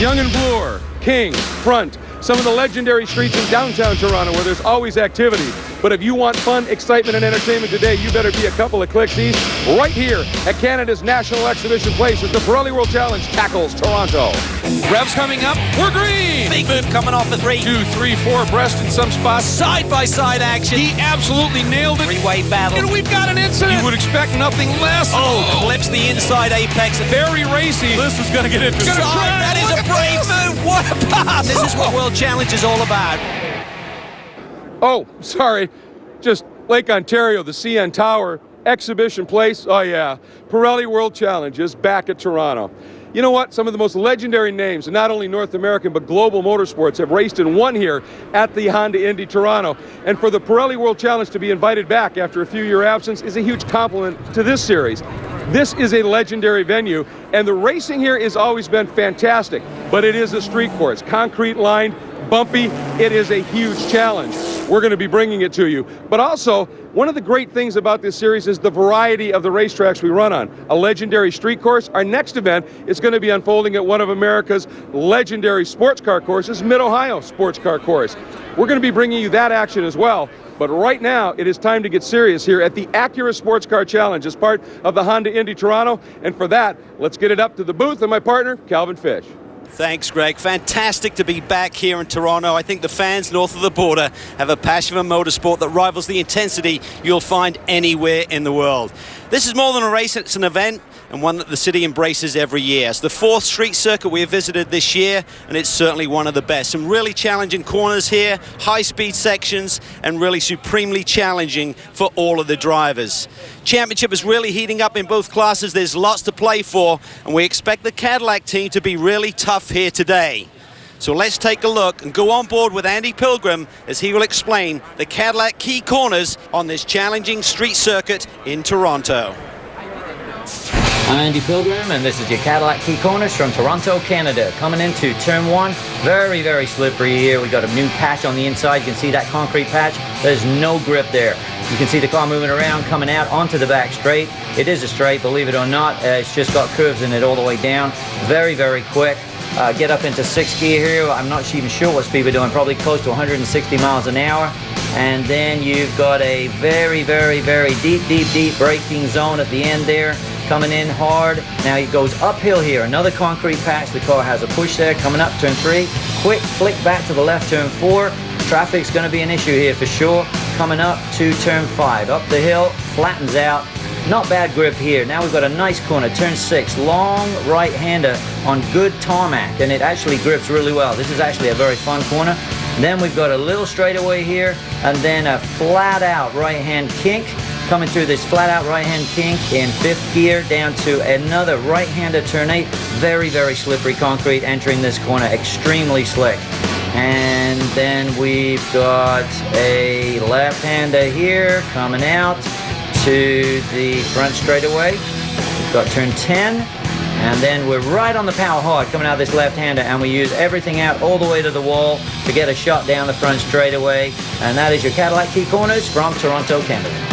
Young and Bloor, King, Front, some of the legendary streets in downtown Toronto where there's always activity. But if you want fun, excitement, and entertainment today, you better be a couple of clicks east. Right here at Canada's National Exhibition Place as the Pirelli World Challenge tackles Toronto. Revs coming up, we're green! Big move coming off the 3. 2, 3, 4 abreast in some spots. Side-by-side action. He absolutely nailed it. Three-way battle. And we've got an incident. You would expect nothing less. Oh, clips the inside apex. Very racy. This is going to get interesting. That is a brave move. What a pass. This is what World Challenge is all about. Oh, sorry. Just Lake Ontario, the CN Tower, Exhibition Place. Oh, yeah. Pirelli World Challenge is back at Toronto. You know what? Some of the most legendary names, not only North American, but global motorsports, have raced and won here at the Honda Indy Toronto. And for the Pirelli World Challenge to be invited back after a few-year absence is a huge compliment to this series. This is a legendary venue, and the racing here has always been fantastic, but it is a street course, concrete lined, bumpy. It is a huge challenge. We're going to be bringing it to you. But also, one of the great things about this series is the variety of the racetracks we run on. A legendary street course. Our next event is going to be unfolding at one of America's legendary sports car courses, Mid-Ohio Sports Car Course. We're going to be bringing you that action as well. But right now, it is time to get serious here at the Acura Sports Car Challenge as part of the Honda Indy Toronto. And for that, let's get it up to the booth and my partner, Calvin Fish. Thanks, Greg. Fantastic to be back here in Toronto. I think the fans north of the border have a passion for motorsport that rivals the intensity you'll find anywhere in the world. This is more than a race, it's an event, and one that the city embraces every year. It's the 4th street circuit we have visited this year, and it's certainly one of the best. Some really challenging corners here, high-speed sections, and really supremely challenging for all of the drivers. Championship is really heating up in both classes. There's lots to play for, and we expect the Cadillac team to be really tough here today. So let's take a look and go on board with Andy Pilgrim as he will explain the Cadillac key corners on this challenging street circuit in Toronto. I'm Andy Pilgrim, and this is your Cadillac key corners from Toronto, Canada. Coming into turn 1, very, very slippery here. We got a new patch on the inside. You can see that concrete patch. There's no grip there. You can see the car moving around, coming out onto the back straight. It is a straight, believe it or not. It's just got curves in it all the way down. Very, very quick. Get up into 6th gear here. I'm not even sure what speed we're doing, probably close to 160 miles an hour. And then you've got a very, very, very deep braking zone at the end there, coming in hard. Now it goes uphill here, another concrete patch. The car has a push there, coming up turn 3. Quick flick back to the left, turn 4. Traffic's going to be an issue here for sure. Coming up to turn 5, up the hill, flattens out. Not bad grip here. Now we've got a nice corner, turn 6, long right-hander on good tarmac, and it actually grips really well. This is actually a very fun corner. Then we've got a little straightaway here, and then a flat-out right-hand kink. Coming through this flat-out right-hand kink in 5th gear, down to another right-hander turn 8. Very, very slippery concrete entering this corner, extremely slick. And then we've got a left-hander here coming out to the front straightaway. We've got turn 10, and then we're right on the power hard coming out of this left-hander, and we use everything out all the way to the wall to get a shot down the front straightaway. And that is your Cadillac key corners from Toronto, Canada.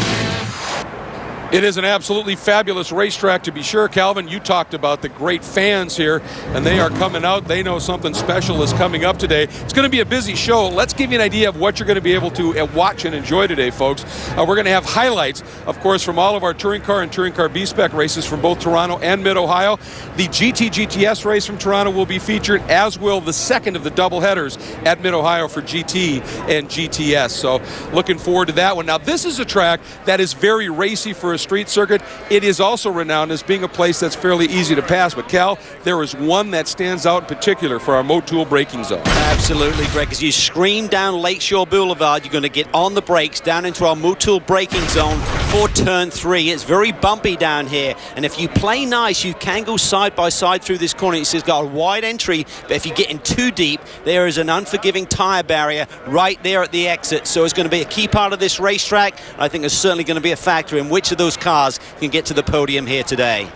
It is an absolutely fabulous racetrack, to be sure. Calvin, you talked about the great fans here, and they are coming out. They know something special is coming up today. It's going to be a busy show. Let's give you an idea of what you're going to be able to watch and enjoy today, folks. We're going to have highlights, of course, from all of our touring car and touring car B-Spec races from both Toronto and Mid-Ohio. The GTS race from Toronto will be featured, as will the second of the double headers at Mid-Ohio for GT and GTS. So looking forward to that one. Now, this is a track that is very racy for a street circuit. It is also renowned as being a place that's fairly easy to pass. But Cal, there is one that stands out in particular for our Motul braking zone. Absolutely, Greg. As you scream down Lakeshore Boulevard, you're going to get on the brakes down into our Motul braking zone for turn 3. It's very bumpy down here, and if you play nice, you can go side by side through this corner. It's got a wide entry, but if you get in too deep, there is an unforgiving tire barrier right there at the exit. So it's going to be a key part of this racetrack. I think it's certainly going to be a factor in which of those cars can get to the podium here today.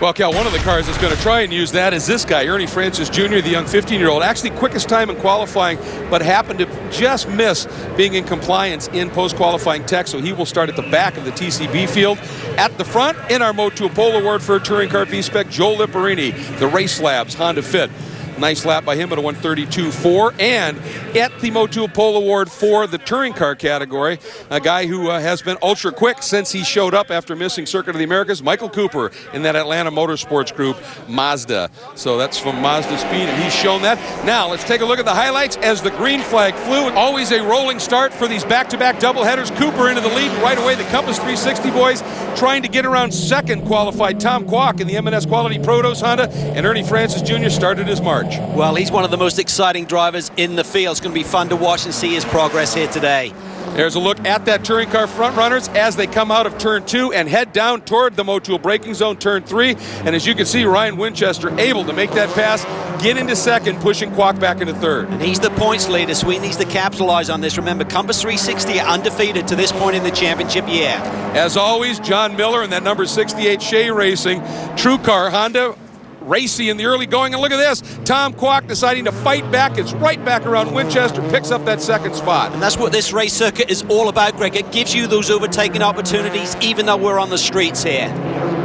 Well, Cal, one of the cars that's going to try and use that is this guy, Ernie Francis Jr., the young 15-year-old. Actually, quickest time in qualifying, but happened to just miss being in compliance in post-qualifying tech, so he will start at the back of the TCB field. At the front, in our Motul Pole Award for Touring Car B-Spec, Joel Liparini, the Race Labs Honda Fit. Nice lap by him at a 1:32.4. And at the Motul Pole Award for the touring car category, a guy who has been ultra quick since he showed up after missing Circuit of the Americas, Michael Cooper in that Atlanta Motorsports group, Mazda. So that's from Mazda Speed, and he's shown that. Now let's take a look at the highlights as the green flag flew. Always a rolling start for these back-to-back doubleheaders. Cooper into the lead right away. The Compass 360 boys trying to get around second qualified Tom Kwok in the M&S Quality Protos Honda, and Ernie Francis Jr. started his march. Well, he's one of the most exciting drivers in the field. It's going to be fun to watch and see his progress here today. There's a look at that touring car front runners as they come out of turn 2 and head down toward the Motul braking zone, turn 3. And as you can see, Ryan Winchester able to make that pass, get into second, pushing Kwok back into third. And he's the points leader, so he needs to capitalize on this. Remember, Compass 360 are undefeated to this point in the championship year. As always, John Miller and that number 68 Shea Racing, True Car Honda, racy in the early going, and look at this, Tom Kwok deciding to fight back. It's right back around Winchester, picks up that second spot. And that's what this race circuit is all about, Greg. It gives you those overtaking opportunities, even though we're on the streets here.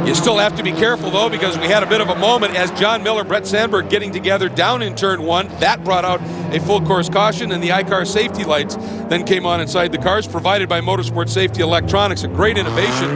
You still have to be careful, though, because we had a bit of a moment as John Miller, Brett Sandberg getting together down in turn 1. That brought out a full course caution, and the iCar safety lights then came on inside the cars, provided by Motorsport Safety Electronics, a great innovation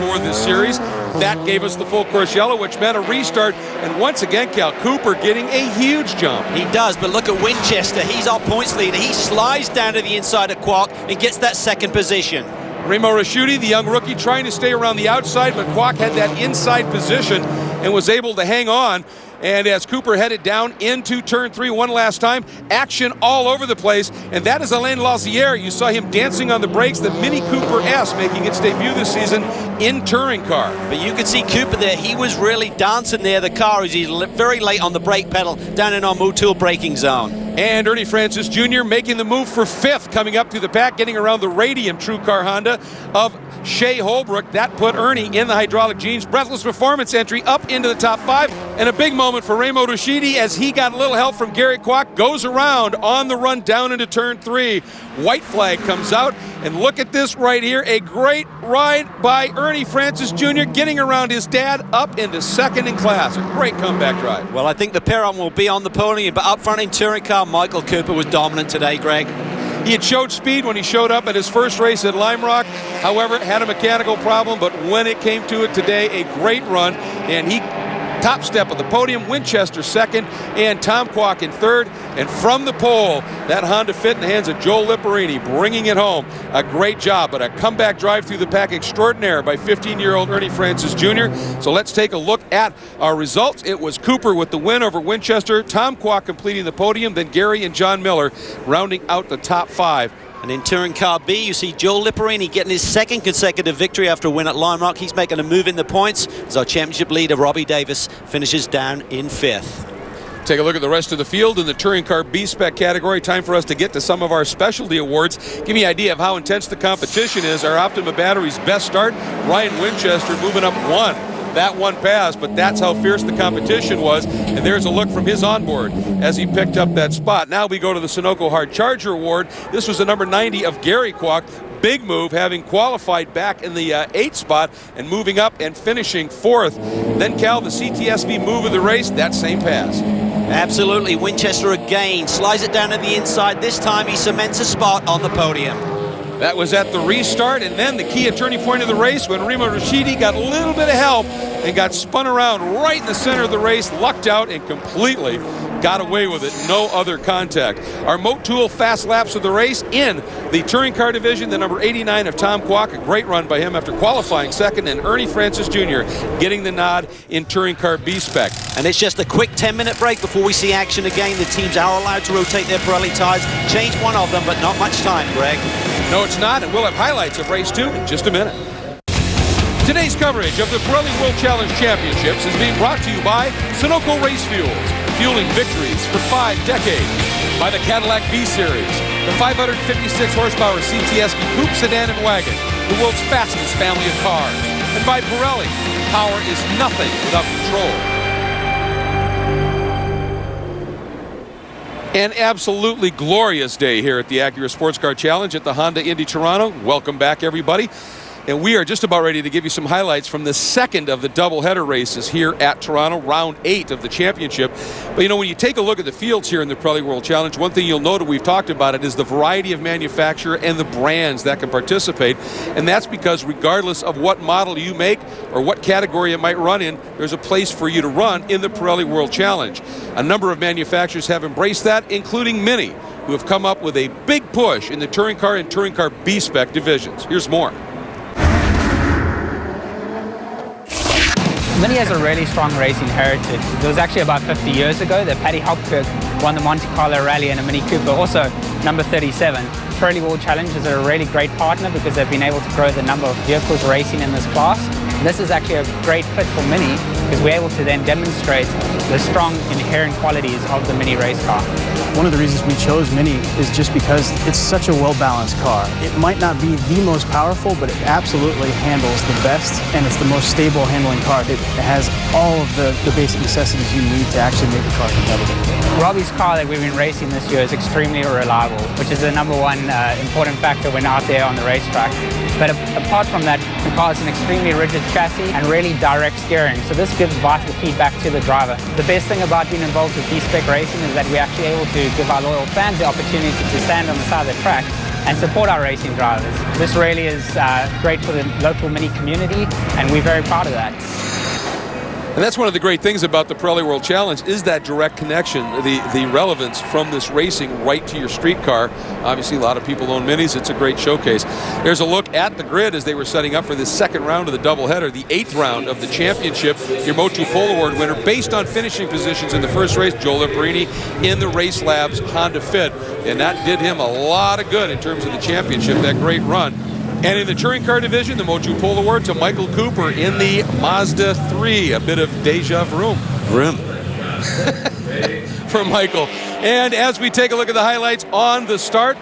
for this series. That gave us the full course yellow, which meant a restart. And once again, Cal, Cooper getting a huge jump. He does, but look at Winchester. He's our points leader. He slides down to the inside of Kwok and gets that second position. Remo Raschuti, the young rookie, trying to stay around the outside, but Kwok had that inside position and was able to hang on. And as Cooper headed down into turn 3 one last time, action all over the place. And that is Alain Lazière. You saw him dancing on the brakes, the Mini Cooper S making its debut this season in touring car. But you could see Cooper there. He was really dancing there, the car, as he's very late on the brake pedal down in our Motul braking zone. And Ernie Francis Jr. making the move for 5th, coming up to the back, getting around the Radium True Car Honda of Shea Holbrook. That put Ernie in the hydraulic jeans. Breathless performance entry up into the top 5. And a big moment for Remo Raschuti as he got a little help from Gary Kwok. Goes around on the run down into turn 3. White flag comes out. And look at this right here. A great ride by Ernie Francis Jr. getting around his dad up into second in class. A great comeback drive. Well, I think the Perron will be on the podium, but up front in touring car, Michael Cooper was dominant today, Greg. He had showed speed when he showed up at his first race at Lime Rock. However, had a mechanical problem, but when it came to it today, a great run, and he top step of the podium, Winchester second, and Tom Kwok in third. And from the pole, that Honda Fit in the hands of Joel Liparini, bringing it home. A great job, but a comeback drive through the pack extraordinaire by 15-year-old Ernie Francis Jr. So let's take a look at our results. It was Cooper with the win over Winchester, Tom Kwok completing the podium, then Gary and John Miller rounding out the top 5. And in touring car B, you see Joel Liparini getting his second consecutive victory after a win at Lime Rock. He's making a move in the points as our championship leader, Robbie Davis, finishes down in 5th. Take a look at the rest of the field in the touring car B-Spec category. Time for us to get to some of our specialty awards. Give me an idea of how intense the competition is. Our Optima Battery's best start, Ryan Winchester moving up 1. That one passed, but that's how fierce the competition was. And there's a look from his onboard as he picked up that spot. Now we go to the Sunoco Hard Charger Award. This was the number 90 of Gary Kwok. Big move, having qualified back in the 8th spot and moving up and finishing 4th. Then Cal, the CTSV move of the race, that same pass. Absolutely. Winchester again slides it down to the inside. This time he cements a spot on the podium. That was at the restart, and then the key turning point of the race when Remo Raschuti got a little bit of help and got spun around right in the center of the race, lucked out and completely got away with it. No other contact. Our Motul fast laps of the race in the touring car division, the number 89 of Tom Kwok, a great run by him after qualifying second, and Ernie Francis Jr. getting the nod in touring car B-Spec. And it's just a quick 10-minute break before we see action again. The teams are allowed to rotate their Pirelli tires, change one of them, but not much time, Greg. No, it's not, and we'll have highlights of race 2 in just a minute. Today's coverage of the Pirelli World Challenge Championships is being brought to you by Sunoco Race Fuels, fueling victories for 5 decades. By the Cadillac V-Series, the 556 horsepower CTSV coupe, sedan, and wagon, the world's fastest family of cars. And by Pirelli, power is nothing without control. An absolutely glorious day here at the Acura Sports Car Challenge at the Honda Indy Toronto. Welcome back, everybody. And we are just about ready to give you some highlights from the second of the doubleheader races here at Toronto, round 8 of the championship. But you know, when you take a look at the fields here in the Pirelli World Challenge, one thing you'll note, and we've talked about it, is the variety of manufacturer and the brands that can participate. And that's because regardless of what model you make or what category it might run in, there's a place for you to run in the Pirelli World Challenge. A number of manufacturers have embraced that, including Mini, who have come up with a big push in the touring car and touring car B-Spec divisions. Here's more. Mini has a really strong racing heritage. It was actually about 50 years ago that Paddy Hopkirk won the Monte Carlo Rally in a Mini Cooper, also number 37. Pirelli World Challenge is a really great partner because they've been able to grow the number of vehicles racing in this class. This is actually a great fit for Mini because we're able to then demonstrate the strong inherent qualities of the Mini race car. One of the reasons we chose Mini is just because it's such a well-balanced car. It might not be the most powerful, but it absolutely handles the best, and it's the most stable handling car. It has all of the basic necessities you need to actually make the car competitive. Robbie's car that we've been racing this year is extremely reliable, which is the number one important factor when out there on the racetrack. But apart from that, the car has an extremely rigid chassis and really direct steering, so this gives vital feedback to the driver. The best thing about being involved with B-Spec racing is that we're actually able to give our loyal fans the opportunity to stand on the side of the track and support our racing drivers. This really is great for the local Mini community, and we're very proud of that. And that's one of the great things about the Pirelli World Challenge is that direct connection, the relevance from this racing right to your street car. Obviously, a lot of people own Minis. It's a great showcase. There's a look at the grid as they were setting up for this second round of the doubleheader, the 8th round of the championship. Your Motu Pole Award winner, based on finishing positions in the first race, Joe Liparini in the Race Labs Honda Fit. And that did him a lot of good in terms of the championship, that great run. And in the touring car division, the Motu Pole Award to Michael Cooper in the Mazda 3. A bit of deja vu for Michael. And as we take a look at the highlights on the start,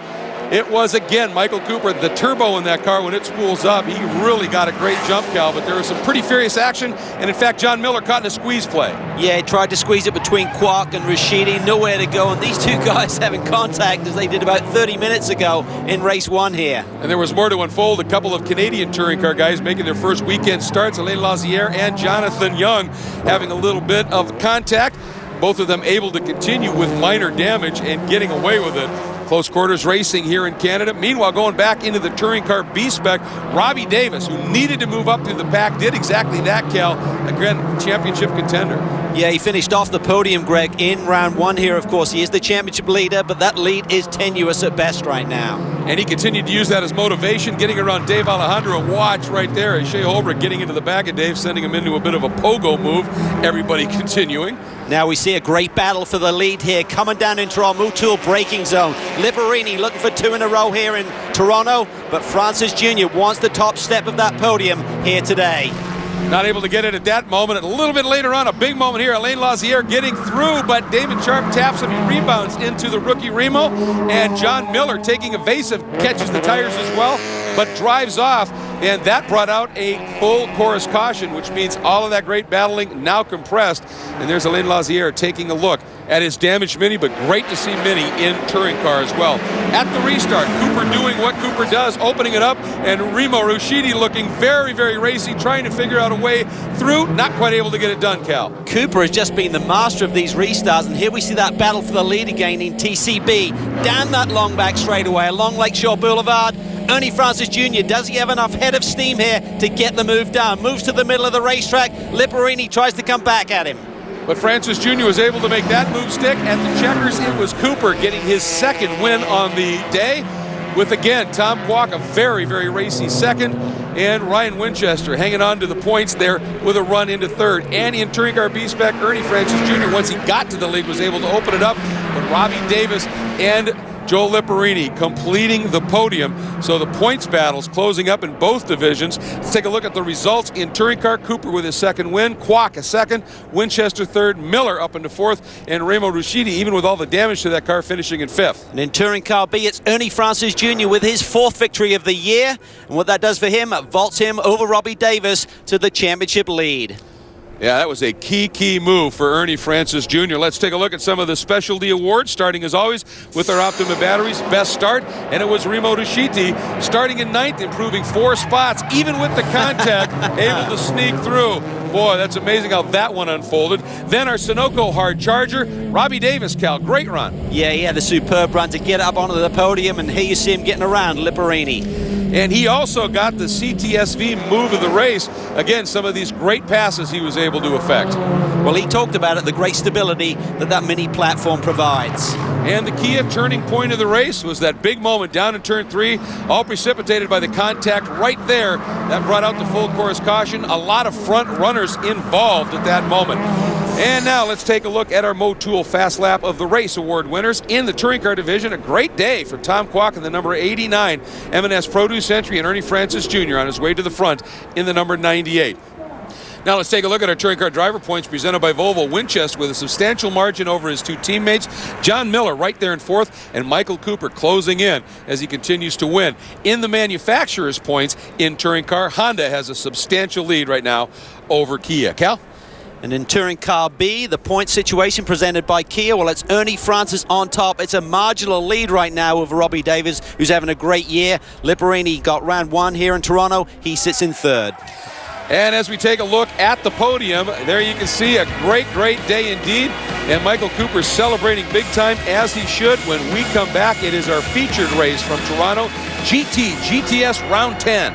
it was again Michael Cooper, the turbo in that car. When it spools up, he really got a great jump, Cal, but there was some pretty furious action, and in fact John Miller caught in a squeeze play. Yeah, he tried to squeeze it between Quark and Rashidi, nowhere to go, and these two guys having contact as they did about 30 minutes ago in race 1 here. And there was more to unfold. A couple of Canadian touring car guys making their first weekend starts, Alain Lazière and Jonathan Young having a little bit of contact. Both of them able to continue with minor damage and getting away with it. Close quarters racing here in Canada. Meanwhile, going back into the touring car B-Spec, Robbie Davis, who needed to move up through the pack, did exactly that, Cal. Again, championship contender. Yeah, he finished off the podium, Greg, in round 1 here, of course. He is the championship leader, but that lead is tenuous at best right now. And he continued to use that as motivation, getting around Dave Alejandro. Watch right there as Shea Holbrook getting into the back of Dave, sending him into a bit of a pogo move. Everybody continuing. Now we see a great battle for the lead here, coming down into our Motul braking zone. Liparini looking for 2 in a row here in Toronto, but Francis Jr. wants the top step of that podium here today. Not able to get it at that moment. A little bit later on, a big moment here. Alain Lazière getting through, but Damon Sharp taps him. He rebounds into the rookie Remo, and John Miller, taking evasive, catches the tires as well, but drives off. And that brought out a full chorus caution, which means all of that great battling now compressed. And there's Alain Lazière taking a look at his damaged Mini, but great to see Mini in touring car as well. At the restart, Cooper doing what Cooper does, opening it up, and Remo Rushidi looking very, very racy, trying to figure out a way through, not quite able to get it done, Cal. Cooper has just been the master of these restarts, and here we see that battle for the lead again in TCB. Down that long back straightaway along Lakeshore Boulevard. Ernie Francis Jr., does he have enough head of steam here to get the move done? Moves to the middle of the racetrack. Liparini tries to come back at him. But Francis Jr. was able to make that move stick. At the checkers, it was Cooper getting his second win on the day, with, again, Tom Kwok, a very, very racy second, and Ryan Winchester hanging on to the points there with a run into third. And in touring car B-Spec, Ernie Francis Jr., once he got to the lead, was able to open it up. But Robbie Davis and Joe Lipperini completing the podium. So the points battles closing up in both divisions. Let's take a look at the results in touring car. Cooper with his second win, Kwok a second, Winchester third, Miller up into fourth, and Remo Ruscitti, even with all the damage to that car, finishing in fifth. And in touring car B, it's Ernie Francis Jr. with his fourth victory of the year. And what that does for him, vaults him over Robbie Davis to the championship lead. Yeah, that was a key move for Ernie Francis Jr. Let's take a look at some of the specialty awards, starting as always with our Optima batteries. Best start, and it was Remo Ruscitti starting in ninth, improving 4 spots, even with the contact, able to sneak through. Boy, that's amazing how that one unfolded. Then our Sunoco hard charger, Robbie Davis, Cal, great run. Yeah, he had a superb run to get up onto the podium, and here you see him getting around Lipperini. And he also got the CTSV move of the race. Again, some of these great passes he was able to effect. Well, he talked about it, the great stability that mini platform provides. And the Kia turning point of the race was that big moment down in turn 3, all precipitated by the contact right there. That brought out the full course caution. A lot of front runners involved at that moment. And now let's take a look at our Motul Fast Lap of the Race Award winners in the touring car division. A great day for Tom Kwok in the number 89 M&S Produce entry, and Ernie Francis Jr. on his way to the front in the number 98. Now let's take a look at our touring car driver points presented by Volvo. Winchester with a substantial margin over his 2 teammates. John Miller right there in fourth, and Michael Cooper closing in as he continues to win. In the manufacturer's points in touring car, Honda has a substantial lead right now over Kia. Cal? And in touring car B, the point situation presented by Kia, well, it's Ernie Francis on top. It's a marginal lead right now over Robbie Davis, who's having a great year. Lipperini got round 1 here in Toronto. He sits in third. And as we take a look at the podium, there you can see a great day indeed. And Michael Cooper celebrating big time, as he should. When we come back, it is our featured race from Toronto, GTS Round 10.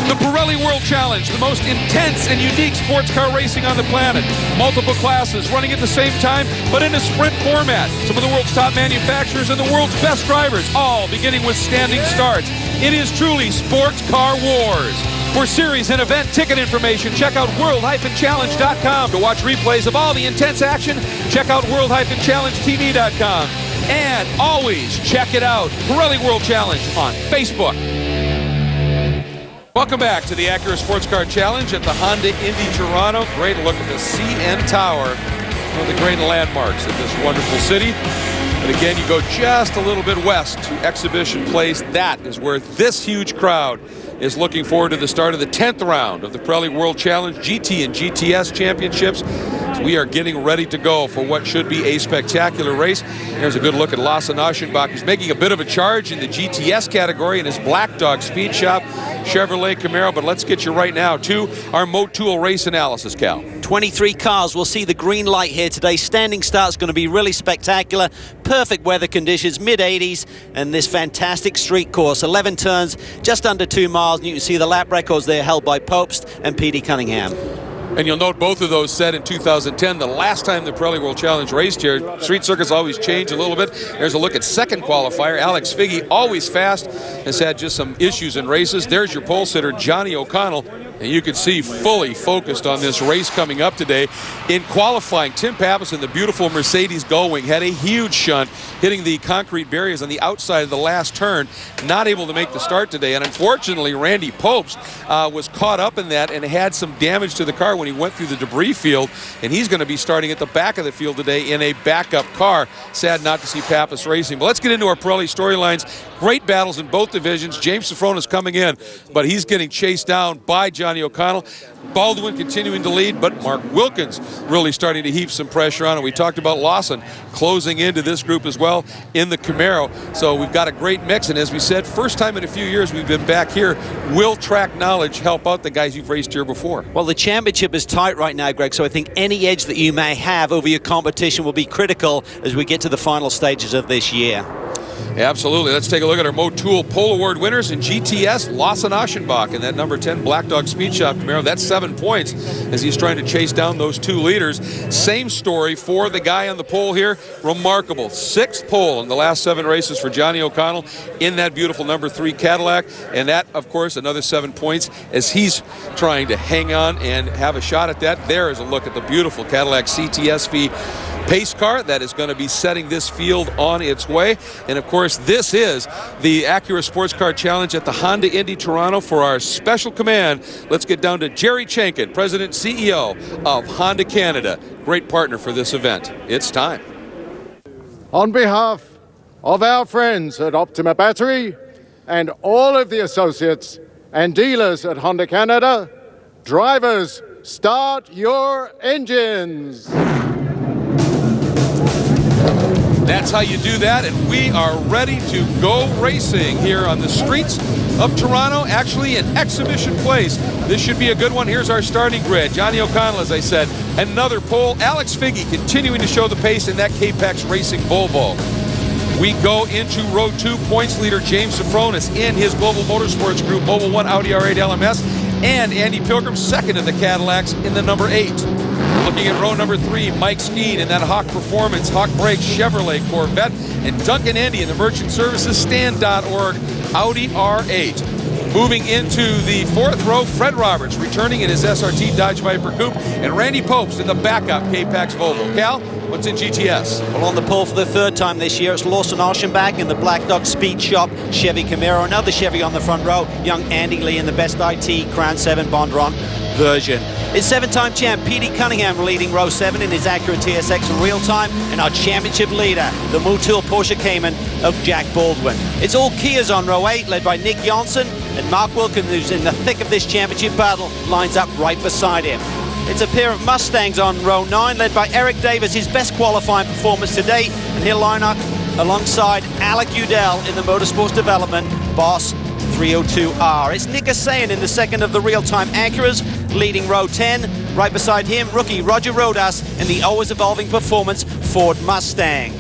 The Pirelli World Challenge, the most intense and unique sports car racing on the planet. Multiple classes running at the same time, but in a sprint format. Some of the world's top manufacturers and the world's best drivers, all beginning with standing starts. It is truly sports car wars. For series and event ticket information, check out world-challenge.com. To watch replays of all the intense action, check out world-challengetv.com. And always check it out, Pirelli World Challenge on Facebook. Welcome back to the Acura Sports Car Challenge at the Honda Indy Toronto. Great look at the CN Tower, one of the great landmarks of this wonderful city. But again, you go just a little bit west to Exhibition Place. That is where this huge crowd is looking forward to the start of the 10th round of the Pirelli World Challenge GT and GTS Championships. So we are getting ready to go for what should be a spectacular race. Here's a good look at Lasse Aschenbach, who's making a bit of a charge in the GTS category in his Black Dog Speed Shop Chevrolet Camaro. But let's get you right now to our Motul race analysis, Cal. 23 cars will see the green light here today. Standing start's going to be really spectacular. Perfect weather conditions, mid-80s, and this fantastic street course. 11 turns, just under 2 miles, and you can see the lap records there held by Popst and Petey Cunningham. And you'll note both of those set in 2010, the last time the Pirelli World Challenge raced here. Street circuits always change a little bit. There's a look at second qualifier. Alex Figge, always fast, has had just some issues in races. There's your pole sitter, Johnny O'Connell. And you can see fully focused on this race coming up today. In qualifying, Tim Pappas in the beautiful Mercedes Gullwing had a huge shunt, hitting the concrete barriers on the outside of the last turn, not able to make the start today. And unfortunately, Randy Popst was caught up in that and had some damage to the car when he went through the debris field. And he's going to be starting at the back of the field today in a backup car. Sad not to see Pappas racing. But let's get into our Pirelli storylines. Great battles in both divisions. James Sifrona is coming in, but he's getting chased down by Johnny O'Connell. Baldwin continuing to lead, but Mark Wilkins really starting to heap some pressure on it. We talked about Lawson closing into this group as well in the Camaro. So we've got a great mix, and as we said, first time in a few years we've been back here. Will track knowledge help out the guys you've raced here before? Well, the championship is tight right now, Greg, so I think any edge that you may have over your competition will be critical as we get to the final stages of this year. Absolutely. Let's take a look at our Motul Pole Award winners in GTS. Lasse Aschenbach in that number 10 Black Dog Speed Shop Camaro. That's 7 points as he's trying to chase down those 2 leaders. Same story for the guy on the pole here. Remarkable. 6th pole in the last 7 races for Johnny O'Connell in that beautiful number 3 Cadillac. And that, of course, another 7 points as he's trying to hang on and have a shot at that. There is a look at the beautiful Cadillac CTSV pace car that is going to be setting this field on its way. And of course, this is the Acura Sports Car Challenge at the Honda Indy Toronto. For our special command, let's get down to Jerry Chenkin, President CEO of Honda Canada. Great partner for this event. It's time. On behalf of our friends at Optima Battery and all of the associates and dealers at Honda Canada, drivers, start your engines. That's how you do that, and we are ready to go racing here on the streets of Toronto, actually an exhibition place. This should be a good one. Here's our starting grid. Johnny O'Connell, as I said, another pole. Alex Figge continuing to show the pace in that K-Pax Racing Volvo. We go into row 2, points leader James Safronis in his Global Motorsports Group, Mobil 1 Audi R8 LMS, and Andy Pilgrim second of the Cadillacs in the number 8. Looking at row number 3, Mike Steen in that Hawk Performance, Hawk Brakes Chevrolet Corvette, and Duncan Andy in the Merchant Services Stand.org Audi R8. Moving into the 4th row, Fred Roberts returning in his SRT Dodge Viper Coupe, and Randy Popes in the backup K-Pax Volvo. Cal, what's in GTS? Well, on the pole for the 3rd time this year, it's Lawson Archenbach in the Black Dog Speed Shop Chevy Camaro. Another Chevy on the front row, young Andy Lee in the Best IT Crown 7 Bondron version. It's 7-time champ Petey Cunningham leading row 7 in his Acura TSX in real time, and our championship leader, the Motul Porsche Cayman of Jack Baldwin. It's all Kias on row 8, led by Nick Johnson, and Mark Wilkins, who's in the thick of this championship battle, lines up right beside him. It's a pair of Mustangs on row 9, led by Eric Davis, his best qualifying performance to date, and he'll line up alongside Alec Udell in the Motorsports Development Boss 302R. It's Nick Asayan in the second of the real-time Acuras, leading row 10. Right beside him, rookie Roger Rodas in the always-evolving performance Ford Mustang.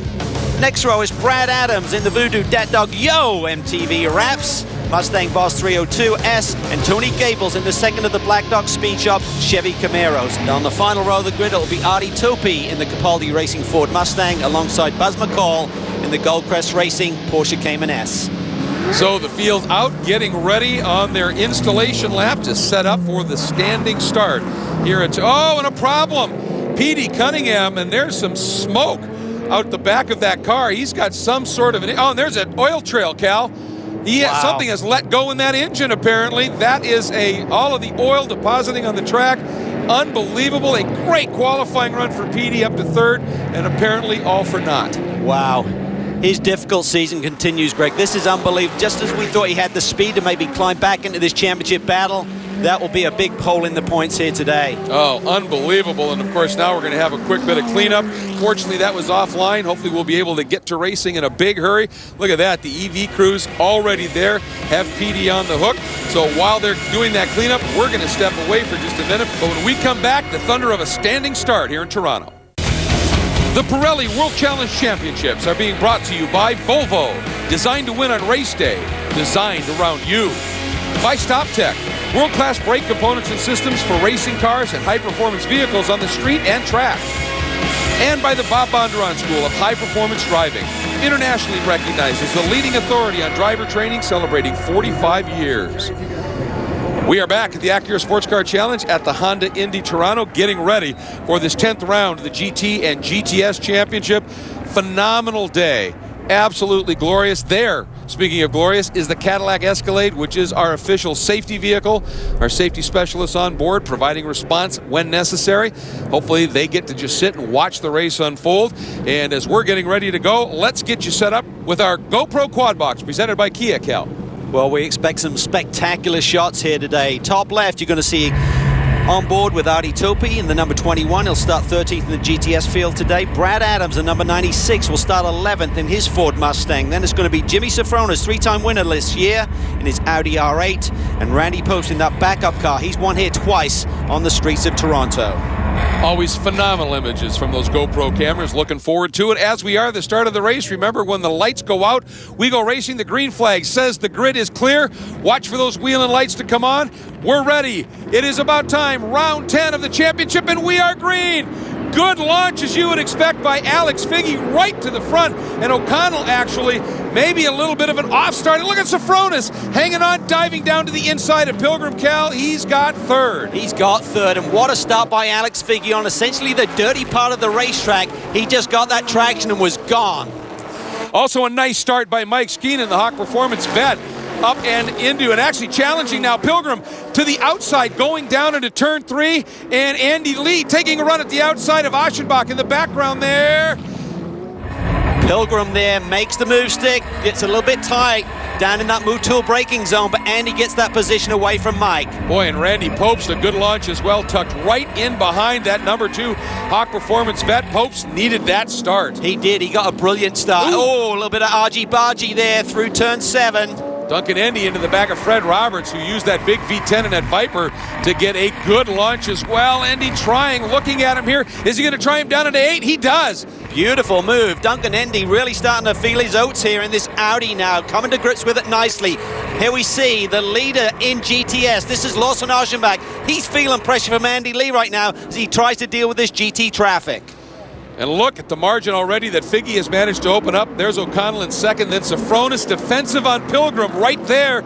Next row is Brad Adams in the Voodoo Dat Dog Yo MTV Raps, Mustang Boss 302S, and Tony Gables in the second of the Black Dog Speed Shop Chevy Camaros. And on the final row of the grid, it will be Artie Topi in the Capaldi Racing Ford Mustang, alongside Buzz McCall in the Goldcrest Racing Porsche Cayman S. So the field out, getting ready on their installation lap to set up for the standing start here at... Oh, and a problem. Petey Cunningham, and there's some smoke out the back of that car. He's got some sort of... Oh, and there's an oil trail, Cal. Wow. Something has let go in that engine, apparently. That is all of the oil depositing on the track. Unbelievable. A great qualifying run for Petey up to 3rd, and apparently all for naught. Wow. His difficult season continues, Greg. This is unbelievable. Just as we thought he had the speed to maybe climb back into this championship battle, that will be a big pole in the points here today. Oh, unbelievable. And of course, now we're going to have a quick bit of cleanup. Fortunately, that was offline. Hopefully, we'll be able to get to racing in a big hurry. Look at that. The EV crews already there, have Petey on the hook. So while they're doing that cleanup, we're going to step away for just a minute. But when we come back, the thunder of a standing start here in Toronto. The Pirelli World Challenge Championships are being brought to you by Volvo, designed to win on race day, designed around you. By StopTech, world-class brake components and systems for racing cars and high-performance vehicles on the street and track. And by the Bob Bondurant School of High Performance Driving, internationally recognized as the leading authority on driver training, celebrating 45 years. We are back at the Acura Sports Car Challenge at the Honda Indy Toronto, getting ready for this 10th round of the GT and GTS Championship. Phenomenal day. Absolutely glorious. There, speaking of glorious, is the Cadillac Escalade, which is our official safety vehicle. Our safety specialists on board, providing response when necessary. Hopefully they get to just sit and watch the race unfold. And as we're getting ready to go, let's get you set up with our GoPro Quad Box, presented by Kia, Cal. Well, we expect some spectacular shots here today. Top left, you're going to see on board with Artie Topi in the number 21. He'll start 13th in the GTS field today. Brad Adams, the number 96, will start 11th in his Ford Mustang. Then it's going to be Jimmy Safronis, 3-time winner this year in his Audi R8. And Randy Post in that backup car. He's won here twice on the streets of Toronto. Always phenomenal images from those GoPro cameras. Looking forward to it. As we are at the start of the race, remember when the lights go out, we go racing. The green flag says the grid is clear. Watch for those wheeling lights to come on. We're ready. It is about time. Round 10 of the championship, and we are green. Good launch, as you would expect, by Alex Figge right to the front. And O'Connell actually maybe a little bit of an off start. And look at Sofronis hanging on, diving down to the inside of Pilgrim. Cal, he's got third. He's got third, and what a start by Alex Figge on essentially the dirty part of the racetrack. He just got that traction and was gone. Also a nice start by Mike Skeen in the Hawk Performance vet. Up and into, and actually challenging now Pilgrim to the outside, going down into turn 3, and Andy Lee taking a run at the outside of Aschenbach in the background there. Pilgrim there makes the move stick, gets a little bit tight down in that Motul braking zone, but Andy gets that position away from Mike. Boy, and Randy Popes, a good launch as well, tucked right in behind that number 2 Hawk Performance vet. Popes needed that start. He did, he got a brilliant start. Ooh. Oh, a little bit of argy-bargy there through turn 7. Duncan Endy into the back of Fred Roberts, who used that big V10 in that Viper to get a good launch as well. Endy trying, looking at him here. Is he going to try him down into 8? He does. Beautiful move. Duncan Endy really starting to feel his oats here in this Audi now, coming to grips with it nicely. Here we see the leader in GTS. This is Lawson Aschenbach. He's feeling pressure from Andy Lee right now as he tries to deal with this GT traffic. And look at the margin already that Figge has managed to open up. There's O'Connell in second, then Sofronis defensive on Pilgrim right there.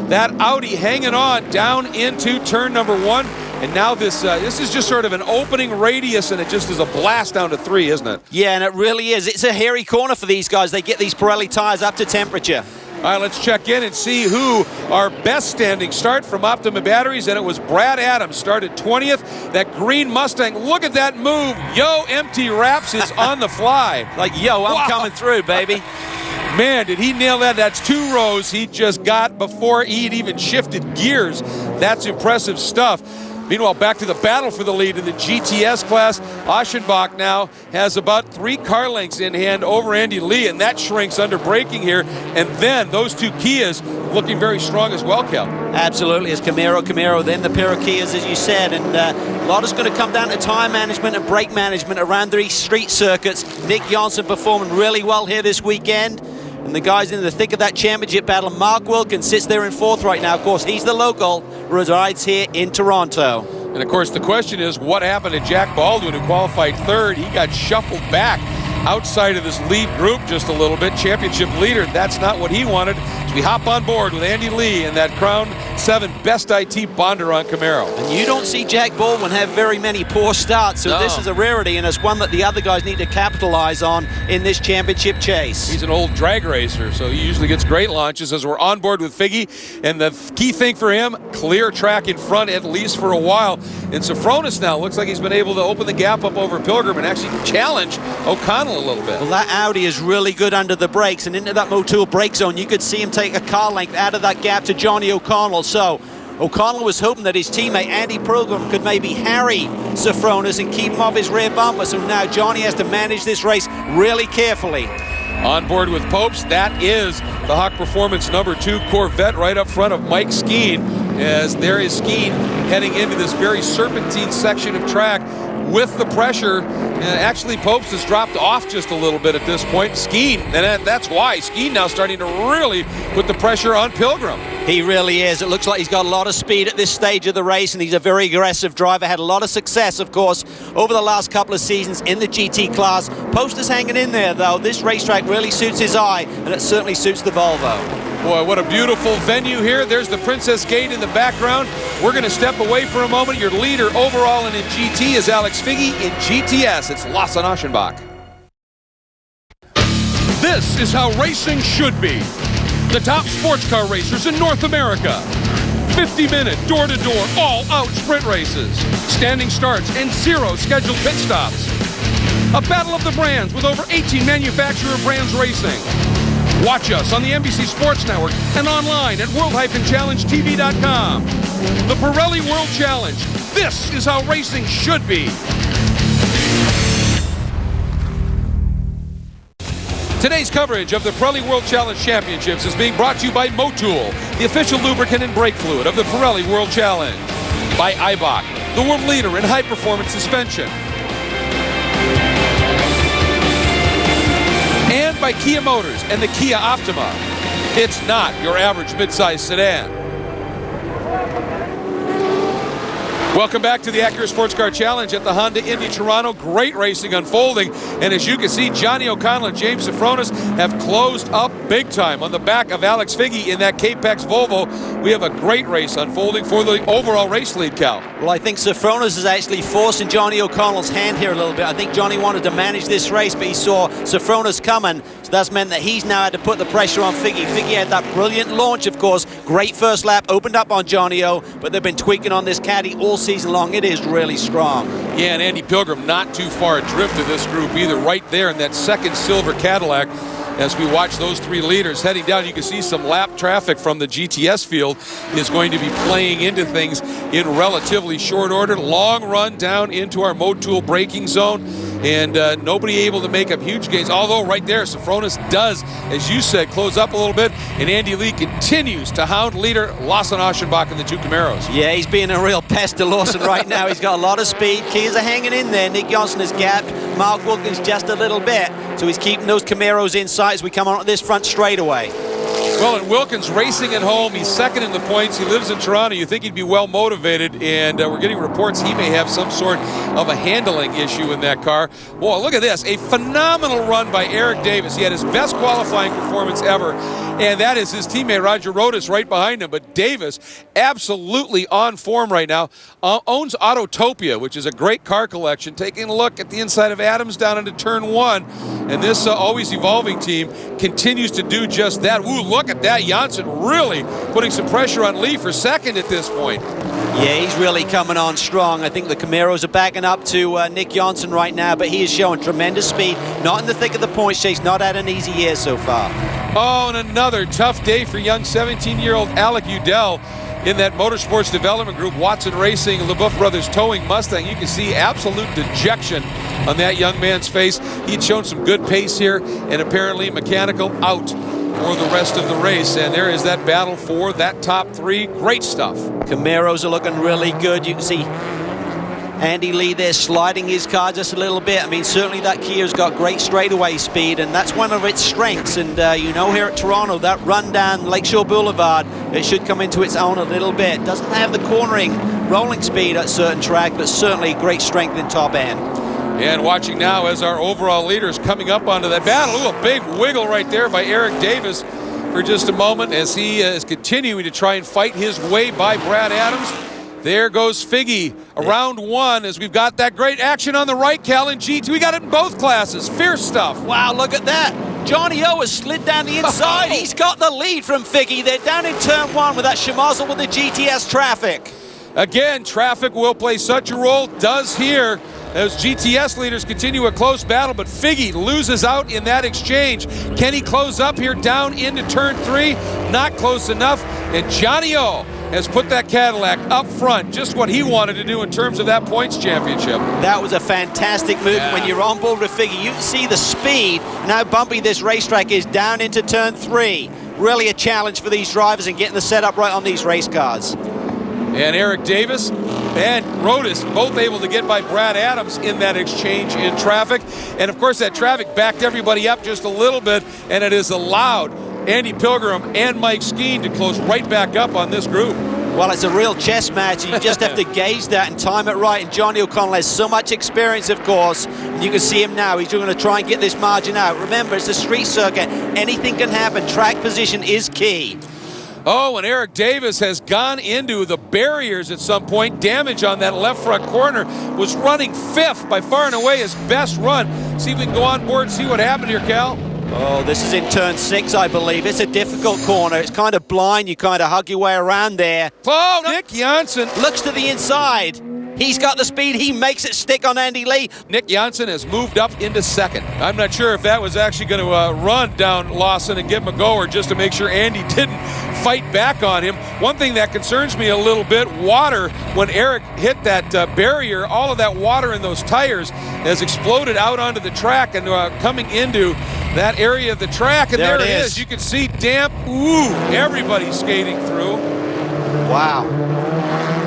That Audi hanging on down into turn number 1. And now this is just sort of an opening radius, and it just is a blast down to 3, isn't it? Yeah, and it really is. It's a hairy corner for these guys. They get these Pirelli tires up to temperature. All right, let's check in and see who our best standing start from Optima Batteries, and it was Brad Adams, started 20th. That green Mustang, look at that move. Yo, empty wraps is on the fly. Like, yo, I'm coming through, baby. Man, did he nail that. That's 2 rows he just got before he'd even shifted gears. That's impressive stuff. Meanwhile, back to the battle for the lead in the GTS class. Aschenbach now has about 3 car lengths in hand over Andy Lee, and that shrinks under braking here. And then those 2 Kias looking very strong as well, Cal. Absolutely, it's Camaro, then the pair of Kias, as you said. And a lot is going to come down to tire management and brake management around these street circuits. Nick Johnson performing really well here this weekend. And the guys in the thick of that championship battle. Mark Wilkins sits there in 4th right now. Of course, he's the local, resides here in Toronto. And of course, the question is, what happened to Jack Baldwin, who qualified 3rd? He got shuffled back outside of this lead group just a little bit. Championship leader, that's not what he wanted. So we hop on board with Andy Lee in that Crown 7 Best IT Bondurant Camaro. And you don't see Jack Baldwin have very many poor starts, so This is a rarity, and it's one that the other guys need to capitalize on in this championship chase. He's an old drag racer, so he usually gets great launches as we're on board with Figge. And the key thing for him, clear track in front at least for a while. And Sofronis now looks like he's been able to open the gap up over Pilgrim and actually challenge O'Connell a little bit. Well, that Audi is really good under the brakes, and into that Motul brake zone, you could see him take a car length out of that gap to Johnny O'Connell. So O'Connell was hoping that his teammate Andy Pilgrim could maybe harry Sofronis and keep him off his rear bumper. So now Johnny has to manage this race really carefully. On board with Popes, that is the Hawk Performance number 2 Corvette right up front of Mike Skeen, as there is Skeen heading into this very serpentine section of track with the pressure. Actually, Popes has dropped off just a little bit at this point. Skeen, and that's why Skeen now starting to really put the pressure on Pilgrim. He really is. It looks like he's got a lot of speed at this stage of the race, and he's a very aggressive driver. Had a lot of success, of course, over the last couple of seasons in the GT class. Post is hanging in there, though. This racetrack really suits his eye, and it certainly suits the Volvo. Boy, what a beautiful venue here. There's the Princess Gate in the background. We're going to step away for a moment. Your leader overall and in GT is Alex Figge. In GTS, it's Lawson Aschenbach. This is how racing should be. The top sports car racers in North America. 50-minute, door-to-door, all-out sprint races. Standing starts and 0 scheduled pit stops. A battle of the brands with over 18 manufacturer brands racing. Watch us on the NBC Sports Network and online at world-challengetv.com. The Pirelli World Challenge. This is how racing should be. Today's coverage of the Pirelli World Challenge Championships is being brought to you by Motul, the official lubricant and brake fluid of the Pirelli World Challenge. By Eibach, the world leader in high-performance suspension. And by Kia Motors and the Kia Optima. It's not your average midsize sedan. Welcome back to the Acura Sports Car Challenge at the Honda Indy Toronto. Great racing unfolding. And as you can see, Johnny O'Connell and James Sofronis have closed up big time on the back of Alex Figge in that Capex Volvo. We have a great race unfolding for the overall race lead, Cal. Well, I think Sofronis is actually forcing Johnny O'Connell's hand here a little bit. I think Johnny wanted to manage this race, but he saw Sofronis coming. So that's meant that he's now had to put the pressure on Figge. Figge had that brilliant launch, of course. Great first lap, opened up on Johnny O, but they've been tweaking on this caddy all season long. It is really strong. Yeah, and Andy Pilgrim not too far adrift of this group either, right there in that second silver Cadillac. As we watch those three leaders heading down, you can see some lap traffic from the GTS field is going to be playing into things in relatively short order. Long run down into our mode tool braking zone, and nobody able to make up huge gains. Although right there, Sofronis does, as you said, close up a little bit, and Andy Lee continues to hound leader Lawson Aschenbach in the two Camaros. Yeah, he's being a real pest to Lawson right now. He's got a lot of speed. Kias are hanging in there. Nick Johnson has gapped Mark Wilkins just a little bit, so he's keeping those Camaros inside as we come on this front straightaway. Well, and Wilkins racing at home. He's second in the points. He lives in Toronto. You think he'd be well motivated, and we're getting reports he may have some sort of a handling issue in that car. Boy, look at this. A phenomenal run by Eric Davis. He had his best qualifying performance ever, and that is his teammate Roger Rodas right behind him. But Davis absolutely on form right now. Owns Autotopia, which is a great car collection. Taking a look at the inside of Adams down into turn one, and this always evolving team continues to do just that. Ooh, look at that. Janssen really putting some pressure on Lee for second at this point. Yeah, he's really coming on strong. I think the Camaros are backing up to Nick Janssen right now, but he is showing tremendous speed. Not in the thick of the points chase, not had an easy year so far. Oh, and another tough day for young 17-year-old Alec Udell in that motorsports development group, Watson Racing, LeBoeuf Brothers Towing Mustang. You can see absolute dejection on that young man's face. He'd shown some good pace here, and apparently mechanical out for the rest of the race. And there is that battle for that top three. Great stuff. Camaros are looking really good. You can see Andy Lee there sliding his car just a little bit. I mean, certainly that Kia's got great straightaway speed, and that's one of its strengths. And you know, here at Toronto, that run down Lakeshore Boulevard, it should come into its own a little bit. Doesn't have the cornering, rolling speed at certain track, but certainly great strength in top end. And watching now as our overall leaders coming up onto that battle. Ooh, a big wiggle right there by Eric Davis for just a moment as he is continuing to try and fight his way by Brad Adams. There goes Figge around one as we've got that great action on the right, Cal, and GT. We got it in both classes. Fierce stuff. Wow, look at that. Johnny O has slid down the inside. He's got the lead from Figge. They're down in turn one with that schmozzle with the GTS traffic. Again, traffic will play such a role, does here, as GTS leaders continue a close battle, but Figge loses out in that exchange. Can he close up here down into turn three? Not close enough, and Johnny O has put that Cadillac up front, just what he wanted to do in terms of that points championship. That was a fantastic move. When you're on board with Figge, you can see the speed and how bumpy this racetrack is down into turn three. Really a challenge for these drivers and getting the setup right on these race cars. And Eric Davis and Rodas both able to get by Brad Adams in that exchange in traffic. And of course that traffic backed everybody up just a little bit, and it has allowed Andy Pilgrim and Mike Skeen to close right back up on this group. Well, it's a real chess match. You just have to gauge that and time it right. And Johnny O'Connell has so much experience, of course. And you can see him now. He's going to try and get this margin out. Remember, it's a street circuit. Anything can happen. Track position is key. Oh, and Eric Davis has gone into the barriers at some point. Damage on that left front corner. Was running fifth, by far and away his best run. See if we can go on board and see what happened here, Cal. Oh, this is in turn 6, I believe. It's a difficult corner. It's kind of blind. You kind of hug your way around there. Oh, Nick Janssen looks to the inside. He's got the speed. He makes it stick on Andy Lee. Nick Janssen has moved up into second. I'm not sure if that was actually going to run down Lawson and give him a go, or just to make sure Andy didn't fight back on him. One thing that concerns me a little bit, water. When Eric hit that barrier, all of that water in those tires has exploded out onto the track and coming into that area of the track. And there it is. You can see damp. Ooh, everybody's skating through. Wow.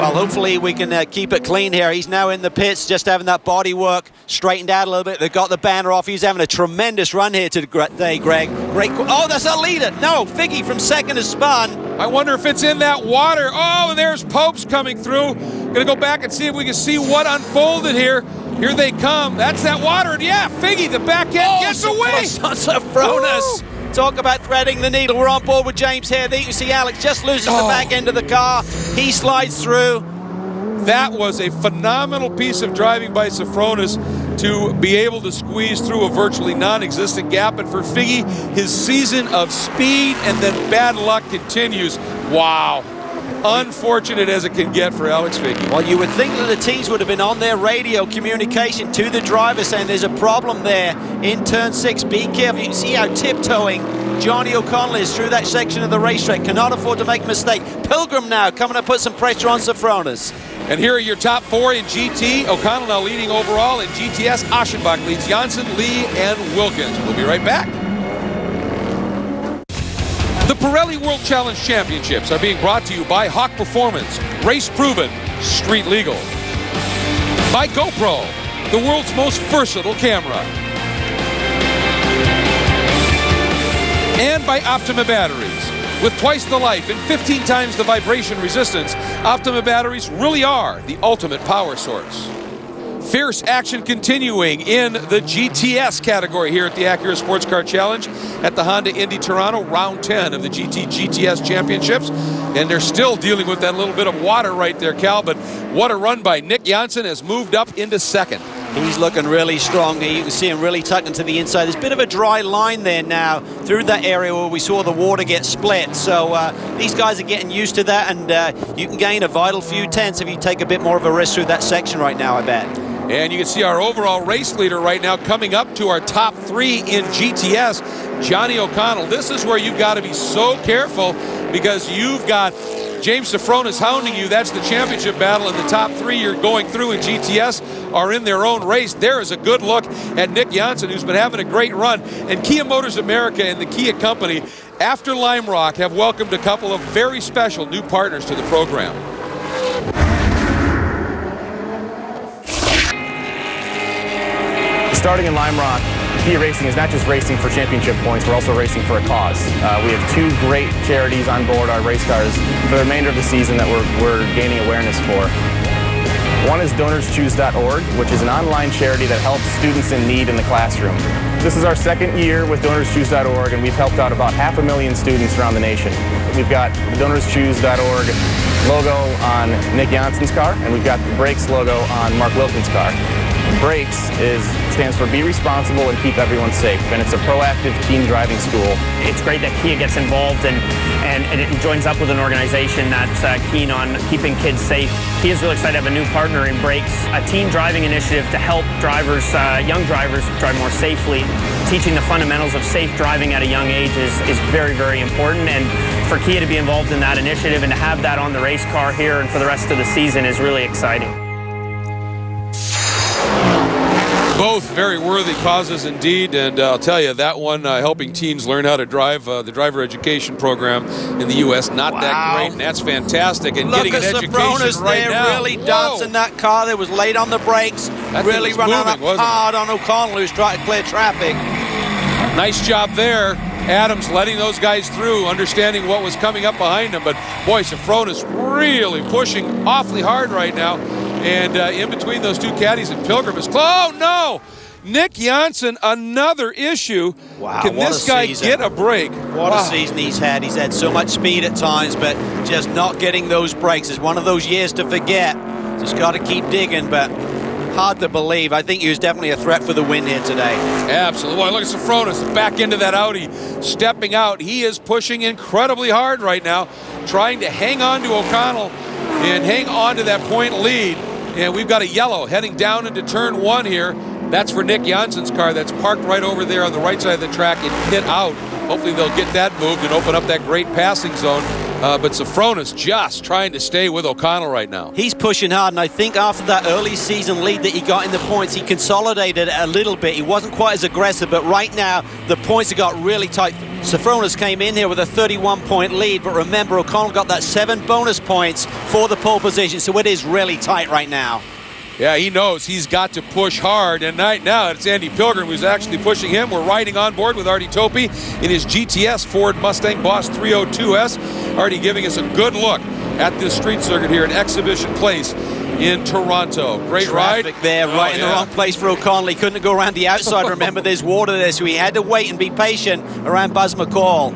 Well, hopefully we can keep it clean here. He's now in the pits, just having that body work straightened out a little bit. They've got the banner off. He's having a tremendous run here today, Greg. Great. Oh, that's a leader. No, Figgy from second has spun. I wonder if it's in that water. Oh, and there's Popes coming through. Gonna go back and see if we can see what unfolded here. Here they come. That's that water. And yeah, Figgy, the back end gets away. Safronis. Talk about threading the needle. We're on board with James here. There you can see Alex just loses the back end of the car. He slides through. That was a phenomenal piece of driving by Safronis to be able to squeeze through a virtually non-existent gap. And for Figgy, his season of speed and then bad luck continues. Wow. Unfortunate as it can get for Alex Figgy. Well, you would think that the teams would have been on their radio communication to the driver saying there's a problem there in turn 6. Be careful. You can see how tiptoeing Johnny O'Connell is through that section of the racetrack. Cannot afford to make a mistake. Pilgrim now coming to put some pressure on Safronis. And here are your top 4 in GT. O'Connell now leading overall. In GTS, Aschenbach leads Janssen, Lee, and Wilkins. We'll be right back. The Pirelli World Challenge Championships are being brought to you by Hawk Performance, race proven, street legal. By GoPro, the world's most versatile camera. And by Optima Batteries. With twice the life and 15 times the vibration resistance, Optima batteries really are the ultimate power source. Fierce action continuing in the GTS category here at the Acura Sports Car Challenge at the Honda Indy Toronto, round 10 of the GTS Championships. And they're still dealing with that little bit of water right there, Cal, but what a run by Nick Janssen has moved up into second. He's looking really strong. You can see him really tucked into the inside. There's a bit of a dry line there now through that area where we saw the water get split. So these guys are getting used to that, and you can gain a vital few tenths if you take a bit more of a risk through that section right now, I bet. And you can see our overall race leader right now coming up to our top 3 in GTS, Johnny O'Connell. This is where you've got to be so careful because you've got James Safronis hounding you. That's the championship battle, and the top 3 you're going through in GTS are in their own race. There is a good look at Nick Janssen, who's been having a great run. And Kia Motors America and the Kia company, after Lime Rock, have welcomed a couple of very special new partners to the program. Starting in Lime Rock, Kia Racing is not just racing for championship points, we're also racing for a cause. We have 2 great charities on board our race cars for the remainder of the season that we're gaining awareness for. One is DonorsChoose.org, which is an online charity that helps students in need in the classroom. This is our 2nd year with DonorsChoose.org, and we've helped out about 500,000 students around the nation. We've got the DonorsChoose.org logo on Nick Janssen's car, and we've got the Brakes logo on Mark Wilkins' car. Brakes stands for Be Responsible and Keep Everyone Safe, and it's a proactive teen driving school. It's great that Kia gets involved and it joins up with an organization that's keen on keeping kids safe. Kia's really excited to have a new partner in Brakes, a teen driving initiative to help drivers, young drivers, drive more safely. Teaching the fundamentals of safe driving at a young age is very, very important, and for Kia to be involved in that initiative and to have that on the race car here and for the rest of the season is really exciting. Both very worthy causes indeed, and I'll tell you, that one helping teens learn how to drive, the driver education program in the U.S., not that great, and that's fantastic. And look getting an education right there, now. really dancing that car. There was late on the brakes, really running up hard on O'Connell, who's trying to clear traffic. Nice job there. Adams letting those guys through, understanding what was coming up behind him, but boy, Safronis really pushing awfully hard right now. And in between those 2 caddies and Pilgrim is close. Oh, no! Nick Janssen, another issue. Wow, can this guy get a break? What a season he's had. He's had so much speed at times, but just not getting those breaks. It's one of those years to forget. Just got to keep digging, but hard to believe. I think he was definitely a threat for the win here today. Absolutely. Boy, look at Safronis back into that Audi, stepping out. He is pushing incredibly hard right now, trying to hang on to O'Connell and hang on to that point lead. And we've got a yellow heading down into turn 1 here. That's for Nick Janssen's car that's parked right over there on the right side of the track and pit out. Hopefully they'll get that moved and open up that great passing zone. but Safronis just trying to stay with O'Connell right now. He's pushing hard, and I think after that early season lead that he got in the points, he consolidated it a little bit. He wasn't quite as aggressive, but right now the points have got really tight. Safronis came in here with a 31-point lead, but remember, O'Connell got that 7 bonus points for the pole position, so it is really tight right now. Yeah, he knows he's got to push hard, and right now it's Andy Pilgrim who's actually pushing him. We're riding on board with Artie Topi in his GTS Ford Mustang Boss 302S. Artie giving us a good look at this street circuit here in Exhibition Place in Toronto. Great Traffic ride. there, right in the wrong place for O'Connell. He couldn't go around the outside. Remember, there's water there, so he had to wait and be patient around Buzz McCall.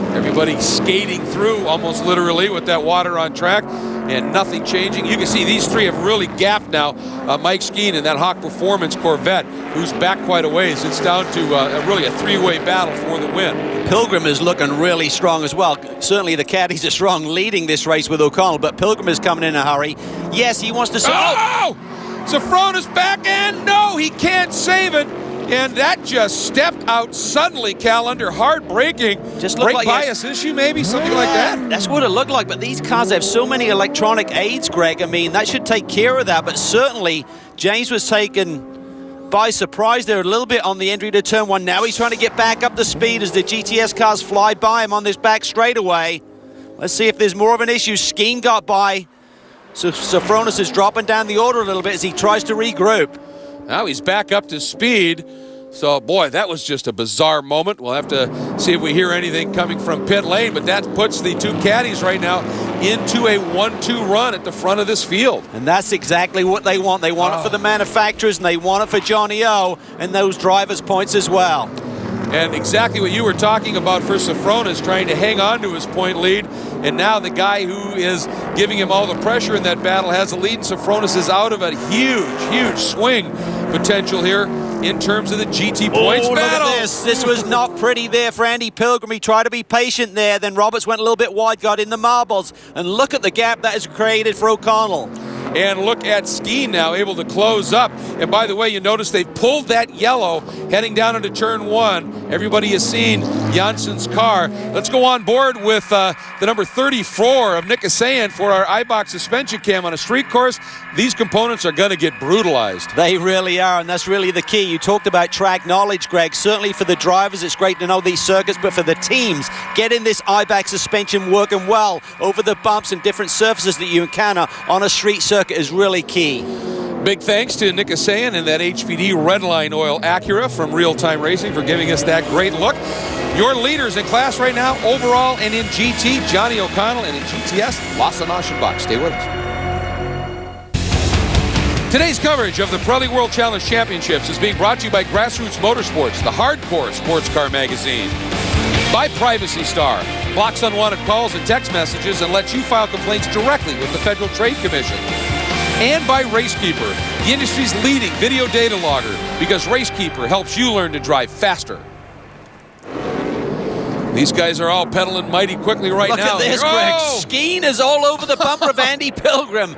Everybody skating through almost literally with that water on track and nothing changing. You can see these three have really gapped now. Mike Skeen in that Hawk Performance Corvette, who's back quite a ways. It's down to really a 3-way battle for the win. Pilgrim is looking really strong as well. Certainly the caddies are strong leading this race with O'Connell, but Pilgrim is coming in a hurry. Yes, he wants to... Oh! Safronis back, and no, he can't save it. And that just stepped out suddenly, Cal, under hard braking. Just looked brake like bias issue, maybe, something like that. That's what it looked like, but these cars have so many electronic aids, Greg. I mean, that should take care of that, but certainly James was taken by surprise there a little bit on the entry to turn 1. Now he's trying to get back up to speed as the GTS cars fly by him on this back straightaway. Let's see if there's more of an issue. Skeen got by. So Safronis is dropping down the order a little bit as he tries to regroup. Now he's back up to speed. So, boy, that was just a bizarre moment. We'll have to see if we hear anything coming from pit lane, but that puts the two caddies right now into a 1-2 run at the front of this field. And that's exactly what they want. They want it for the manufacturers, and they want it for Johnny O and those drivers' points as well. And exactly what you were talking about for Safronis, trying to hang on to his point lead. And now the guy who is giving him all the pressure in that battle has a lead, and Safronis is out of a huge, huge swing potential here in terms of the GT points battle. Look at this. This was not pretty there for Andy Pilgrim. He tried to be patient there. Then Roberts went a little bit wide, got in the marbles. And look at the gap that is created for O'Connell. And look at Skeen now able to close up. And by the way, you notice they pulled that yellow heading down into turn 1. Everybody has seen Janssen's car. Let's go on board with the number 34 of Nick Asayan for our iBox suspension cam on a street course. These components are going to get brutalized. They really are, and that's really the key. You talked about track knowledge, Greg. Certainly for the drivers, it's great to know these circuits, but for the teams, getting this iBox suspension working well over the bumps and different surfaces that you encounter on a street circuit is really key. Big thanks to Nick Asayan and that HPD Redline Oil Acura from Real Time Racing for giving us that great look. Your leaders in class right now, overall and in GT, Johnny O'Connell, and in GTS, Lasse Aschenbach. Stay with us. Today's coverage of the Pirelli World Challenge Championships is being brought to you by Grassroots Motorsports, the hardcore sports car magazine. By Privacy Star, blocks unwanted calls and text messages and lets you file complaints directly with the Federal Trade Commission. And by RaceKeeper, the industry's leading video data logger, because RaceKeeper helps you learn to drive faster. These guys are all pedaling mighty quickly right now. Look at this, Greg. Skeen is all over the bumper of Andy Pilgrim.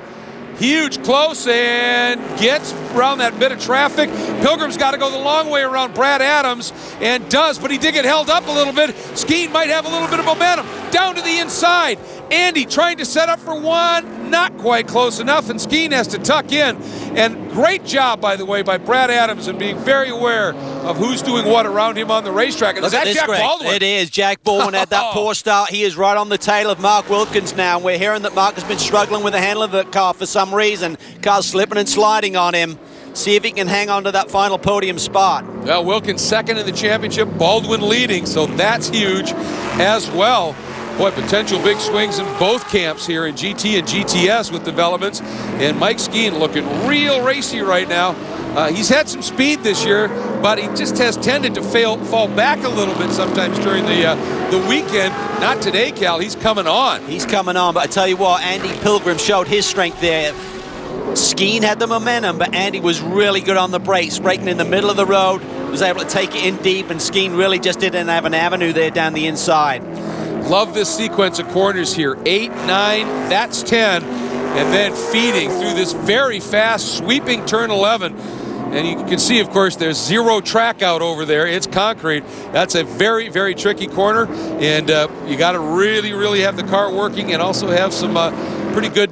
Huge close and gets around that bit of traffic. Pilgrim's got to go the long way around Brad Adams and does, but he did get held up a little bit. Skeen might have a little bit of momentum. Down to the inside. Andy trying to set up for one, not quite close enough, and Skeen has to tuck in. And great job, by the way, by Brad Adams in being very aware of who's doing what around him on the racetrack. And is that Jack Baldwin? It is. Jack Baldwin had that poor start. He is right on the tail of Mark Wilkins now. We're hearing that Mark has been struggling with the handle of the car for some reason. Car's slipping and sliding on him. See if he can hang on to that final podium spot. Well, Wilkins second in the championship, Baldwin leading, so that's huge as well. Boy, potential big swings in both camps here in GT and GTS with developments. And Mike Skeen looking real racy right now. He's had some speed this year, but he just has tended to fall back a little bit sometimes during the weekend. Not today, Cal. He's coming on. He's coming on, but I tell you what, Andy Pilgrim showed his strength there. Skeen had the momentum, but Andy was really good on the brakes, braking in the middle of the road, was able to take it in deep, and Skeen really just didn't have an avenue there down the inside. Love this sequence of corners here. 8, 9, that's 10, and then feeding through this very fast, sweeping turn 11. And you can see, of course, there's zero track out over there. It's concrete. That's a very, very tricky corner. And you got to really, really have the car working and also have some pretty good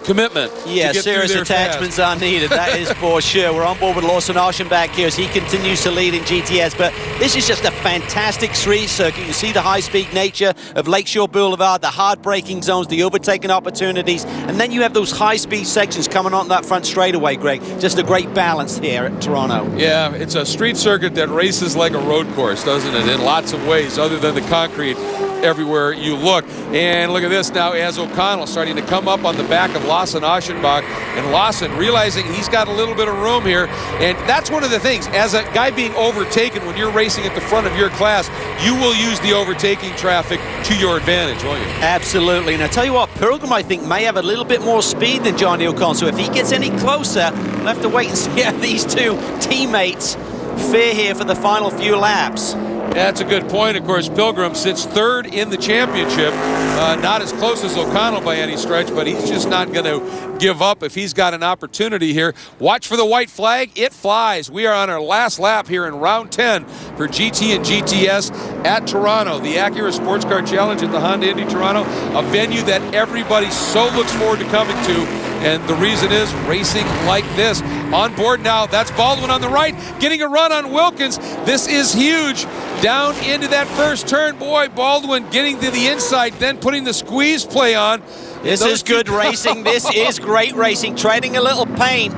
commitment. Yeah, serious attachments are needed, that is for sure. We're on board with Lawson Aschenbach here as he continues to lead in GTS, but this is just a fantastic street circuit. You see the high-speed nature of Lakeshore Boulevard, the hard braking zones, the overtaking opportunities, and then you have those high-speed sections coming on that front straightaway, Greg. Just a great balance here at Toronto. Yeah, it's a street circuit that races like a road course, doesn't it, in lots of ways, other than the concrete everywhere you look. And look at this now as O'Connell starting to come up on the back of Lawson Aschenbach, and Lawson realizing he's got a little bit of room here. And that's one of the things, as a guy being overtaken when you're racing at the front of your class, you will use the overtaking traffic to your advantage, won't you? Absolutely. And I tell you what, Pilgrim, I think, may have a little bit more speed than Johnny O'Connell, so if he gets any closer, we'll have to wait and see how these two teammates fare here for the final few laps. That's a good point. Of course, Pilgrim sits third in the championship. Not as close as O'Connell by any stretch, but he's just not going to give up if he's got an opportunity here. Watch for the white flag. It flies. We are on our last lap here in round 10 for GT and GTS at Toronto. The Acura Sports Car Challenge at the Honda Indy Toronto, a venue that everybody so looks forward to coming to. And the reason is racing like this. On board now, that's Baldwin on the right, getting a run on Wilkins. This is huge. Down into that first turn. Boy, Baldwin getting to the inside, then putting the squeeze play on. This is good racing. This is great racing. Trading a little paint.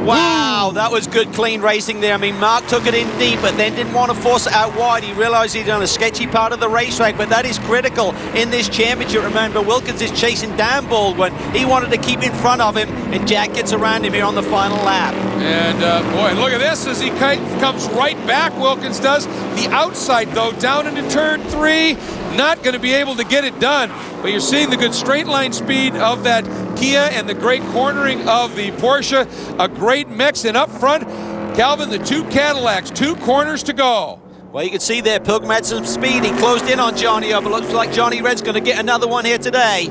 Wow, that was good, clean racing there. I mean, Mark took it in deep, but then didn't want to force it out wide. He realized he'd done a sketchy part of the racetrack, but that is critical in this championship. Remember, Wilkins is chasing down Baldwin. He wanted to keep in front of him, and Jack gets around him here on the final lap. And, boy, look at this as he comes right back, Wilkins does. The outside, though, down into turn 3. Not going to be able to get it done, but you're seeing the good straight line speed of that Kia and the great cornering of the Porsche. A great mix, and up front, Calvin, the two Cadillacs, 2 corners to go. Well, you can see there, Pilgrim had some speed. He closed in on Johnny, but looks like Johnny Red's going to get another one here today.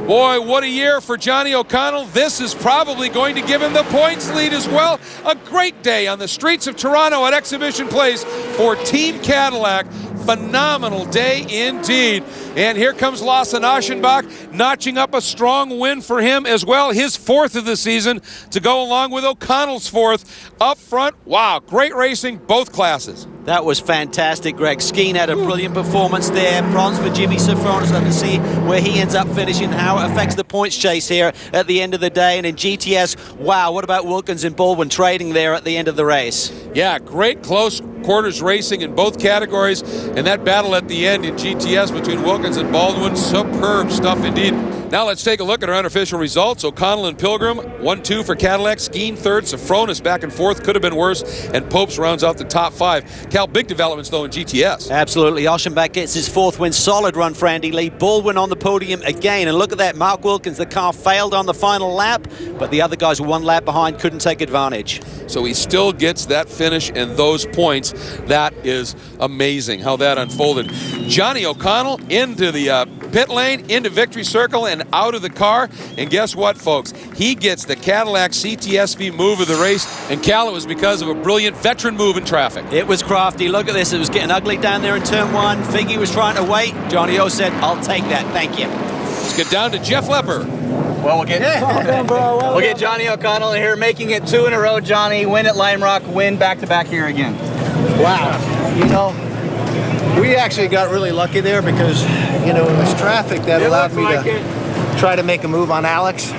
Boy, what a year for Johnny O'Connell. This is probably going to give him the points lead as well. A great day on the streets of Toronto at Exhibition Place for Team Cadillac. Phenomenal day indeed. And here comes Lawson Aschenbach, notching up a strong win for him as well. His 4th of the season to go along with O'Connell's 4th. Up front, wow, great racing, both classes. That was fantastic, Greg. Skeen had a brilliant performance there. Bronze for Jimmy Sofronis. Let us see where he ends up finishing, how it affects the points chase here at the end of the day. And in GTS, wow, what about Wilkins and Baldwin trading there at the end of the race? Yeah, great close quarters racing in both categories. And that battle at the end in GTS between Wilkins and Baldwin, superb stuff indeed. Now let's take a look at our unofficial results. O'Connell and Pilgrim, 1-2 for Cadillac. Skeen 3rd, Sofronis back and 4th, could have been worse. And Popes rounds out the top 5. Cal, big developments though in GTS. Absolutely. Aschenbach gets his 4th win. Solid run for Andy Lee. Baldwin on the podium again. And look at that, Mark Wilkins, the car failed on the final lap, but the other guys were 1 lap behind, couldn't take advantage. So he still gets that finish and those points. That is amazing how that unfolded. Johnny O'Connell into the pit lane, into victory circle, and out of the car. And guess what, folks? He gets the Cadillac CTSV move of the race. And Cal, it was because of a brilliant veteran move in traffic. It was crafty. Look at this. It was getting ugly down there in turn 1. Figgy was trying to wait. Johnny O said, I'll take that. Thank you. Let's get down to Jeff Lepper. Well, we'll get Johnny O'Connell here, making it 2 in a row. Johnny, win at Lime Rock, win back-to-back here again. Wow. You know, we actually got really lucky there because, you know, it was traffic that allowed me to try to make a move on Alex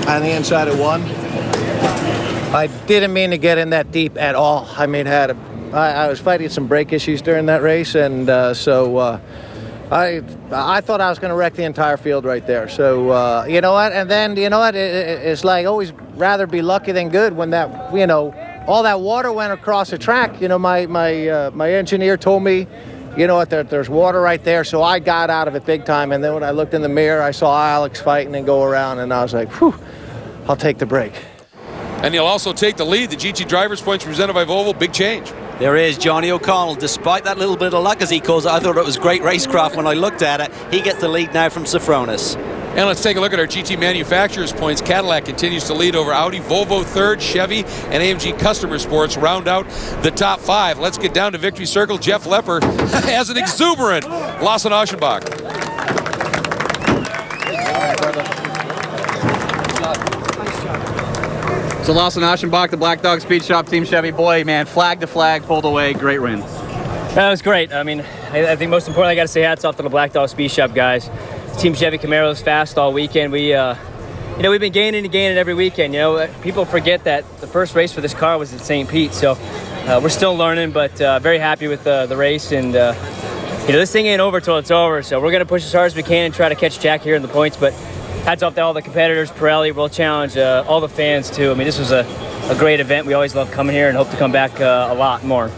on the inside of 1. I didn't mean to get in that deep at all. I mean, I was fighting some brake issues during that race, and so I thought I was going to wreck the entire field right there. So, you know what? And then, you know what? It's like always rather be lucky than good when that, you know, all that water went across the track. You know, my engineer told me, you know what, there's water right there. So I got out of it big time. And then when I looked in the mirror, I saw Alex fighting and go around. And I was like, whew, I'll take the break. And he'll also take the lead. The GT Drivers' Points presented by Volvo. Big change. There is Johnny O'Connell. Despite that little bit of luck, as he calls it, I thought it was great racecraft when I looked at it. He gets the lead now from Sofronis. And let's take a look at our GT manufacturers points. Cadillac continues to lead over Audi, Volvo third, Chevy, and AMG Customer Sports round out the top 5. Let's get down to Victory Circle. Jeff Lepper has an exuberant Lawson Aschenbach. So Lawson Aschenbach, the Black Dog Speed Shop, Team Chevy. Boy, man, flag to flag, pulled away, great win. That was great. I mean, I think most importantly, I got to say hats off to the Black Dog Speed Shop guys. Team Chevy Camaro was fast all weekend. We've been gaining and gaining every weekend. People forget that the first race for this car was at St. Pete, so we're still learning, but very happy with the race. And this thing ain't over till it's over, so we're gonna push as hard as we can and try to catch Jack here in the points. But hats off to all the competitors, Pirelli, World Challenge, all the fans too. I mean, this was a great event. We always love coming here and hope to come back a lot more.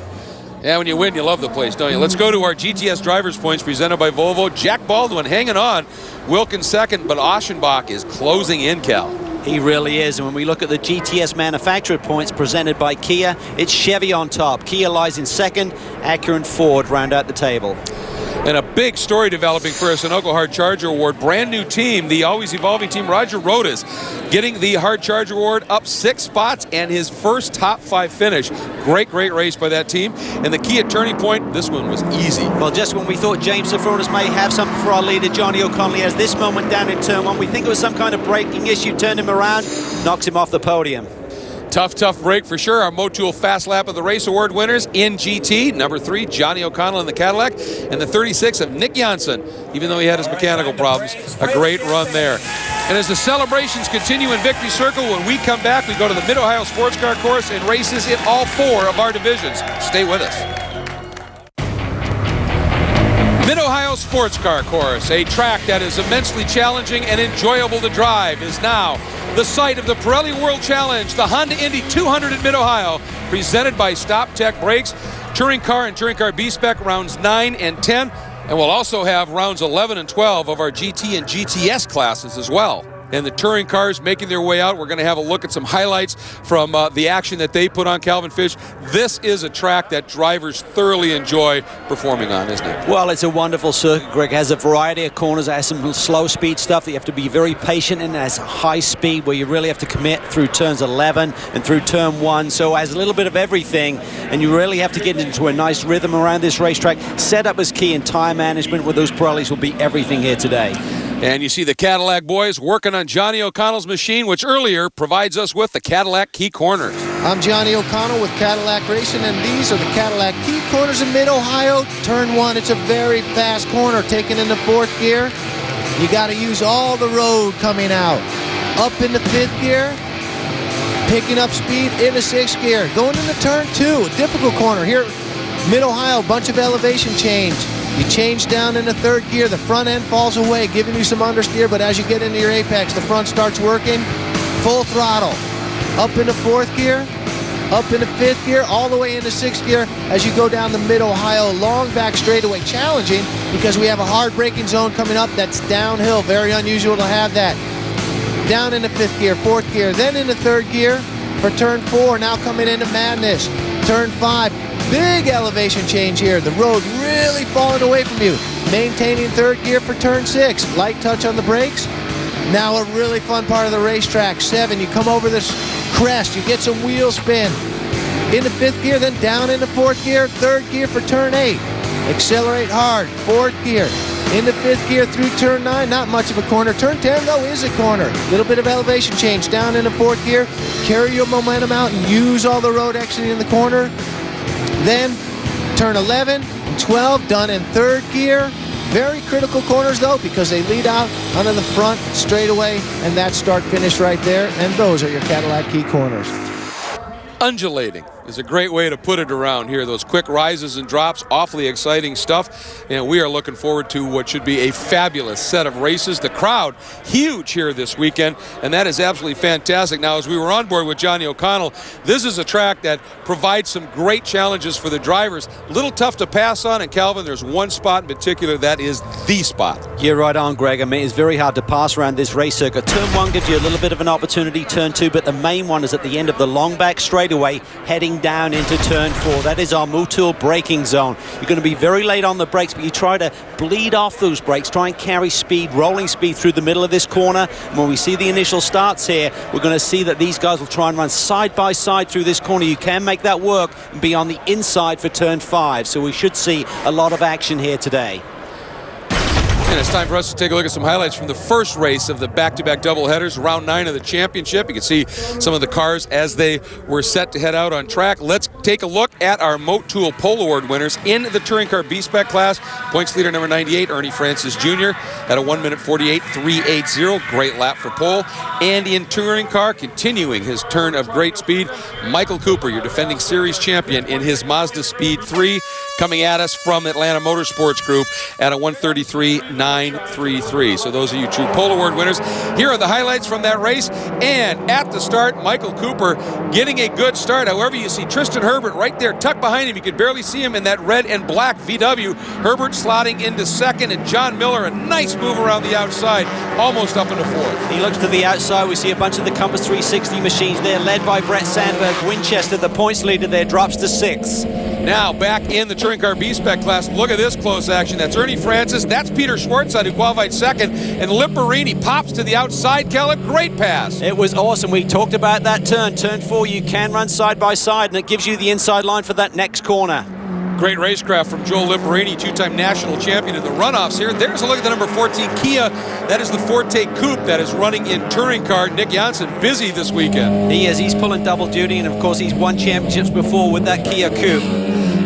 Yeah, when you win, you love the place, don't you? Let's go to our GTS drivers' points presented by Volvo. Jack Baldwin hanging on. Wilkins second, but Aschenbach is closing in, Cal. He really is. And when we look at the GTS manufacturer points presented by Kia, it's Chevy on top. Kia lies in second. Acura and Ford round out the table. And a big story developing for us, Sunoco Hard Charger Award. Brand new team, the always evolving team, Roger Rodas, getting the Hard Charger Award up 6 spots and his first top 5 finish. Great race by that team. And the Kia turning point, this one was easy. Well, just when we thought James Safronis may have something for our leader, Johnny O'Connell, has this moment down in turn 1. We think it was some kind of braking issue, turned him around, knocks him off the podium. Tough break for sure. Our Motul Fast Lap of the Race Award winners in GT. Number 3, Johnny O'Connell in the Cadillac. And the 36 of Nick Janssen, even though he had his mechanical problems. A great run there. And as the celebrations continue in Victory Circle, when we come back, we go to the Mid-Ohio Sports Car Course and races in all 4 of our divisions. Stay with us. Mid-Ohio Sports Car Course, a track that is immensely challenging and enjoyable to drive, is now the site of the Pirelli World Challenge, the Honda Indy 200 in Mid-Ohio, presented by StopTech Brakes, Touring Car and Touring Car B-Spec rounds 9 and 10, and we'll also have rounds 11 and 12 of our GT and GTS classes as well. And the touring cars making their way out. We're going to have a look at some highlights from the action that they put on Calvin Fish. This is a track that drivers thoroughly enjoy performing on, isn't it? Well, it's a wonderful circuit, Greg. It has a variety of corners. It has some slow speed stuff that you have to be very patient in. It has high speed where you really have to commit through turns 11 and through turn 1. So it has a little bit of everything, and you really have to get into a nice rhythm around this racetrack. Setup is key, and tire management with those Pirellis will be everything here today. And you see the Cadillac boys working on Johnny O'Connell's machine, which earlier provides us with the Cadillac Key Corners. I'm Johnny O'Connell with Cadillac Racing, and these are the Cadillac Key Corners in Mid-Ohio. Turn 1, it's a very fast corner, taken in the 4th gear. You got to use all the road coming out. Up in the 5th gear, picking up speed in the 6th gear. Going into turn 2, a difficult corner here. Mid-Ohio, bunch of elevation change. You change down in the 3rd gear, the front end falls away, giving you some understeer, but as you get into your apex, the front starts working, full throttle. Up in the 4th gear, up in the 5th gear, all the way into 6th gear as you go down the Mid-Ohio long back straightaway. Challenging because we have a hard braking zone coming up that's downhill. Very unusual to have that. Down in the 5th gear, 4th gear, then in the 3rd gear for turn 4, now coming into madness. Turn 5. Big elevation change here. The road really falling away from you. Maintaining 3rd gear for turn 6. Light touch on the brakes. Now a really fun part of the racetrack. 7, you come over this crest. You get some wheel spin. In the 5th gear, then down in the 4th gear. 3rd gear for turn 8. Accelerate hard. 4th gear. In the 5th gear through turn 9. Not much of a corner. Turn 10, though, is a corner. Little bit of elevation change. Down in the 4th gear. Carry your momentum out and use all the road exiting in the corner. Then turn 11 and 12 done in 3rd gear. Very critical corners though, because they lead out onto the front straightaway, and that start finish right there. And those are your Cadillac Key Corners. Undulating is a great way to put it around here. Those quick rises and drops, awfully exciting stuff. And we are looking forward to what should be a fabulous set of races. The crowd, huge here this weekend, and that is absolutely fantastic. Now, as we were on board with Johnny O'Connell, this is a track that provides some great challenges for the drivers. A little tough to pass on, and Calvin, there's one spot in particular that is the spot. You're right on, Greg. I mean, it's very hard to pass around this race circuit. Turn 1 gives you a little bit of an opportunity, turn 2, but the main one is at the end of the long back straightaway, heading heading down into turn 4. That is our Motul braking zone. You're going to be very late on the brakes, but you try to bleed off those brakes, try and carry speed, rolling speed through the middle of this corner. And when we see the initial starts here, we're going to see that these guys will try and run side by side through this corner. You can make that work and be on the inside for turn 5. So we should see a lot of action here today. And it's time for us to take a look at some highlights from the first race of the back-to-back doubleheaders, round 9 of the championship. You can see some of the cars as they were set to head out on track. Let's take a look at our Motul Pole Award winners in the Touring Car B-Spec class. Points leader number 98, Ernie Francis Jr. at a 1 minute 48.380. Great lap for pole. And in Touring Car, continuing his turn of great speed, Michael Cooper, your defending series champion in his Mazda Speed 3, coming at us from Atlanta Motorsports Group at a 1:33.933. So those are you true Pole Award winners. Here are the highlights from that race. And at the start, Michael Cooper getting a good start. However, you see Tristan Herbert right there tucked behind him. You could barely see him in that red and black VW. Herbert slotting into second, and John Miller, a nice move around the outside, almost up into fourth. He looks to the outside. We see a bunch of the Compass 360 machines there, led by Brett Sandberg. Winchester, the points leader there, drops to 6th. Now back in the Touring Car B-Spec class, look at this close action. That's Ernie Francis, that's Peter Schwartzide who qualified second, and Lipperini pops to the outside. Keller, great pass. It was awesome. We talked about that turn. Turn 4, you can run side by side, and it gives you the inside line for that next corner. Great racecraft from Joel Lipperini, two-time national champion in the runoffs here. There's a look at the number 14 Kia. That is the Forte Coupe that is running in Touring Car. Nick Janssen busy this weekend. He is. He's pulling double duty, and of course he's won championships before with that Kia Coupe.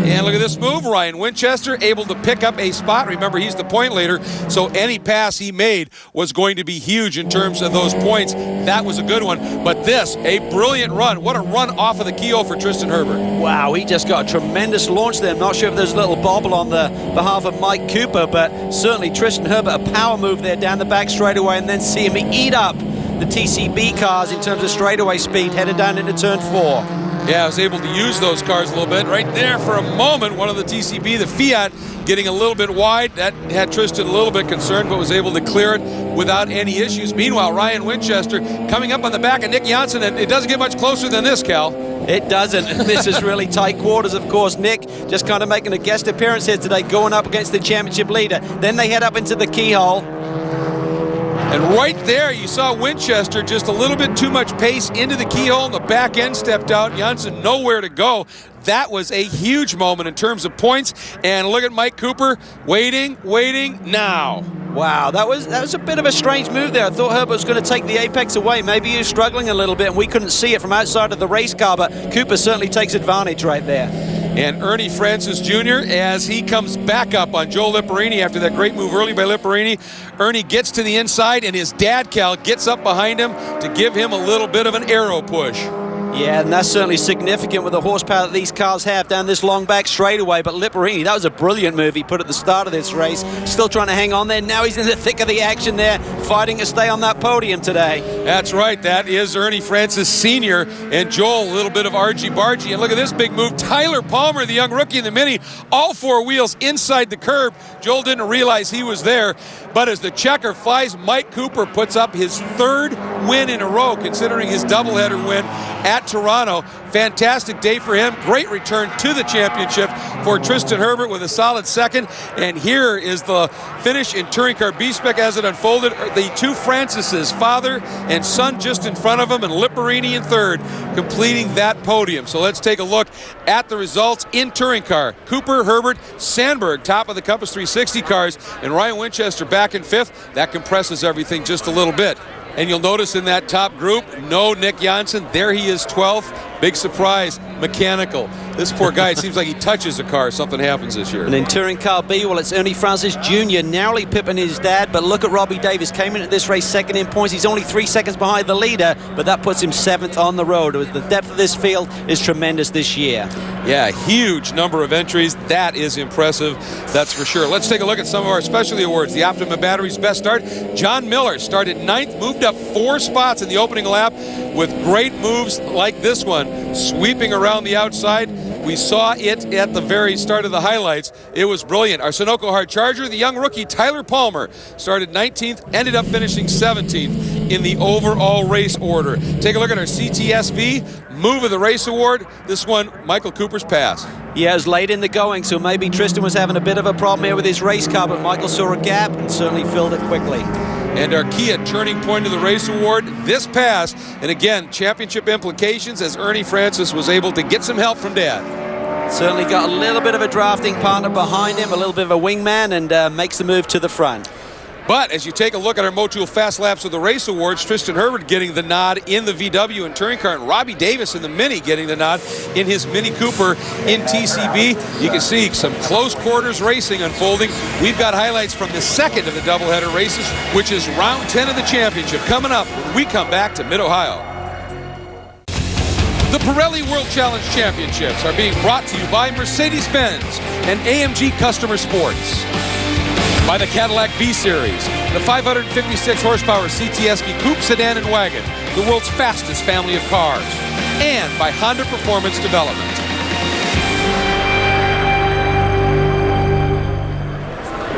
And look at this move. Ryan Winchester able to pick up a spot. Remember, he's the point leader, so any pass he made was going to be huge in terms of those points. That was a good one. But this, a brilliant run. What a run off of the keel for Tristan Herbert. Wow, he just got a tremendous launch there. I'm not sure if there's a little bobble on the behalf of Mike Cooper, but certainly Tristan Herbert, a power move there down the back straightaway, and then see him eat up the TCB cars in terms of straightaway speed headed down into turn 4. Yeah, I was able to use those cars a little bit. Right there for a moment, one of the TCB, the Fiat, getting a little bit wide. That had Tristan a little bit concerned, but was able to clear it without any issues. Meanwhile, Ryan Winchester coming up on the back of Nick Janssen, and it doesn't get much closer than this, Cal. It doesn't. This is really tight quarters, of course. Nick just kind of making a guest appearance here today, going up against the championship leader. Then they head up into the keyhole. And right there, you saw Winchester just a little bit too much pace into the keyhole, and the back end stepped out. Janssen nowhere to go. That was a huge moment in terms of points. And look at Mike Cooper, waiting now. Wow, that was a bit of a strange move there. I thought Herbert was going to take the apex away. Maybe he was struggling a little bit, and we couldn't see it from outside of the race car, but Cooper certainly takes advantage right there. And Ernie Francis Jr., as he comes back up on Joe Lipperini after that great move early by Lipperini, Ernie gets to the inside, and his dad, Cal, gets up behind him to give him a little bit of an arrow push. Yeah, and that's certainly significant with the horsepower that these cars have down this long back straightaway. But Lipperini, that was a brilliant move he put at the start of this race. Still trying to hang on there. Now he's in the thick of the action there, fighting to stay on that podium today. That's right. That is Ernie Francis Sr. and Joel, a little bit of argy-bargy. And look at this big move. Tyler Palmer, the young rookie in the Mini, all 4 wheels inside the curb. Joel didn't realize he was there. But as the checker flies, Mike Cooper puts up his 3rd win in a row, considering his doubleheader win at Toronto. Fantastic day for him. Great return to the championship for Tristan Herbert with a solid 2nd. And here is the finish in Touring Car B-Spec as it unfolded. The 2 Francises, father and son, just in front of him, and Lipperini in 3rd, completing that podium. So let's take a look at the results in Touring Car. Cooper, Herbert, Sandberg, top of the Compass 360 cars, and Ryan Winchester back in 5th. That compresses everything just a little bit. And you'll notice in that top group, no Nick Janssen. There he is, 12th. Big surprise, mechanical. This poor guy, it seems like he touches a car, something happens this year. And in Touring Car B, well, it's Ernie Francis Jr., narrowly pipping his dad, but look at Robbie Davis, came into this race 2nd in points. He's only 3 seconds behind the leader, but that puts him 7th on the road. The depth of this field is tremendous this year. Yeah, huge number of entries. That is impressive, that's for sure. Let's take a look at some of our specialty awards. The Optima Battery's best start, John Miller started 9th, moved up 4 spots in the opening lap with great moves like this one, sweeping around the outside. We saw it at the very start of the highlights. It was brilliant. Our Sunoco Hard Charger, the young rookie Tyler Palmer, started 19th, ended up finishing 17th in the overall race order. Take a look at our CTSV Move of the Race Award. This one, Michael Cooper's pass. Yeah, it was late in the going, so maybe Tristan was having a bit of a problem here with his race car, but Michael saw a gap and certainly filled it quickly. And our Kia Turning Point of the Race Award, this pass, and again, championship implications as Ernie Francis was able to get some help from Dad. Certainly got a little bit of a drafting partner behind him, a little bit of a wingman, and makes the move to the front. But as you take a look at our Motul Fast Laps of the Race Awards, Tristan Herbert getting the nod in the VW and Touring Car, and Robbie Davis in the Mini getting the nod in his Mini Cooper in TCB. You can see some close quarters racing unfolding. We've got highlights from the second of the doubleheader races, which is round 10 of the championship, coming up when we come back to Mid-Ohio. The Pirelli World Challenge Championships are being brought to you by Mercedes-Benz and AMG Customer Sports. By the Cadillac V-Series, the 556 horsepower CTSV Coupe, Sedan, and Wagon, the world's fastest family of cars. And by Honda Performance Development.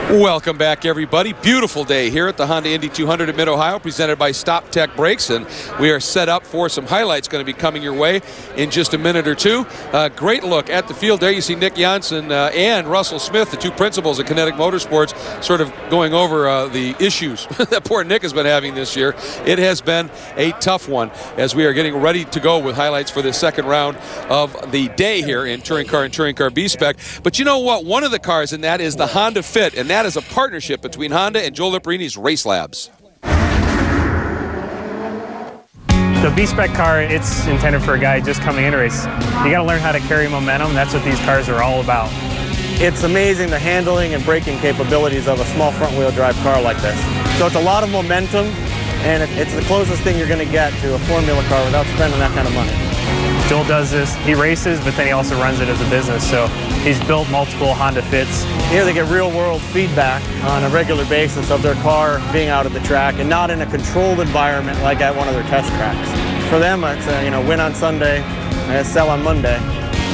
Welcome back, everybody. Beautiful day here at the Honda Indy 200 at Mid-Ohio, presented by StopTech Brakes, and we are set up for some highlights going to be coming your way in just a minute or two. Great look at the field there. You see Nick Janssen and Russell Smith, the two principals of Kinetic Motorsports, sort of going over the issues that poor Nick has been having this year. It has been a tough one as we are getting ready to go with highlights for the second round of the day here in Touring Car and Touring Car B-Spec. But you know what? One of the cars in that is the Honda Fit, and that is a partnership between Honda and Joe Liparini's Race Labs. The B-Spec car, it's intended for a guy just coming into race. You got to learn how to carry momentum. That's what these cars are all about. It's amazing the handling and braking capabilities of a small front-wheel drive car like this. So it's a lot of momentum, and it's the closest thing you're going to get to a formula car without spending that kind of money. Joel does this, he races, but then he also runs it as a business, so he's built multiple Honda Fits. Here they get real-world feedback on a regular basis of their car being out at the track and not in a controlled environment like at one of their test tracks. For them, it's win on Sunday, sell on Monday.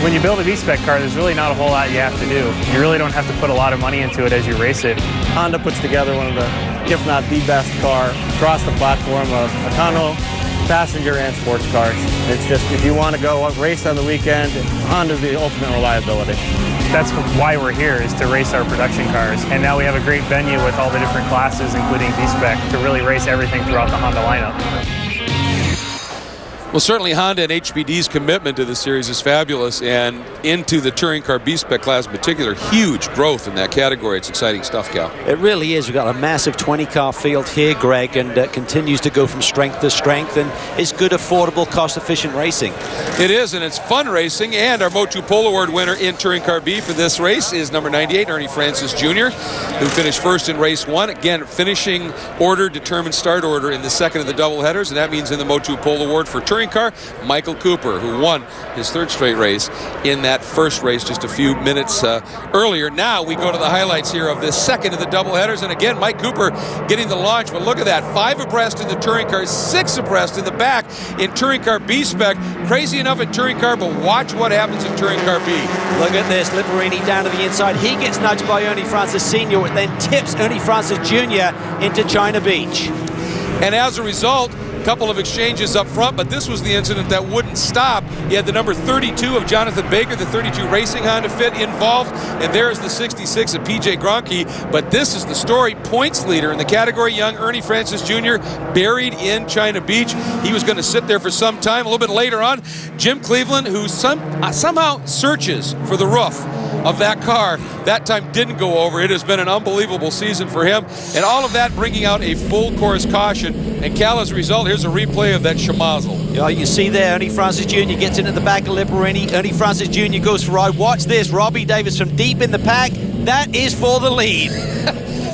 When you build a V-Spec car, there's really not a whole lot you have to do. You really don't have to put a lot of money into it as you race it. Honda puts together one of the, if not the best car across the platform of Econo, passenger and sports cars. It's just, if you want to go race on the weekend, Honda's the ultimate reliability. That's why we're here, is to race our production cars. And now we have a great venue with all the different classes, including V-Spec, to really race everything throughout the Honda lineup. Well, certainly Honda and HPD's commitment to the series is fabulous, and into the Touring Car B-Spec class in particular, huge growth in that category. It's exciting stuff, Cal. It really is. We've got a massive 20-car field here, Greg, and continues to go from strength to strength, and it's good, affordable, cost-efficient racing. It is, and it's fun racing, and our Motu Pole Award winner in Touring Car B for this race is number 98, Ernie Francis Jr., who finished first in race one. Again, finishing order determines start order in the second of the doubleheaders, and that means in the Motu Pole Award for Touring Car, Michael Cooper, who won his third straight race in that first race just a few minutes earlier. Now we go to the highlights here of this second of the doubleheaders, and again, Mike Cooper getting the launch, but look at that, 5 abreast in the Touring Car, 6 abreast in the back in Touring Car B-Spec. Crazy enough in Touring Car, but watch what happens in Touring Car B. Look at this, Liparini down to the inside. He gets nudged by Ernie Francis Sr., which then tips Ernie Francis Jr. into China Beach. And as a result, a couple of exchanges up front, but this was the incident that wouldn't stop. You had the number 32 of Jonathan Baker, the 32 Racing Honda Fit, involved, and there's the 66 of PJ Gronke. But this is the story. Points leader in the category, young Ernie Francis Jr., buried in China Beach. He was going to sit there for some time. A little bit later on, Jim Cleveland, who somehow searches for the roof of that car, that time didn't go over. It has been an unbelievable season for him, and all of that bringing out a full course caution. And Cal, as a result, here's a replay of that schmozzle. Yeah, you see there, Ernie Francis Jr. gets into the back of Liparini. Ernie Francis Jr. goes for a ride. Watch this, Robbie Davis from deep in the pack. That is for the lead.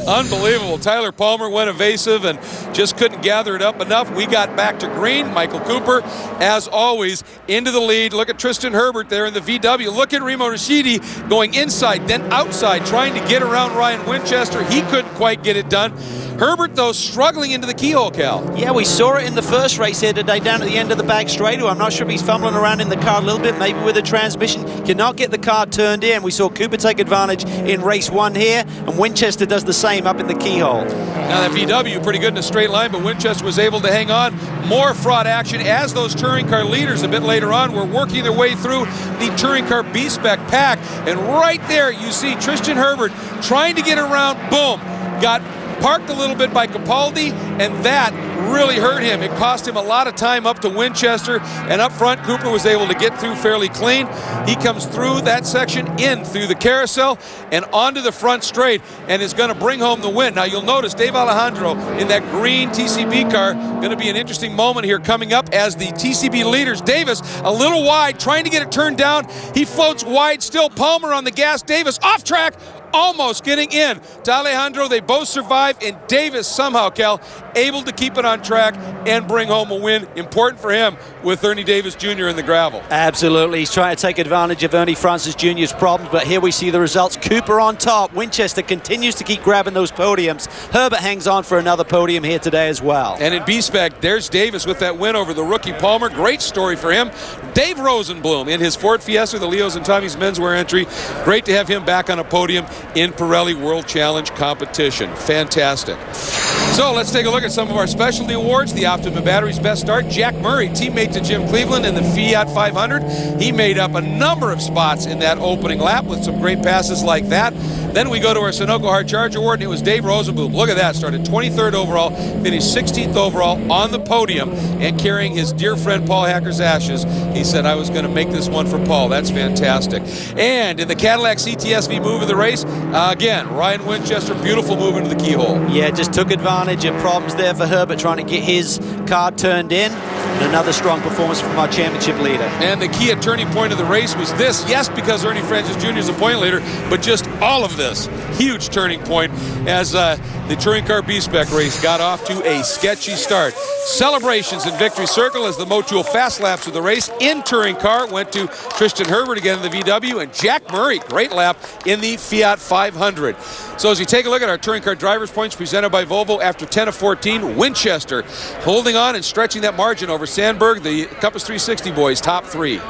Unbelievable. Tyler Palmer went evasive and just couldn't gather it up enough. We got back to green. Michael Cooper, as always, into the lead. Look at Tristan Herbert there in the VW. Look at Remo Rashidi going inside, then outside, trying to get around Ryan Winchester. He couldn't quite get it done. Herbert, though, struggling into the keyhole, Cal. Yeah, we saw it in the first race here today down at the end of the back straightaway. I'm not sure if he's fumbling around in the car a little bit, maybe with the transmission. Cannot get the car turned in. We saw Cooper take advantage in race 1 here, and Winchester does the same up in the keyhole. Now that VW pretty good in a straight line, but Winchester was able to hang on. More fraud action as those touring car leaders a bit later on were working their way through the touring car B-Spec pack. And right there you see Tristan Herbert trying to get around, boom, got parked a little bit by Capaldi, and that really hurt him. It cost him a lot of time up to Winchester, and up front Cooper was able to get through fairly clean. He comes through that section, in through the carousel and onto the front straight, and is going to bring home the win. Now you'll notice Dave Alejandro in that green TCB car. Going to be an interesting moment here coming up as the TCB leaders. Davis a little wide, trying to get it turned down. He floats wide still. Palmer on the gas. Davis off track, almost getting in to Alejandro. They both survive, and Davis somehow, Cal, able to keep it on track and bring home a win. Important for him with Ernie Davis Jr. in the gravel. Absolutely. He's trying to take advantage of Ernie Francis Jr.'s problems, but here we see the results. Cooper on top. Winchester continues to keep grabbing those podiums. Herbert hangs on for another podium here today as well. And in B-Spec, there's Davis with that win over the rookie Palmer. Great story for him. Dave Rosenblum in his Ford Fiesta, the Leos and Tommy's menswear entry. Great to have him back on a podium in Pirelli World Challenge competition. Fantastic. So let's take a look at some of our specialty awards. The Optima Batteries Best Start. Jack Murray, teammate to Jim Cleveland in the Fiat 500. He made up a number of spots in that opening lap with some great passes like that. Then we go to our Sunoco Hard Charge Award, and it was Dave Rosenblum. Look at that. Started 23rd overall, finished 16th overall on the podium, and carrying his dear friend Paul Hacker's ashes. He said, I was going to make this one for Paul. That's fantastic. And in the Cadillac CTSV move of the race, again, Ryan Winchester, beautiful move into the keyhole. Yeah, just took advantage of problems there for Herbert trying to get his car turned in. And another strong performance from our championship leader. And the key turning point of the race was this. Yes, because Ernie Francis Jr. is a point leader, but just all of this. Huge turning point as the touring car B-Spec race got off to a sketchy start. Celebrations in Victory Circle as the Motul fast laps of the race in touring car went to Tristan Herbert again in the VW, and Jack Murray, great lap in the Fiat 500. So as you take a look at our touring car drivers' points presented by Volvo after 10 of 14, Winchester holding on and stretching that margin over Sandberg, the Compass 360 boys, top 3.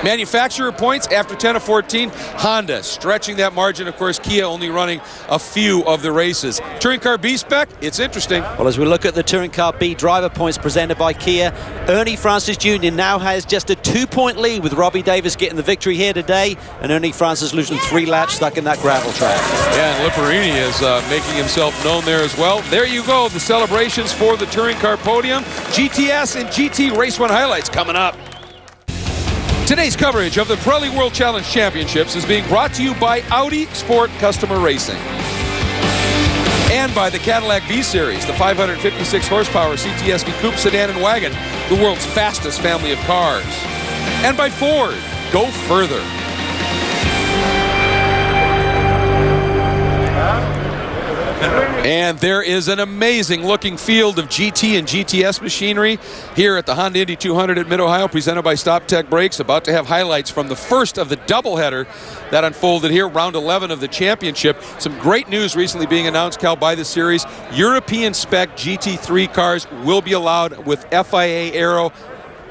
Manufacturer points after 10 of 14, Honda stretching that margin. Of course, Kia only running a few of the races. Touring car B-Spec, it's interesting. Well, as we look at the Touring Car B driver points presented by Kia, Ernie Francis Jr. now has just a 2-point lead with Robbie Davis getting the victory here today, and Ernie Francis losing 3 laps stuck in that gravel track. Yeah, and Lipperini is making himself known there as well. There you go, the celebrations for the touring car podium. GTS and GT Race 1 highlights coming up. Today's coverage of the Pirelli World Challenge Championships is being brought to you by Audi Sport Customer Racing and by the Cadillac V-Series, the 556 horsepower CTSV coupe, sedan, and wagon, the world's fastest family of cars, and by Ford. Go further. And there is an amazing looking field of GT and GTS machinery here at the Honda Indy 200 at Mid-Ohio, presented by StopTech Brakes. About to have highlights from the first of the doubleheader that unfolded here, round 11 of the championship. Some great news recently being announced, Cal, by the series. European spec GT3 cars will be allowed with FIA Aero.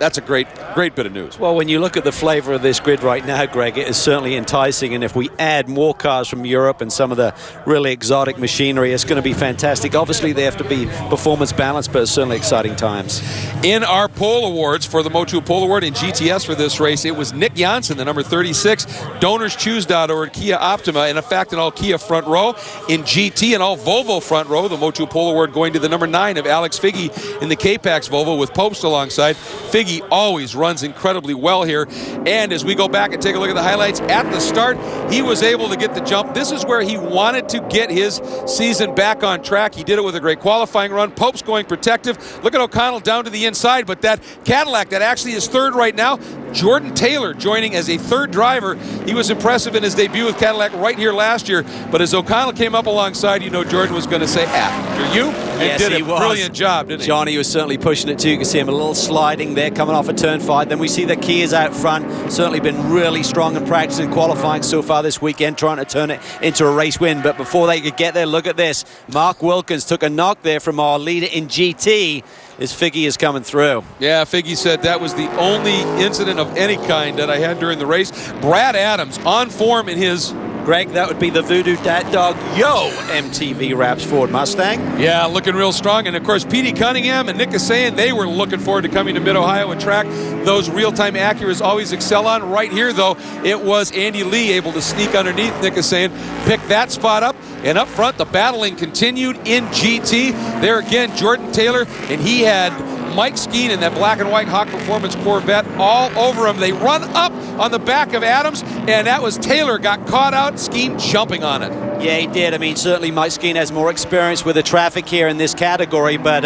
That's a great bit of news. Well, when you look at the flavor of this grid right now, Greg, it is certainly enticing. And if we add more cars from Europe and some of the really exotic machinery, it's going to be fantastic. Obviously, they have to be performance balanced, but it's certainly exciting times. In our pole awards for the Motul Pole Award in GTS for this race, it was Nick Janssen, the number 36, DonorsChoose.org, Kia Optima, and in fact, an all Kia front row. In GT, an all Volvo front row, the Motul Pole Award going to the number 9 of Alex Figge in the K-Pax Volvo with Popes alongside. Figge always runs incredibly well here, and as we go back and take a look at the highlights at the start, he was able to get the jump. This is where he wanted to get his season back on track. He did it with a great qualifying run. Pope's going protective. Look at O'Connell down to the inside, but that Cadillac that actually is third right now, Jordan Taylor joining as a third driver. He was impressive in his debut with Cadillac right here last year, but as O'Connell came up alongside, you know Jordan was going to say, after you, and Yes, did he a was. brilliant job, didn't he? Johnny was certainly pushing it too. You can see him a little sliding there coming off a turn 5. Then we see the Kias out front. Certainly been really strong in practice and qualifying so far this weekend, trying to turn it into a race win. But before they could get there, look at this. Mark Wilkins took a knock there from our leader in GT. His Figgy is coming through. Yeah, Figgy said that was the only incident of any kind that I had during the race. Brad Adams on form in his... Greg, that would be the Voodoo Dat Dog Yo MTV Raps Ford Mustang. Yeah, looking real strong. And of course, Petey Cunningham and Nick Kasayan, they were looking forward to coming to Mid-Ohio and track those real-time Acuras always excel on. Right here, though, it was Andy Lee able to sneak underneath Nick Kasayan, pick that spot up. And up front, the battling continued in GT. There again, Jordan Taylor, and he had Mike Skeen in that black and white Hawk Performance Corvette all over him. They run up on the back of Adams, and that was Taylor got caught out, Skeen jumping on it. Yeah, he did. I mean, certainly Mike Skeen has more experience with the traffic here in this category, but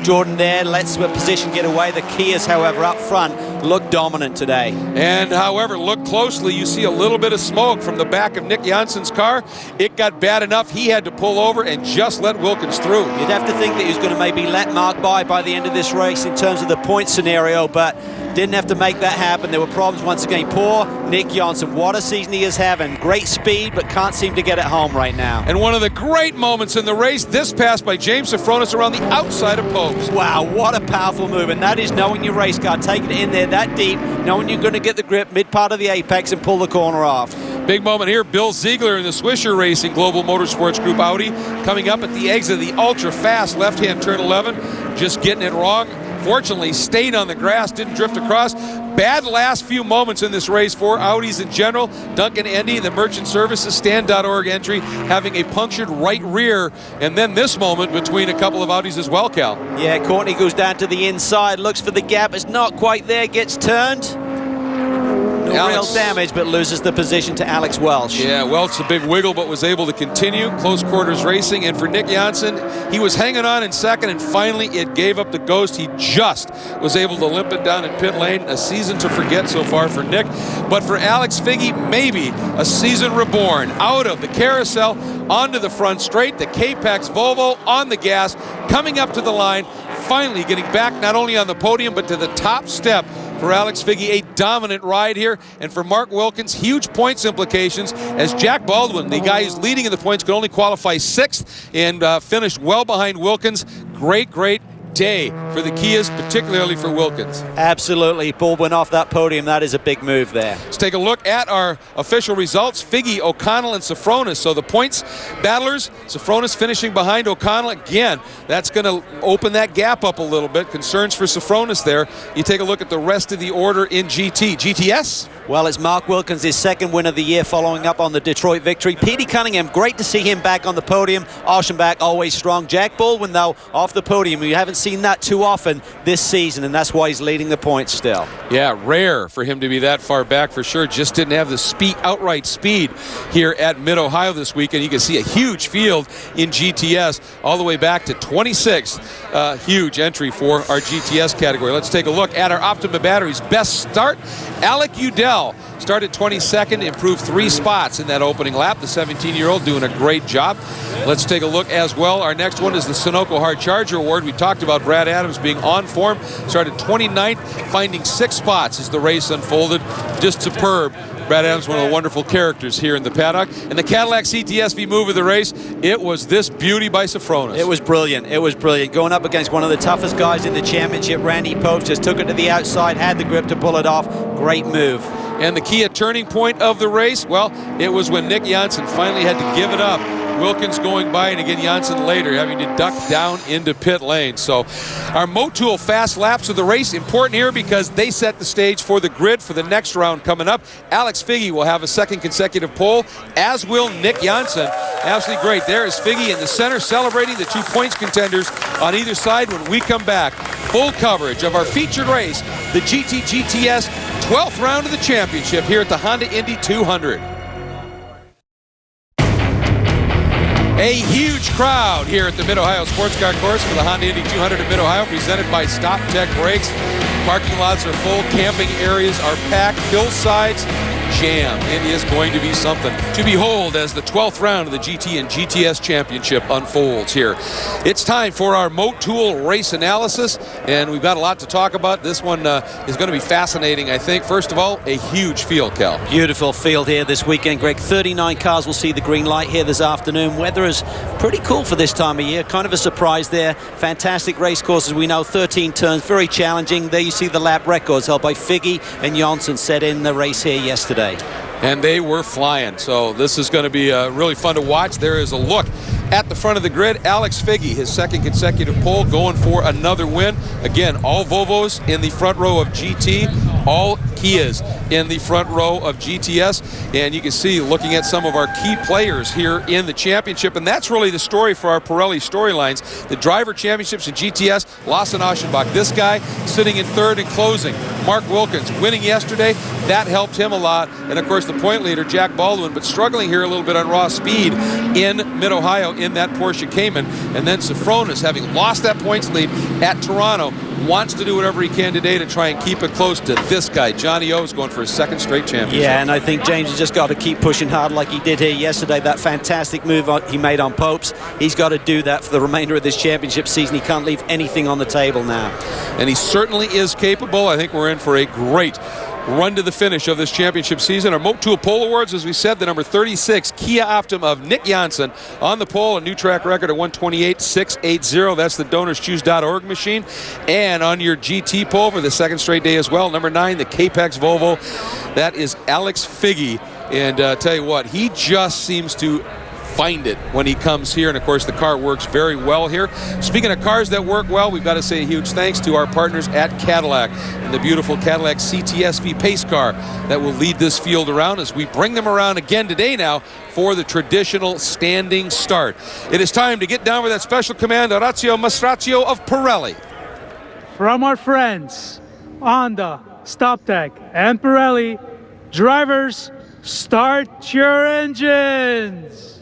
Jordan there lets the position get away. The Kias, however, up front look dominant today. And however, look closely, you see a little bit of smoke from the back of Nick Janssen's car. It got bad enough he had to pull over and just let Wilkins through. You'd have to think that he was going to maybe let Mark by the end of this race in terms of the point scenario, but didn't have to make that happen. There were problems once again. Poor Nick Janssen. What a season he is having. Great speed, but can't seem to get it home right now. And one of the great moments in the race, this pass by James Safronis around the outside of Popes. Wow, what a powerful move. And that is knowing your race car, taking it in there that deep, knowing you're going to get the grip mid part of the apex and pull the corner off. Big moment here. Bill Ziegler in the Swisher Racing Global Motorsports Group Audi coming up at the exit of the ultra-fast left-hand turn 11. Just getting it wrong. Fortunately, stayed on the grass, didn't drift across. Bad last few moments in this race for Audis in general. Duncan Endy, the Merchant Services Stand.org entry, having a punctured right rear. And then this moment between a couple of Audis as well, Cal. Yeah, Courtney goes down to the inside, looks for the gap. It's not quite there, gets turned. No real damage, but loses the position to Alex Welch. Yeah, Welch, a big wiggle, but was able to continue. Close quarters racing. And for Nick Janssen, he was hanging on in second, and finally it gave up the ghost. He just was able to limp it down in pit lane. A season to forget so far for Nick. But for Alex Figgy, maybe a season reborn. Out of the carousel, onto the front straight. The K-Pax Volvo on the gas, coming up to the line. Finally getting back not only on the podium, but to the top step. For Alex Figgy, a dominant ride here. And for Mark Wilkins, huge points implications as Jack Baldwin, the guy who's leading in the points, could only qualify 6th and finished well behind Wilkins. Great day for the Kias, particularly for Wilkins. Absolutely. Baldwin off that podium. That is a big move there. Let's take a look at our official results. Figgy, O'Connell, and Safronis. So the points battlers, Safronis finishing behind O'Connell. Again, that's going to open that gap up a little bit. Concerns for Safronis there. You take a look at the rest of the order in GT. GTS? Well, it's Mark Wilkins, his second win of the year, following up on the Detroit victory. Petey Cunningham, great to see him back on the podium. Oceanback, always strong. Jack Baldwin, though, off the podium. We haven't seen that too often this season, and that's why he's leading the points still. Yeah, rare for him to be that far back for sure. Just didn't have the outright speed here at Mid-Ohio this weekend. You can see a huge field in GTS all the way back to 26th. Huge entry for our GTS category. Let's take a look at our Optima batteries. Best start, Alec Udell. Started 22nd, improved 3 spots in that opening lap. The 17-year-old doing a great job. Let's take a look as well. Our next one is the Sunoco Hard Charger Award. We talked about Brad Adams being on form. Started 29th, finding 6 spots as the race unfolded. Just superb. Brad Adams, one of the wonderful characters here in the paddock. And the Cadillac CTSV move of the race, it was this beauty by Safronis. It was brilliant. It was brilliant. Going up against one of the toughest guys in the championship, Randy Popes, just took it to the outside, had the grip to pull it off. Great move. And the key turning point of the race, well, it was when Nick Janssen finally had to give it up. Wilkins going by, and again Janssen later having to duck down into pit lane. So our Motul fast laps of the race, important here because they set the stage for the grid for the next round coming up. Alex Figgy will have a second consecutive pole, as will Nick Janssen. Absolutely great. There is Figgy in the center celebrating the 2 points contenders on either side when we come back. Full coverage of our featured race, the GTS 12th round of the championship here at the Honda Indy 200. A huge crowd here at the Mid-Ohio Sports Car Course for the Honda Indy 200 at Mid-Ohio, presented by StopTech Brakes. Parking lots are full, camping areas are packed, hillsides jam. It is going to be something to behold as the 12th round of the GT and GTS Championship unfolds here. It's time for our Motul race analysis, and we've got a lot to talk about. This one is going to be fascinating, I think. First of all, a huge field, Cal. Beautiful field here this weekend, Greg. 39 cars will see the green light here this afternoon. Weather is pretty cool for this time of year. Kind of a surprise there. Fantastic race courses. We know 13 turns, very challenging. There you see the lap records held by Figge and Janssen set in the race here yesterday. And they were flying, so this is going to be really fun to watch. There is a look at the front of the grid. Alex Figge, his second consecutive pole, going for another win. Again, all Volvos in the front row of GT, all Kias in the front row of GTS. And you can see, looking at some of our key players here in the championship, and that's really the story for our Pirelli storylines. The driver championships in GTS, Lawson Aschenbach, this guy sitting in third and closing. Mark Wilkins winning yesterday, that helped him a lot. And of course the point leader, Jack Baldwin, but struggling here a little bit on raw speed in Mid-Ohio in that Porsche Cayman. And then Safronis, having lost that points lead at Toronto, wants to do whatever he can today to try and keep it close to this guy. Johnny O is going for his second straight championship. Yeah, and I think James has just got to keep pushing hard like he did here yesterday. That fantastic move he made on Popes, he's got to do that for the remainder of this championship season. He can't leave anything on the table now. And he certainly is capable. I think we're in for a great run to the finish of this championship season. Our Motul Pole Awards, as we said, the number 36 Kia Optima of Nick Janssen on the pole, a new track record of 128.680. That's the DonorsChoose.org machine. And on your GT pole for the second straight day as well, number 9, the Capex Volvo. That is Alex Figge. And tell you what, he just seems to find it when he comes here, and of course the car works very well here. Speaking of cars that work well, we've got to say a huge thanks to our partners at Cadillac and the beautiful Cadillac CTSV pace car that will lead this field around as we bring them around again today now for the traditional standing start. It is time to get down with that special command, Orazio Mastraccio of Pirelli. From our friends Honda, StopTech, and Pirelli, drivers, start your engines.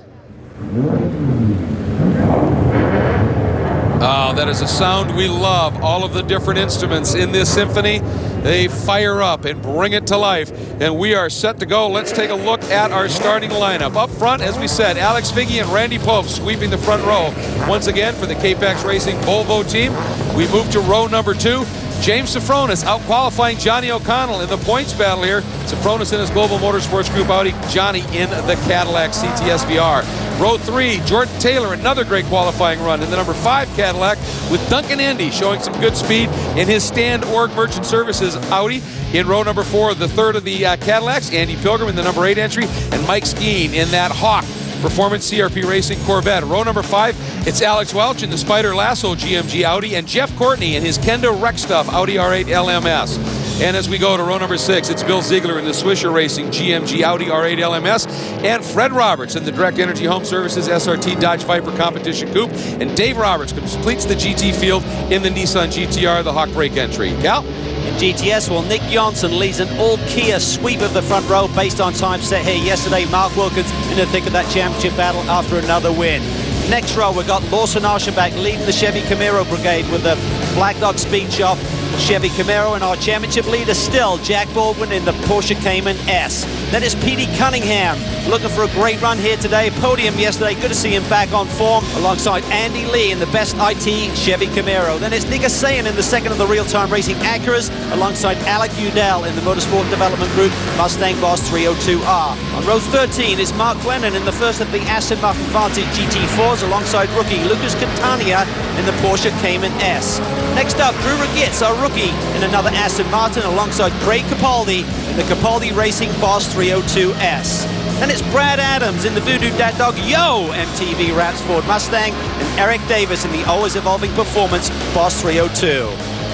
Oh, that is a sound we love. All of the different instruments in this symphony, they fire up and bring it to life. And we are set to go. Let's take a look at our starting lineup. Up front, as we said, Alex Figge and Randy Pope sweeping the front row. Once again for the Capex Racing Volvo team. We move to row number 2. James Safronis out-qualifying Johnny O'Connell in the points battle here. Safronis in his Global Motorsports Group Audi, Johnny in the Cadillac CTSVR. Row 3, Jordan Taylor, another great qualifying run in the number 5 Cadillac with Duncan Indy showing some good speed in his Stand Org Merchant Services Audi. In row number 4, the third of the Cadillacs, Andy Pilgrim in the number 8 entry, and Mike Skeen in that Hawk Performance CRP Racing Corvette. Row number 5, it's Alex Welch in the Spider Lasso GMG Audi, and Jeff Courtney in his Kenda Rec Stuff Audi R8 LMS. And as we go to row number 6, it's Bill Ziegler in the Swisher Racing GMG Audi R8 LMS, and Fred Roberts in the Direct Energy Home Services SRT Dodge Viper Competition Coupe, and Dave Roberts completes the GT field in the Nissan GTR, the Hawk Brake entry. Cal? In GTS, well, Nick Janssen leads an all-Kia sweep of the front row based on time set here yesterday. Mark Wilkins in the thick of that championship battle after another win. Next row, we've got Lawson Aschenbach leading the Chevy Camaro brigade with the Black Dog Speed Shop Chevy Camaro, and our championship leader still Jack Baldwin in the Porsche Cayman S. Then it's Petey Cunningham looking for a great run here today. Podium yesterday, good to see him back on form alongside Andy Lee in the Best IT Chevy Camaro. Then it's Nick Asayan in the second of the Real-Time Racing Acuras alongside Alec Udell in the Motorsport Development Group Mustang Boss 302R. On row 13 is Mark Glennon in the first of the Aston Martin Vantage GT4s alongside rookie Lucas Catania in the Porsche Cayman S. Next up, Drew Regitz, our rookie in another Aston Martin alongside Craig Capaldi in the Capaldi Racing Boss 302S. Then it's Brad Adams in the Voodoo Dad Dog Yo MTV Rats Ford Mustang, and Eric Davis in the always evolving performance Boss 302.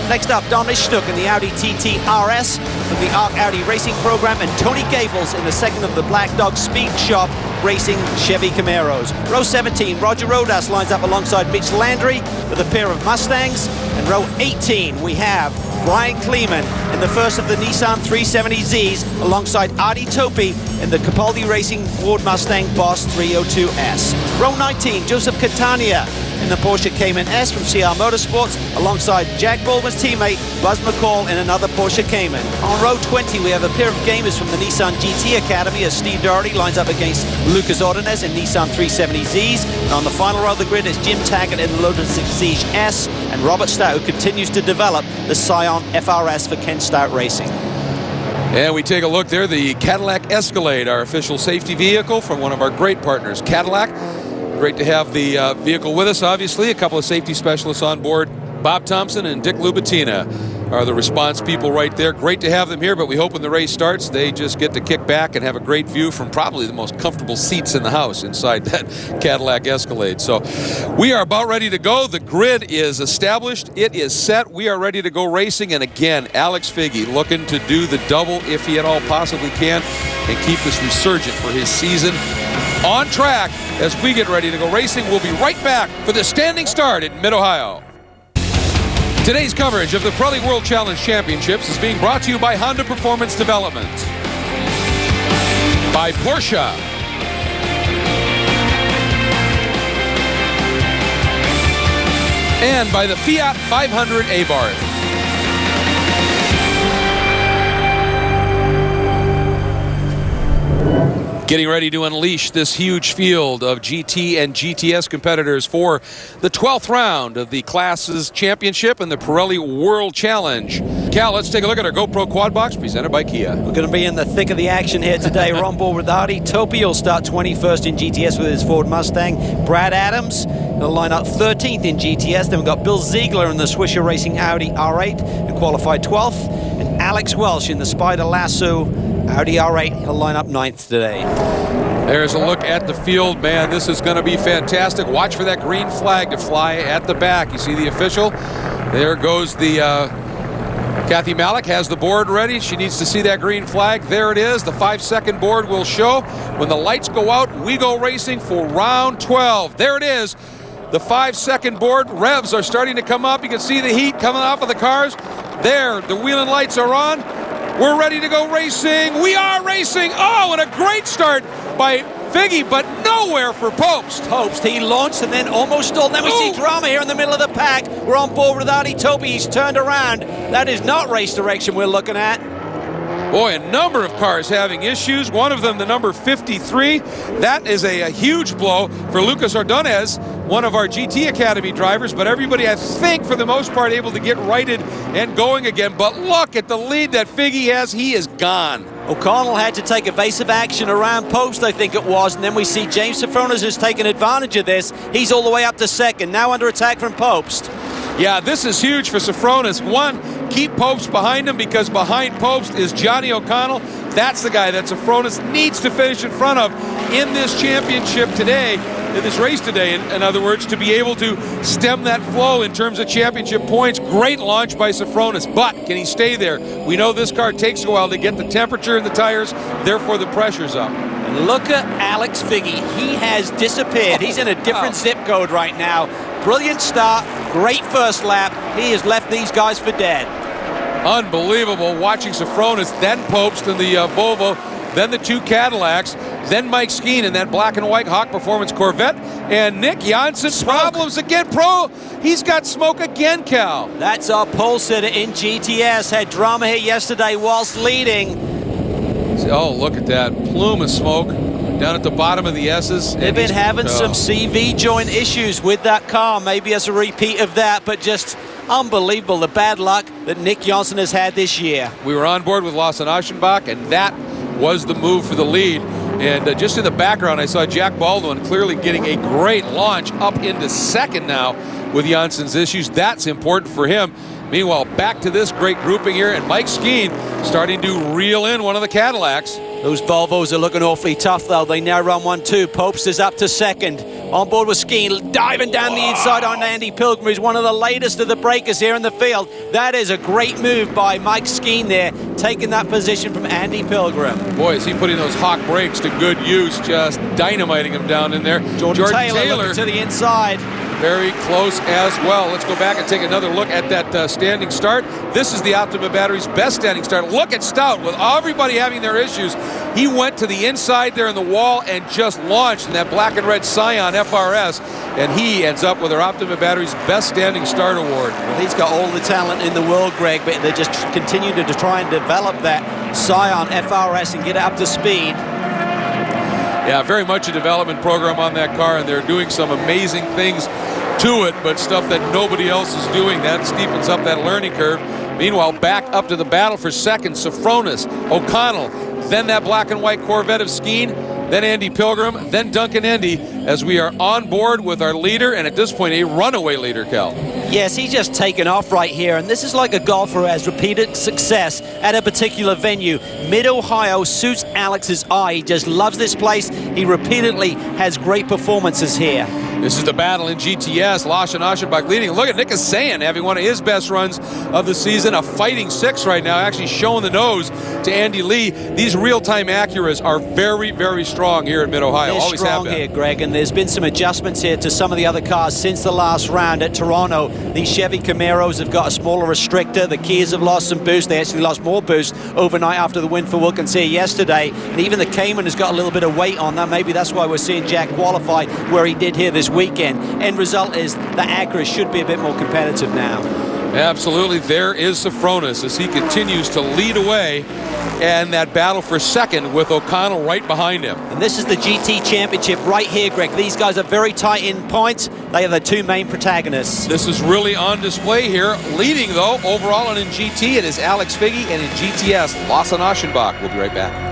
Next up, Dominic Schnuck in the Audi TT RS from the ARC Audi Racing Program, and Tony Gables in the second of the Black Dog Speed Shop Racing Chevy Camaros. Row 17, Roger Rodas lines up alongside Mitch Landry with a pair of Mustangs. And row 18, we have Brian Kleeman in the first of the Nissan 370Zs alongside Artie Topi in the Capaldi Racing Ford Mustang Boss 302S. Row 19, Joseph Catania in the Porsche Cayman S from CR Motorsports, alongside Jack Baldwin's teammate Buzz McCall in another Porsche Cayman. On row 20, we have a pair of gamers from the Nissan GT Academy as Steve Doherty lines up against Lucas Ordonez in Nissan 370Zs. And on the final row of the grid is Jim Taggart in the Lotus Exige S, and Robert Stout, who continues to develop the Scion FRS for Ken Stout Racing. And we take a look there, the Cadillac Escalade, our official safety vehicle from one of our great partners, Cadillac. Great to have the vehicle with us, obviously. A couple of safety specialists on board. Bob Thompson and Dick Lubatina are the response people right there. Great to have them here, but we hope when the race starts, they just get to kick back and have a great view from probably the most comfortable seats in the house inside that Cadillac Escalade. So we are about ready to go. The grid is established. It is set. We are ready to go racing. And again, Alex Figge looking to do the double if he at all possibly can and keep this resurgent for his season on track as we get ready to go racing. We'll be right back for the standing start in Mid-Ohio. Today's coverage of the Pirelli World Challenge Championships is being brought to you by Honda Performance Development, by Porsche, and by the Fiat 500 Abarth. Getting ready to unleash this huge field of GT and GTS competitors for the 12th round of the Classes Championship and the Pirelli World Challenge. Cal, let's take a look at our GoPro Quad Box presented by Kia. We're going to be in the thick of the action here today. We're on board with Artie Topi. Will start 21st in GTS with his Ford Mustang. Brad Adams will line up 13th in GTS. Then we've got Bill Ziegler in the Swisher Racing Audi R8 and qualified 12th. And Alex Welsh in the Spider Lasso Audi R8. He'll line up 9th today. There's a look at the field. Man, this is going to be fantastic. Watch for that green flag to fly at the back. You see the official? There goes the Kathy Malik has the board ready. She needs to see that green flag. There it is. The 5-second board will show. When the lights go out, we go racing for round 12. There it is. The 5-second board. Revs are starting to come up. You can see the heat coming off of the cars. There, the wheel and lights are on. We're ready to go racing. We are racing. Oh, and a great start by Figge, but nowhere for Popst. Popst, he launched and then almost stalled. Then we see drama here in the middle of the pack. We're on board with Artie Topi. He's turned around. That is not race direction we're looking at. Boy, a number of cars having issues. One of them, the number 53. That is a huge blow for Lucas Ordonez, one of our GT Academy drivers. But everybody, I think, for the most part, able to get righted and going again. But look at the lead that Figge has. He is gone. O'Connell had to take evasive action around Popst, I think it was. And then we see James Sofronas has taken advantage of this. He's all the way up to second. Now under attack from Popst. Yeah, this is huge for Sofronas. One, keep Popst behind him, because behind Popst is Johnny O'Connell. That's the guy that Sofronas needs to finish in front of in this championship today, in this race today, in other words, to be able to stem that flow in terms of championship points. Great launch by Sofronas, but can he stay there? We know this car takes a while to get the temperature in the tires, therefore the pressure's up. Look at Alex Figge. He has disappeared. He's in a different zip code right now. Brilliant start, great first lap. He has left these guys for dead. Unbelievable watching Sofronas, then Popst in the Volvo, then the two Cadillacs, then Mike Skeen in that black and white Hawk Performance Corvette, and Nick Janssen, problems again. He's got smoke again, Cal. That's our pole sitter in GTS. Had drama here yesterday whilst leading. Oh, look at that plume of smoke down at the bottom of the S's. They've been having some CV joint issues with that car, maybe as a repeat of that, but just unbelievable, the bad luck that Nick Janssen has had this year. We were on board with Lawson Aschenbach, and that was the move for the lead. And just in the background, I saw Jack Baldwin clearly getting a great launch up into second now with Janssen's issues. That's important for him. Meanwhile, back to this great grouping here, and Mike Skeen starting to reel in one of the Cadillacs. Those Volvos are looking awfully tough, though. They now run 1-2. Popst is up to second. On board with Skeen, diving down the inside on Andy Pilgrim, who's one of the latest of the breakers here in the field. That is a great move by Mike Skeen there, taking that position from Andy Pilgrim. Boy, is he putting those Hawk brakes to good use, just dynamiting him down in there. Jordan Taylor looking to the inside. very close as well. Let's go back and take another look at that standing start. This is the Optima Battery's best standing start. Look at Stout. With everybody having their issues, he went to the inside there in the wall and just launched in that black and red Scion FRS, and he ends up with our Optima Battery's best standing start award. Well, he's got all the talent in the world, Greg, but they just continue to try and develop that Scion FRS and get it up to speed. Yeah, very much a development program on that car, and they're doing some amazing things to it, but stuff that nobody else is doing. That steepens up that learning curve. Meanwhile, back up to the battle for second, Sofronis, O'Connell, then that black and white Corvette of Skeen, then Andy Pilgrim, then Duncan Indy, as we are on board with our leader, and at this point, a runaway leader, Cal. Yes, he's just taken off right here, and this is like a golfer who has repeated success at a particular venue. Mid-Ohio suits Alex's eye. He just loves this place. He repeatedly has great performances here. This is the battle in GTS. Losh and Aschenbach leading. Look at Nick Kasayan having one of his best runs of the season. A fighting six right now, actually showing the nose to Andy Lee. These real-time Acuras are very, very strong here at Mid-Ohio. They're always strong have been. here, Greg, and there's been some adjustments here to some of the other cars since the last round at Toronto. These Chevy Camaros have got a smaller restrictor. The Kias have lost some boost. They actually lost more boost overnight after the win for Wilkins here yesterday. And even the Cayman has got a little bit of weight on that. Maybe that's why we're seeing Jack qualify where he did here this weekend. End result is the Acura should be a bit more competitive now. Absolutely. There is Sofronis as he continues to lead away, and that battle for second with O'Connell right behind him. And this is the GT Championship right here, Greg. These guys are very tight in points. They are the two main protagonists. This is really on display here. Leading, though, overall and in GT, it is Alex Figge, and in GTS, Lawson Aschenbach. We'll be right back.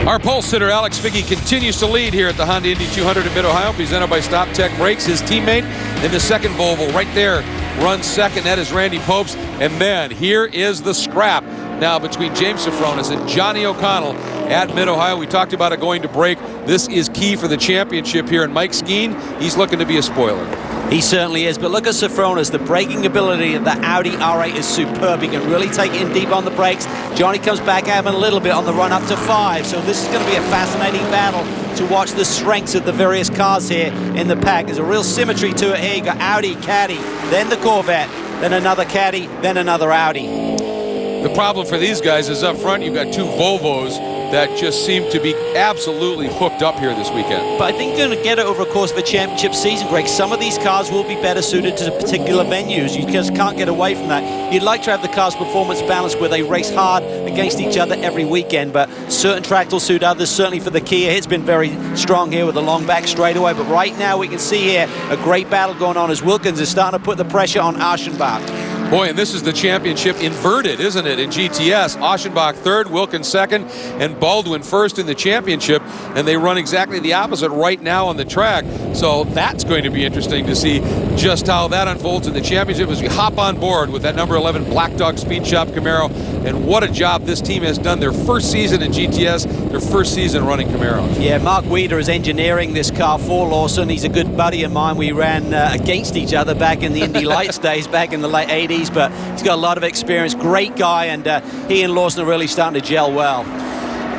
Our pole sitter, Alex Figge, continues to lead here at the Honda Indy 200 in Mid-Ohio, presented by StopTech Brakes. His teammate in the second Volvo right there runs second. That is Randy Popes. And then here is the scrap now between James Sofronis and Johnny O'Connell at Mid-Ohio. We talked about it going to break. This is key for the championship here. And Mike Skeen, he's looking to be a spoiler. He certainly is, but look at Sofronis. The braking ability of the Audi R8 is superb. He can really take it in deep on the brakes. Johnny comes back at him a little bit on the run up to 5. So this is going to be a fascinating battle to watch the strengths of the various cars here in the pack. There's a real symmetry to it here. You got Audi, Caddy, then the Corvette, then another Caddy, then another Audi. The problem for these guys is up front, you've got two Volvos that just seem to be absolutely hooked up here this weekend. But I think you're going to get it over the course of a championship season, Greg. Some of these cars will be better suited to particular venues. You just can't get away from that. You'd like to have the car's performance balanced where they race hard against each other every weekend, but certain tracks will suit others. Certainly for the Kia, it's been very strong here with the long back straightaway. But right now we can see here a great battle going on as Wilkins is starting to put the pressure on Aschenbach. Boy, and this is the championship inverted, isn't it, in GTS? Aschenbach third, Wilkins second, and Baldwin first in the championship, and they run exactly the opposite right now on the track. So that's going to be interesting to see just how that unfolds in the championship as we hop on board with that number 11 Black Dog Speed Shop Camaro. And what a job this team has done. Their first season in GTS, their first season running Camaros. Yeah, Mark Weider is engineering this car for Lawson. He's a good buddy of mine. We ran against each other back in the Indy Lights days, back in the late 80s, but he's got a lot of experience. Great guy, and he and Lawson are really starting to gel well.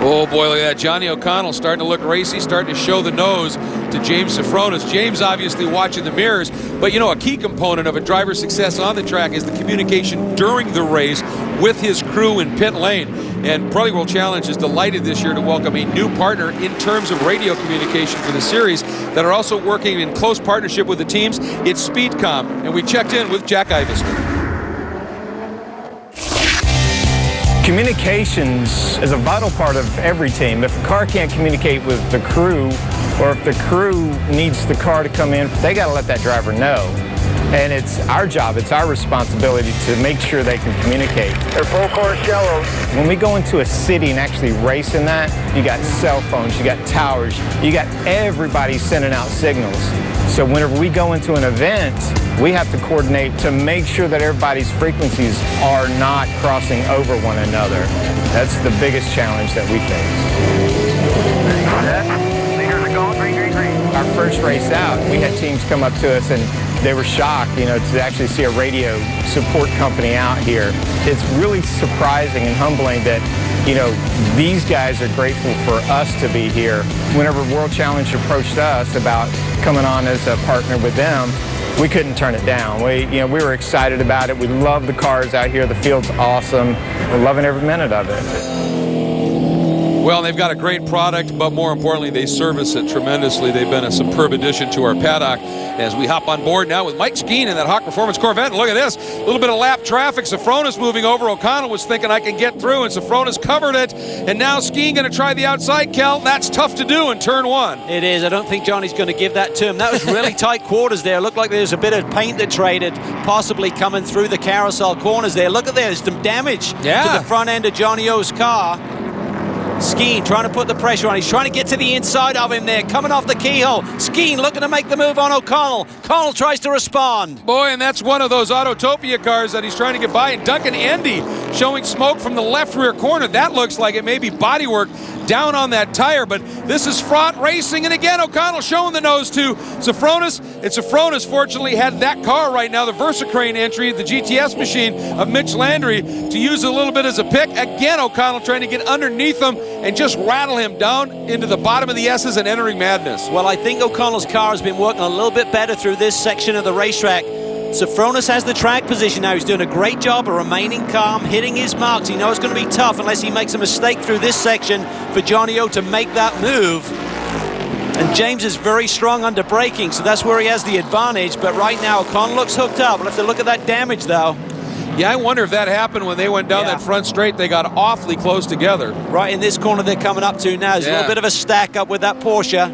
Oh boy, look at that. Johnny O'Connell starting to look racy, starting to show the nose to James Sofronis. James obviously watching the mirrors, but you know, a key component of a driver's success on the track is the communication during the race with his crew in pit lane. And Pirelli World Challenge is delighted this year to welcome a new partner in terms of radio communication for the series that are also working in close partnership with the teams. It's Speedcom, and we checked in with Jack Iveston. Communications is a vital part of every team. If the car can't communicate with the crew, or if the crew needs the car to come in, they got to let that driver know. And it's our job, it's our responsibility to make sure they can communicate. They're full course yellow. When we go into a city and actually race in that, you got cell phones, you got towers, you got everybody sending out signals. So whenever we go into an event, we have to coordinate to make sure that everybody's frequencies are not crossing over one another. That's the biggest challenge that we face. Leaders are going green, green, green. Our first race out, we had teams come up to us and they were shocked, you know, to actually see a radio support company out here. It's really surprising and humbling that you know, these guys are grateful for us to be here. Whenever World Challenge approached us about coming on as a partner with them, we couldn't turn it down. We were excited about it. We love the cars out here. The field's awesome. We're loving every minute of it. Well, they've got a great product, but more importantly, they service it tremendously. They've been a superb addition to our paddock as we hop on board now with Mike Skeen in that Hawk Performance Corvette. And look at this, a little bit of lap traffic. Safronis moving over. O'Connell was thinking I can get through, and Safronis covered it. And now Skeen going to try the outside, Kel. That's tough to do in turn one. It is. I don't think Johnny's going to give that to him. That was really tight quarters there. Looked like there's a bit of paint that traded, possibly coming through the carousel corners there. Look at there, there's some damage to the front end of Johnny O's car. Skeen trying to put the pressure on. He's trying to get to the inside of him there, coming off the keyhole. Skeen looking to make the move on O'Connell. Connell tries to respond. Boy, and that's one of those Autotopia cars that he's trying to get by. And Duncan Indy showing smoke from the left rear corner. That looks like it may be bodywork down on that tire, but this is fraught racing. And again, O'Connell showing the nose to Safronis. And Safronis fortunately had that car right now, the Versacrane entry, the GTS machine of Mitch Landry, to use a little bit as a pick. Again, O'Connell trying to get underneath him and just rattle him down into the bottom of the S's and entering madness. Well, I think O'Connell's car has been working a little bit better through this section of the racetrack. Safronis has the track position now. He's doing a great job of remaining calm, hitting his marks. He knows it's going to be tough unless he makes a mistake through this section for Johnny O to make that move. And James is very strong under braking, so that's where he has the advantage. But right now, O'Connell looks hooked up. We'll have to look at that damage, though. Yeah, I wonder if that happened when they went down that front straight. They got awfully close together. Right in this corner they're coming up to now. There's a little bit of a stack up with that Porsche.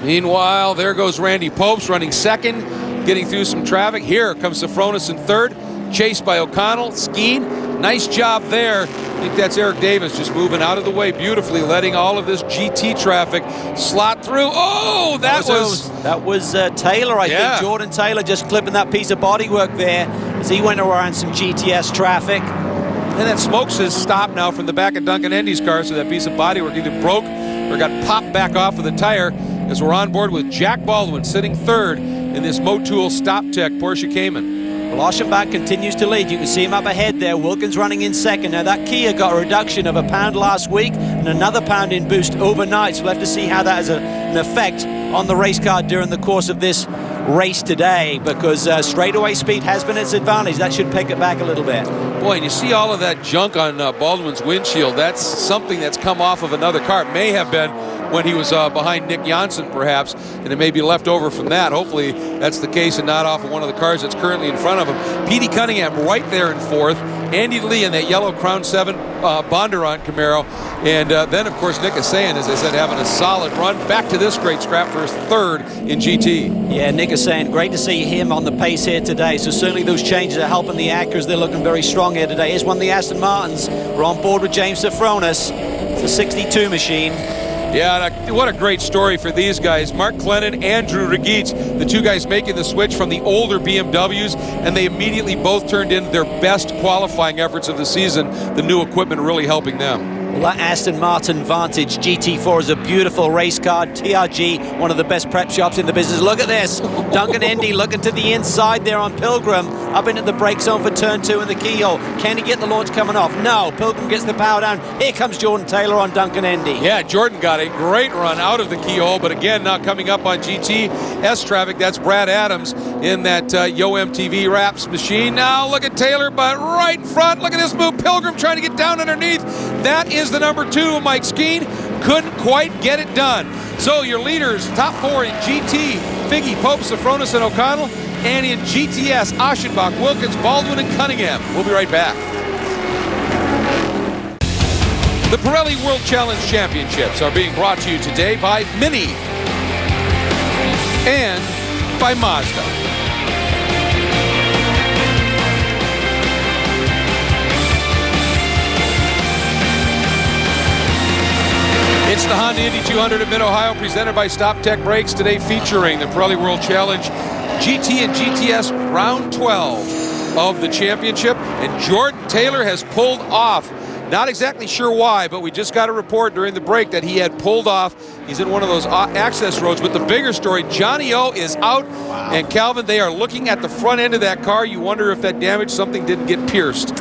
Meanwhile, there goes Randy Popes running second, getting through some traffic. Here comes Safronis in third, chased by O'Connell. Skeen, nice job there. I think that's Eric Davis just moving out of the way beautifully, letting all of this GT traffic slot through. Oh, that was Taylor, I think. Jordan Taylor just clipping that piece of bodywork there as he went around some GTS traffic. And that Smokes has stopped now from the back of Duncan Indy's car, so that piece of bodywork either broke or got popped back off of the tire, as we're on board with Jack Baldwin sitting third in this Motul StopTech Porsche Cayman. Well, Aschenbach continues to lead. You can see him up ahead there. Wilkins running in second. Now that Kia got a reduction of £1 last week and another £1 in boost overnight. So we'll have to see how that has an effect on the race car during the course of this race today, because straightaway speed has been its advantage. That should pick it back a little bit. Boy, and you see all of that junk on Baldwin's windshield. That's something that's come off of another car. It may have been when he was behind Nick Janssen, perhaps, and it may be left over from that. Hopefully that's the case and not off of one of the cars that's currently in front of him. Petey Cunningham right there in fourth. Andy Lee in that yellow Crown 7 Bondurant Camaro. And then, of course, Nick Asayan, as I said, having a solid run. Back to this great scrap for his third in GT. Yeah, Nick Asayan, great to see him on the pace here today. So certainly those changes are helping the Acras. They're looking very strong here today. Here's one of the Aston Martins. We're on board with James Safronis. It's a 62 machine. Yeah, what a great story for these guys. Mark Clennon, Andrew Regeets, the two guys making the switch from the older BMWs, and they immediately both turned in their best qualifying efforts of the season. The new equipment really helping them. Well, that Aston Martin Vantage GT4 is a beautiful race car. TRG, one of the best prep shops in the business. Look at this. Duncan Indy looking to the inside there on Pilgrim. Up into the brake zone for turn 2 in the keyhole. Can he get the launch coming off? No. Pilgrim gets the power down. Here comes Jordan Taylor on Duncan Indy. Yeah, Jordan got a great run out of the keyhole, but again, now coming up on GTS traffic, that's Brad Adams in that Yo MTV Raps machine. Now look at Taylor, but right in front. Look at this move. Pilgrim trying to get down underneath. That is the number 2, Mike Skeen. Couldn't quite get it done. So your leaders, top 4 in GT, Figgy, Pope, Safronis, and O'Connell. And in GTS, Aschenbach, Wilkins, Baldwin, and Cunningham. We'll be right back. The Pirelli World Challenge Championships are being brought to you today by Mini and by Mazda. It's the Honda Indy 200 at Mid-Ohio, presented by StopTech Brakes, today featuring the Pirelli World Challenge GT and GTS Round 12 of the championship. And Jordan Taylor has pulled off. Not exactly sure why, but we just got a report during the break that he had pulled off. He's in one of those access roads. But the bigger story, Johnny O is out. Wow. And Calvin, they are looking at the front end of that car. You wonder if that damage, something didn't get pierced.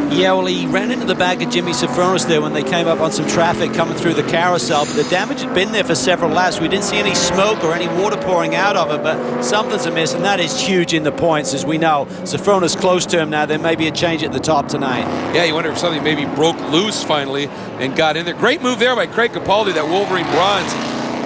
Yeah, well, he ran into the back of Jimmy Sofronis there when they came up on some traffic coming through the carousel. But the damage had been there for several laps. We didn't see any smoke or any water pouring out of it, but something's amiss, and that is huge in the points, as we know. Sofronis close to him now. There may be a change at the top tonight. Yeah, you wonder if something maybe broke loose finally and got in there. Great move there by Craig Capaldi, that Wolverine bronze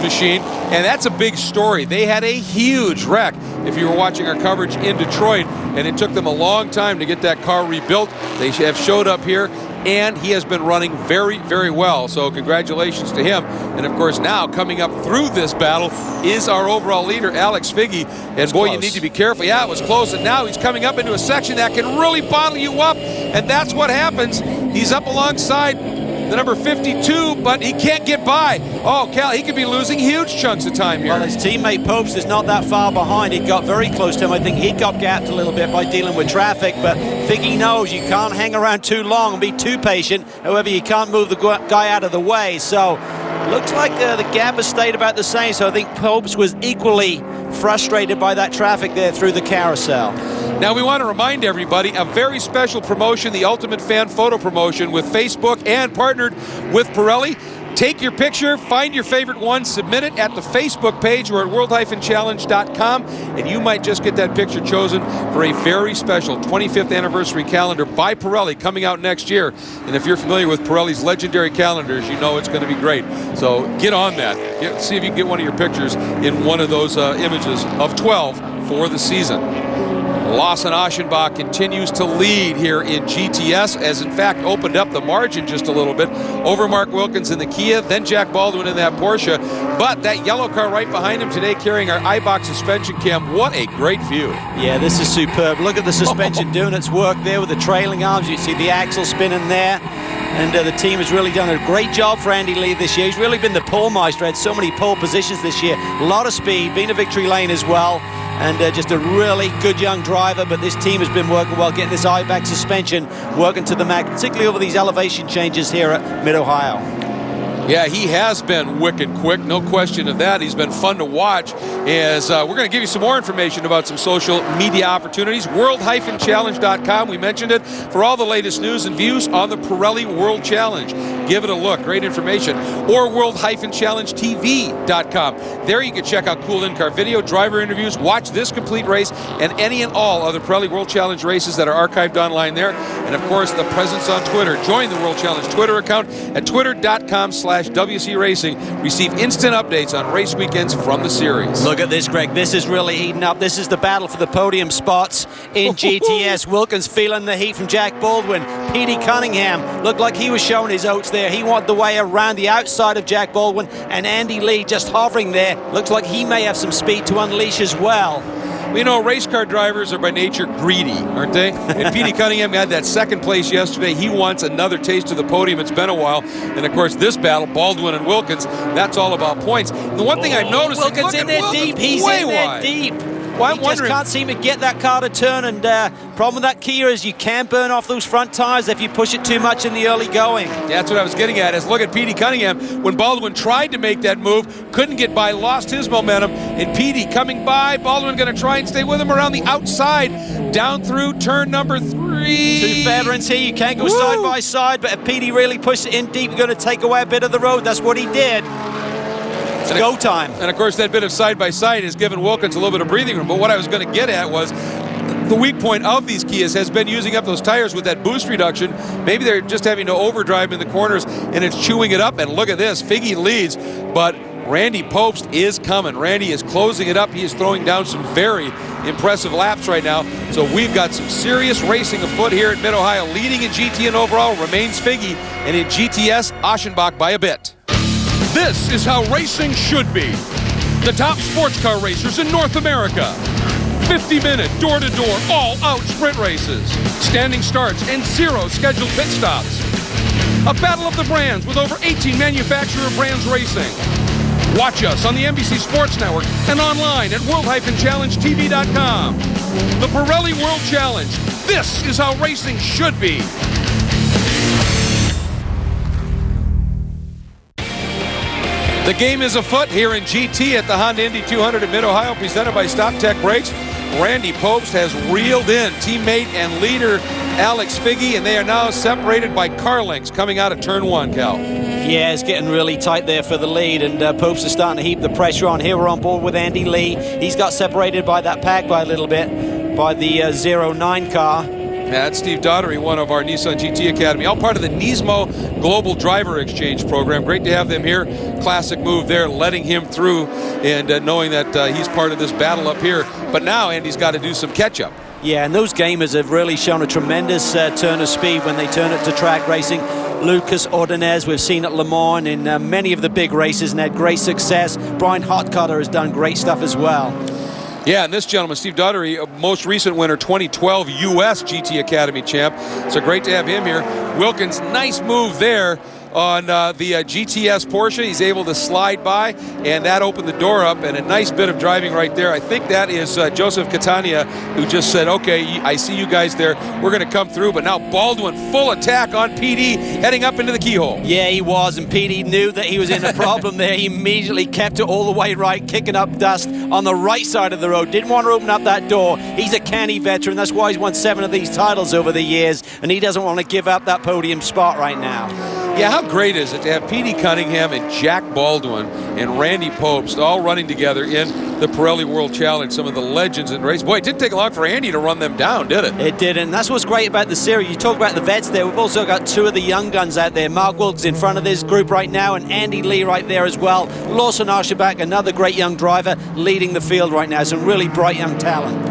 machine, and that's a big story. They had a huge wreck if you were watching our coverage in Detroit, and it took them a long time to get that car rebuilt. They have showed up here, and he has been running very, very well, so congratulations to him. And of course, now coming up through this battle is our overall leader, Alex Figge, and boy, you need to be careful. Yeah, it was close, and now he's coming up into a section that can really bottle you up, and that's what happens. He's up alongside the number 52, but he can't get by. Oh, Cal, he could be losing huge chunks of time here. Well, his teammate Popes is not that far behind. He got very close to him. I think he got gapped a little bit by dealing with traffic, but Figge knows you can't hang around too long and be too patient. However, you can't move the guy out of the way. So, looks like the gap has stayed about the same. So I think Popes was equally frustrated by that traffic there through the carousel. Now we want to remind everybody, a very special promotion, the Ultimate Fan Photo Promotion with Facebook and partnered with Pirelli. Take your picture, find your favorite one, submit it at the Facebook page or at world-challenge.com, and you might just get that picture chosen for a very special 25th anniversary calendar by Pirelli coming out next year. And if you're familiar with Pirelli's legendary calendars, you know it's going to be great. So get on that. See if you can get one of your pictures in one of those images of 12 for the season. Lawson Aschenbach continues to lead here in GTS, as in fact opened up the margin just a little bit over Mark Wilkins in the Kia, then Jack Baldwin in that Porsche. But that yellow car right behind him today carrying our iBox suspension cam, what a great view. Yeah, this is superb. Look at the suspension doing its work there with the trailing arms. You see the axle spinning there. And the team has really done a great job for Andy Lee this year. He's really been the pole maestro. Had so many pole positions this year. A lot of speed, been a victory lane as well. And just a really good young driver, but this team has been working well, getting this I-back suspension working to the max, particularly over these elevation changes here at Mid-Ohio. Yeah, he has been wicked quick, no question of that. He's been fun to watch. As we're going to give you some more information about some social media opportunities. World-Challenge.com, we mentioned it, for all the latest news and views on the Pirelli World Challenge. Give it a look, great information. Or World-ChallengeTV.com. There you can check out cool in-car video, driver interviews, watch this complete race, and any and all other Pirelli World Challenge races that are archived online there. And of course, the presence on Twitter. Join the World Challenge Twitter account at twitter.com/WC Racing. Receive instant updates on race weekends from the series. Look at this, Greg. This is really heating up. This is the battle for the podium spots in GTS. Wilkins feeling the heat from Jack Baldwin. Petey Cunningham looked like he was showing his oats there. He wanted the way around the outside of Jack Baldwin, and Andy Lee just hovering there. Looks like he may have some speed to unleash as well. You know, race car drivers are by nature greedy, aren't they? And Petey Cunningham had that second place yesterday. He wants another taste of the podium. It's been a while. And, of course, this battle, Baldwin and Wilkins, that's all about points. The one thing I've noticed... Wilkins in there deep. He's in there deep. Well, he just can't seem to get that car to turn, and problem with that Kia is you can burn off those front tires if you push it too much in the early going. Yeah, that's what I was getting at, is look at Petey Cunningham. When Baldwin tried to make that move, couldn't get by, lost his momentum, and Petey coming by, Baldwin going to try and stay with him around the outside, down through turn number 3. Two veterans here, you can't go side by side, but if Petey really pushes it in deep, you're going to take away a bit of the road. That's what he did. It's go time. And of course, that bit of side-by-side has given Wilkins a little bit of breathing room. But what I was going to get at was the weak point of these Kias has been using up those tires with that boost reduction. Maybe they're just having to overdrive in the corners, and it's chewing it up. And look at this. Figge leads, but Randy Popst is coming. Randy is closing it up. He is throwing down some very impressive laps right now. So we've got some serious racing afoot here at Mid-Ohio. Leading in GT and overall remains Figge, and in GTS, Aschenbach by a bit. This is how racing should be. The top sports car racers in North America. 50-minute, door-to-door, all-out sprint races. Standing starts and 0 scheduled pit stops. A battle of the brands with over 18 manufacturer brands racing. Watch us on the NBC Sports Network and online at world-ChallengeTV.com. The Pirelli World Challenge. This is how racing should be. The game is afoot here in GT at the Honda Indy 200 at Mid-Ohio, presented by StopTech Brakes. Randy Popes has reeled in teammate and leader Alex Figge, and they are now separated by car lengths coming out of turn 1, Cal. Yeah, it's getting really tight there for the lead, and Popes is starting to heap the pressure on. Here we're on board with Andy Lee. He's got separated by that pack by a little bit, by the 09 car. Yeah, that's Steve Daugherty, one of our Nissan GT Academy, all part of the Nismo Global Driver Exchange program. Great to have them here. Classic move there, letting him through and knowing that he's part of this battle up here. But now Andy's got to do some catch-up. Yeah, and those gamers have really shown a tremendous turn of speed when they turn it to track racing. Lucas Ordonez, we've seen at Le Mans in many of the big races and had great success. Brian Hotcutter has done great stuff as well. Yeah, and this gentleman, Steve Daugherty, most recent winner, 2012 U.S. GT Academy champ. So great to have him here. Wilkins, nice move there on the GTS Porsche. He's able to slide by, and that opened the door up, and a nice bit of driving right there. I think that is Joseph Catania, who just said, okay, I see you guys there. We're going to come through, but now Baldwin, full attack on PD, heading up into the keyhole. Yeah, he was, and PD knew that he was in a problem there. He immediately kept it all the way right, kicking up dust on the right side of the road. Didn't want to open up that door. He's a canny veteran. That's why he's won 7 of these titles over the years, and he doesn't want to give up that podium spot right now. Yeah, how great is it to have Petey Cunningham and Jack Baldwin and Randy Popes all running together in the Pirelli World Challenge, some of the legends in race. Boy, it didn't take long for Andy to run them down, did it? It didn't. And that's what's great about the series. You talk about the vets there. We've also got 2 of the young guns out there. Mark Wilkes in front of this group right now, and Andy Lee right there as well. Lawson Archibald, another great young driver, leading the field right now. Some really bright young talent.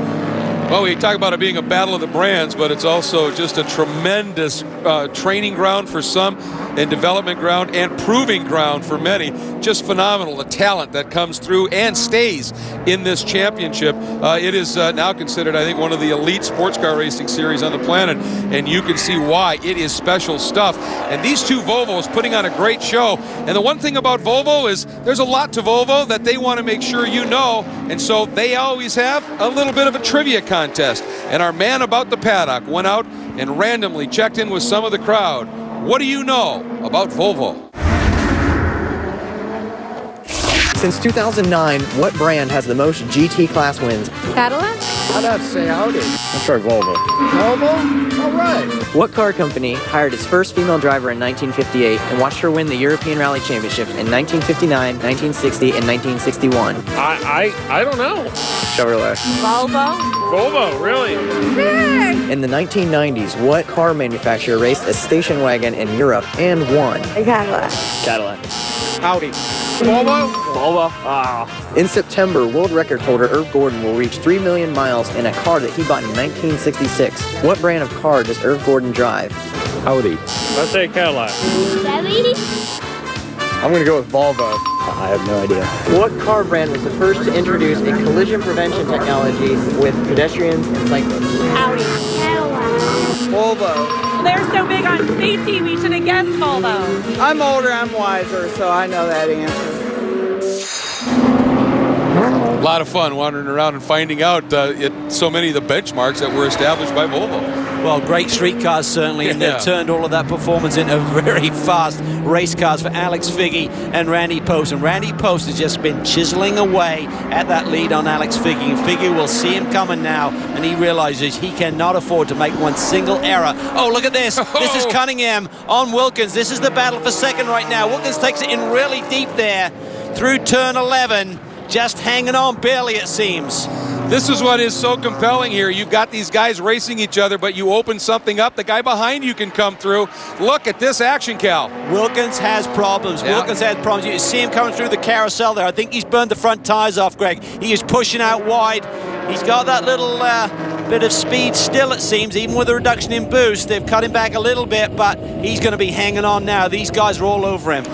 Well, we talk about it being a battle of the brands, but it's also just a tremendous training ground for some, and development ground and proving ground for many. Just phenomenal, the talent that comes through and stays in this championship. It is now considered, I think, one of the elite sports car racing series on the planet, and you can see why. It is special stuff. And these 2 Volvos putting on a great show. And the one thing about Volvo is there's a lot to Volvo that they want to make sure you know, and so they always have a little bit of a trivia contest. And our man about the paddock went out and randomly checked in with some of the crowd. What do you know about Volvo? Since 2009, what brand has the most GT class wins? Cadillac? I'd have to say Audi. I'm sure Volvo. Volvo? All right. What car company hired its first female driver in 1958 and watched her win the European Rally Championship in 1959, 1960, and 1961? I don't know. Chevrolet. Volvo? Volvo, really? In the 1990s, what car manufacturer raced a station wagon in Europe and won? Cadillac. Cadillac. Audi. Volvo? Volvo. Ah. In September, world record holder Irv Gordon will reach 3 million miles in a car that he bought in 1966. What brand of car does Irv Gordon drive? Audi. Let's say Cadillac. Chevy? I'm going to go with Volvo. I have no idea. What car brand was the first to introduce a collision prevention technology with pedestrians and cyclists? Audi. Cadillac. Volvo. They're so big on safety, we should have guessed Volvo. I'm older, I'm wiser, so I know that answer. A lot of fun wandering around and finding out so many of the benchmarks that were established by Volvo. Well, great street cars certainly, and they've turned all of that performance into very fast race cars for Alex Figge and Randy Post. And Randy Post has just been chiseling away at that lead on Alex Figge. And Figge will see him coming now, and he realizes he cannot afford to make one single error. Oh, look at this. This is Cunningham on Wilkins. This is the battle for second right now. Wilkins takes it in really deep there through turn 11. Just hanging on barely, it seems. This is what is so compelling here. You've got these guys racing each other, but you open something up, the guy behind you can come through. Look at this action, Cal. Wilkins has problems. Yeah. Wilkins has problems. You see him coming through the carousel there. I think he's burned the front tires off, Greg. He is pushing out wide. He's got that little bit of speed still, it seems, even with a reduction in boost. They've cut him back a little bit, but he's going to be hanging on now. These guys are all over him.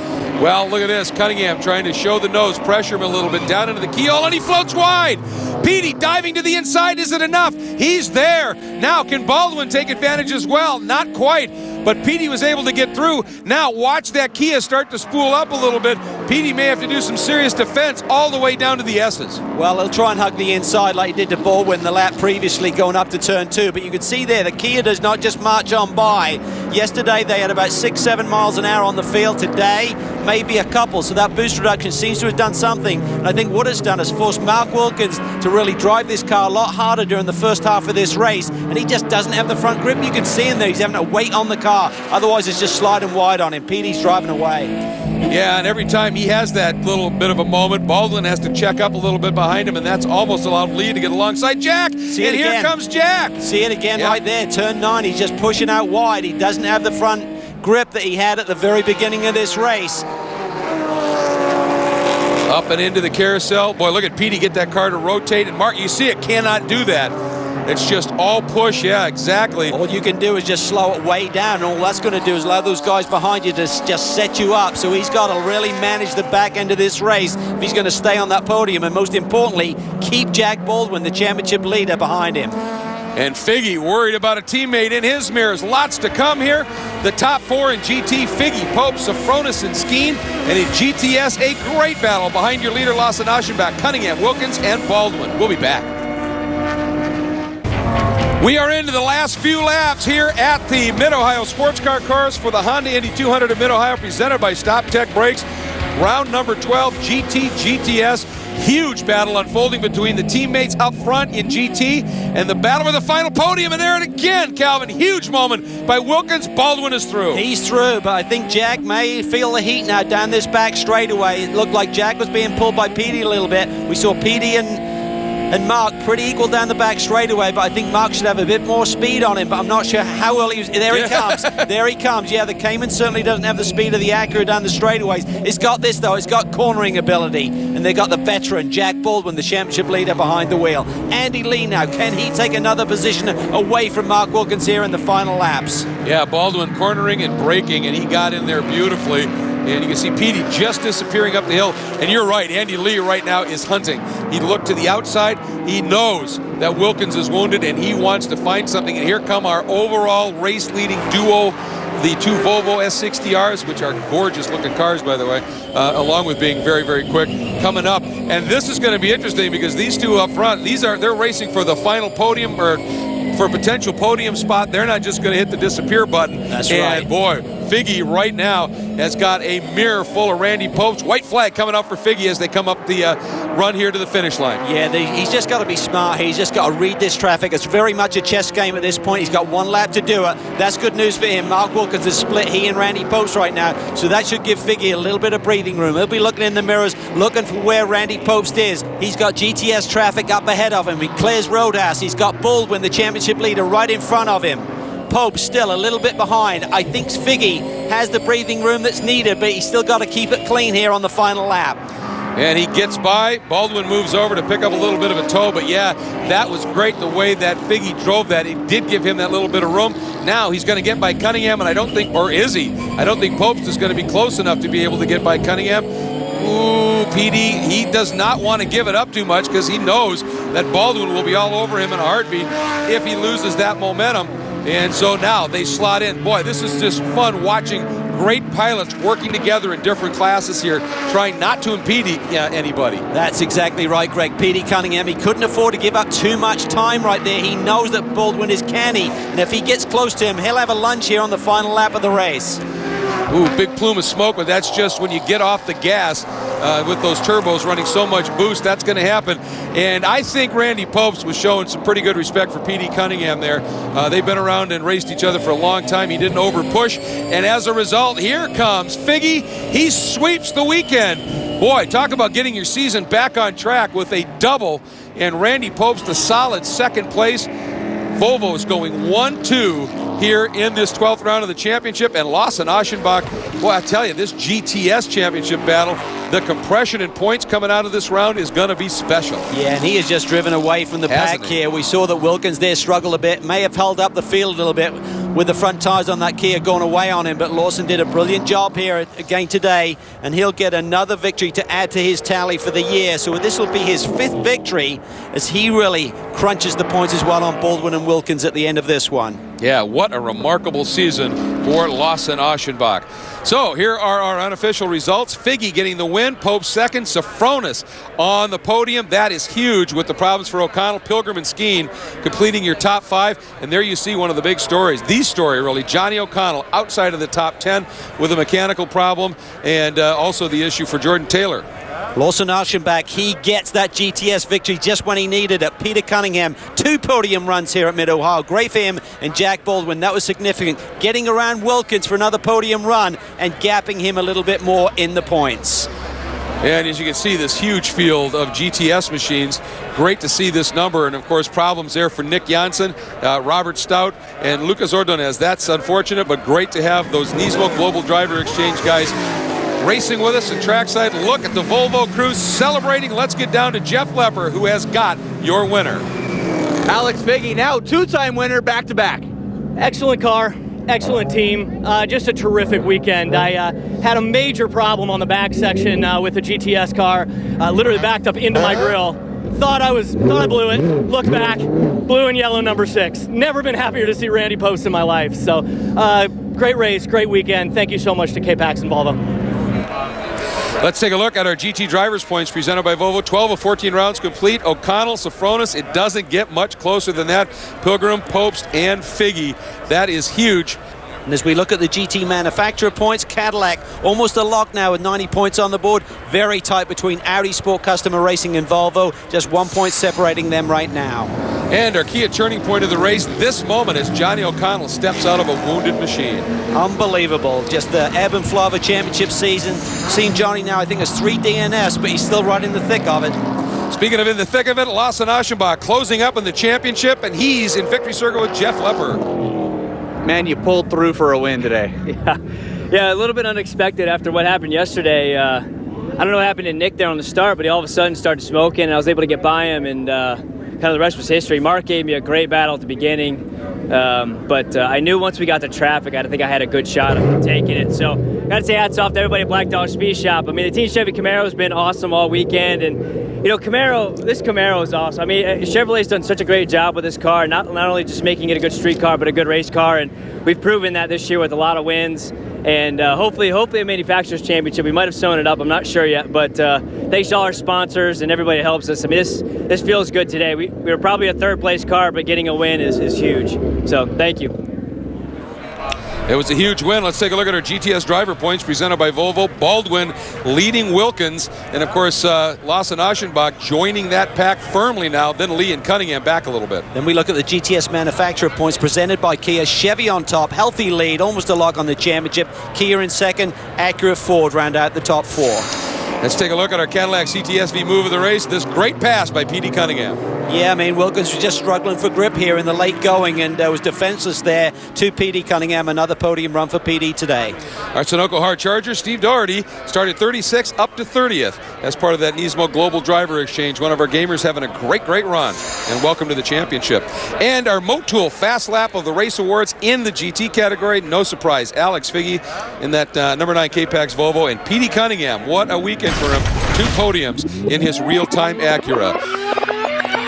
Well, look at this. Cunningham trying to show the nose, pressure him a little bit down into the keyhole, and he floats wide. Petey diving to the inside. Is it enough? He's there. Now, can Baldwin take advantage as well? Not quite, but Petey was able to get through. Now, watch that Kia start to spool up a little bit. Petey may have to do some serious defense all the way down to the S's. Well, he'll try and hug the inside like he did to Baldwin the lap previously going up to turn 2. But you can see there, the Kia does not just march on by. Yesterday, they had about 6-7 miles an hour on the field. Today, maybe a couple. So that boost reduction seems to have done something. And I think what it's done is forced Mark Wilkins to really drive this car a lot harder during the first half of this race. And he just doesn't have the front grip. You can see him there. He's having to wait on the car. Otherwise, it's just sliding wide on him. Petey's driving away. Yeah, and every time he has that little bit of a moment, Baldwin has to check up a little bit behind him, and that's almost allowed Lee to get alongside Jack. And here comes Jack. See it again right there, turn 9. He's just pushing out wide. He doesn't have the front grip that he had at the very beginning of this race. Up and into the carousel. Boy, look at Petey get that car to rotate. And Mark, you see it cannot do that. It's just all push. Yeah, exactly. All you can do is just slow it way down. All that's going to do is allow those guys behind you to just set you up. So he's got to really manage the back end of this race if he's going to stay on that podium. And most importantly, keep Jack Baldwin, the championship leader, behind him. And Figgy worried about a teammate in his mirrors. Lots to come here. The top 4 in GT, Figgy, Pope, Safronis, and Skeen. And in GTS, a great battle behind your leader, Lawson Aschenbach, Cunningham, Wilkins, and Baldwin. We'll be back. We are into the last few laps here at the Mid-Ohio Sports Car Cars for the Honda Indy 200 of Mid-Ohio, presented by StopTech Brakes. Round number 12, GT, GTS. Huge battle unfolding between the teammates up front in GT and the battle for the final podium. And there it again, Calvin. Huge moment by Wilkins. Baldwin is through. He's through, but I think Jack may feel the heat now down this back straightaway. It looked like Jack was being pulled by Petey a little bit. We saw Petey and Mark pretty equal down the back straightaway, but I think Mark should have a bit more speed on him, but I'm not sure how early he was. There he comes. There he comes. Yeah, the Cayman certainly doesn't have the speed of the Acura down the straightaways. It's got this, though. It's got cornering ability, and they got the veteran, Jack Baldwin, the championship leader, behind the wheel. Andy Lee now. Can he take another position away from Mark Wilkins here in the final laps? Yeah, Baldwin cornering and braking, and he got in there beautifully. And you can see Petey just disappearing up the hill. And you're right, Andy Lee right now is hunting. He looked to the outside. He knows that Wilkins is wounded, and he wants to find something. And here come our overall race-leading duo, the 2 Volvo S60Rs, which are gorgeous-looking cars, by the way, along with being very, very quick, coming up. And this is going to be interesting because these two up front, they're racing for the final podium, or for a potential podium spot. They're not just going to hit the disappear button. That's right. And boy, Figgy right now has got a mirror full of Randy Popes. White flag coming up for Figgy as they come up the run here to the finish line. Yeah, he's just got to be smart. He's just got to read this traffic. It's very much a chess game at this point. He's got 1 lap to do it. That's good news for him. Mark Wilkins is split, he and Randy Popes right now, so that should give Figgy a little bit of breathing room. He'll be looking in the mirrors, looking for where Randy Popes is. He's got GTS traffic up ahead of him. He clears Roadhouse. He's got Baldwin, the championship leader, right in front of him. Pope still a little bit behind. I think Figgy has the breathing room that's needed, but he's still got to keep it clean here on the final lap. And he gets by. Baldwin moves over to pick up a little bit of a toe, but yeah, that was great the way that Figgy drove that. It did give him that little bit of room. Now he's going to get by Cunningham, and I don't think Popes is going to be close enough to be able to get by Cunningham. Ooh, Petey, he does not want to give it up too much because he knows that Baldwin will be all over him in a heartbeat if he loses that momentum. And so now they slot in. Boy, this is just fun watching great pilots working together in different classes here, trying not to impede anybody. That's exactly right, Greg. Petey Cunningham, he couldn't afford to give up too much time right there. He knows that Baldwin is canny, and if he gets close to him, he'll have a lunge here on the final lap of the race. Ooh, big plume of smoke, but that's just when you get off the gas with those turbos running so much boost, that's going to happen. And I think Randy Popes was showing some pretty good respect for Petey Cunningham there. They've been around and raced each other for a long time. He didn't over push, and as a result, here comes Figgy. He sweeps the weekend. Boy, talk about getting your season back on track with a double, and Randy Popes the solid second place. Volvo is going 1-2 here in this 12th round of the championship, and Lawson Aschenbach, boy, I tell you, this GTS championship battle, the compression and points coming out of this round is going to be special. Yeah, and he has just driven away from the pack here. We saw that Wilkins there struggle a bit, may have held up the field a little bit with the front tires on that Kia going away on him, but Lawson did a brilliant job here again today, and he'll get another victory to add to his tally for the year. So this will be his 5th victory as he really crunches the points as well on Baldwin and Wilkins at the end of this one. Yeah, what a remarkable season for Lawson Aschenbach. So here are our unofficial results. Figge getting the win, Pope second, Safronis on the podium. That is huge with the problems for O'Connell, Pilgrim, and Skeen completing your top 5. And there you see one of the big stories. The story, really, Johnny O'Connell outside of the top 10 with a mechanical problem, and also the issue for Jordan Taylor. Lawson Aschenbach, he gets that GTS victory just when he needed it. Peter Cunningham, 2 podium runs here at Mid-Ohio. Great for him, and Jack Baldwin, that was significant. Getting around Wilkins for another podium run and gapping him a little bit more in the points. And as you can see, this huge field of GTS machines. Great to see this number, and of course problems there for Nick Janssen, Robert Stout, and Lucas Ordonez. That's unfortunate, but great to have those Nismo Global Driver Exchange guys racing with us in trackside. Look at the Volvo crew celebrating. Let's get down to Jeff Lepper, who has got your winner. Alex Figge, now 2-time winner back-to-back. Excellent car, excellent team, just a terrific weekend. I had a major problem on the back section with the GTS car, literally backed up into my grill. Thought I blew it, looked back, blue and yellow number 6. Never been happier to see Randy Post in my life. So great race, great weekend. Thank you so much to K-Pax and Volvo. Let's take a look at our GT Drivers Points presented by Volvo. 12 of 14 rounds complete. O'Connell, Safronis, it doesn't get much closer than that. Pilgrim, Popst, and Figge. That is huge. And as we look at the GT manufacturer points, Cadillac almost a lock now with 90 points on the board. Very tight between Audi Sport Customer Racing and Volvo. Just 1 point separating them right now. And our Kia turning point of the race this moment as Johnny O'Connell steps out of a wounded machine. Unbelievable. Just the ebb and flow of a championship season. Seen Johnny now, I think, has 3 DNS, but he's still right in the thick of it. Speaking of in the thick of it, Lawson Aschenbach closing up in the championship, and he's in victory circle with Jeff Lepper. Man, you pulled through for a win today. Yeah, a little bit unexpected after what happened yesterday. I don't know what happened to Nick there on the start, but he all of a sudden started smoking, and I was able to get by him, and kind of the rest was history. Mark gave me a great battle at the beginning, but I knew once we got to traffic, I think I had a good shot of taking it. So, got to say hats off to everybody at Black Dog Speed Shop. I mean, the Team Chevy Camaro has been awesome all weekend, and you know, this Camaro is awesome. I mean, Chevrolet's done such a great job with this car, not only just making it a good street car, but a good race car, and we've proven that this year with a lot of wins. And hopefully a manufacturer's championship. We might have sewn it up, I'm not sure yet, but thanks to all our sponsors and everybody that helps us. I mean, this feels good today. We were probably a 3rd place car, but getting a win is huge. So thank you. It was a huge win. Let's take a look at our GTS driver points presented by Volvo. Baldwin leading Wilkins, and of course Lawson Aschenbach joining that pack firmly now. Then Lee and Cunningham back a little bit. Then we look at the GTS manufacturer points presented by Kia. Chevy on top, healthy lead, almost a lock on the championship. Kia in second, Acura, Ford round out the top 4. Let's take a look at our Cadillac CTSV move of the race. This great pass by P.D. Cunningham. Yeah, I mean, Wilkins was just struggling for grip here in the late going and was defenseless there to P.D. Cunningham. Another podium run for P.D. today. Our Sunoco hard charger, Steve Doherty, started 36th up to 30th as part of that Nismo Global Driver Exchange. One of our gamers having a great run, and welcome to the championship. And our Motul Fast Lap of the Race Awards in the GT category. No surprise, Alex Figge in that number 9 K-Pax Volvo, and P.D. Cunningham. What a weekend for him. 2 podiums in his real-time Acura.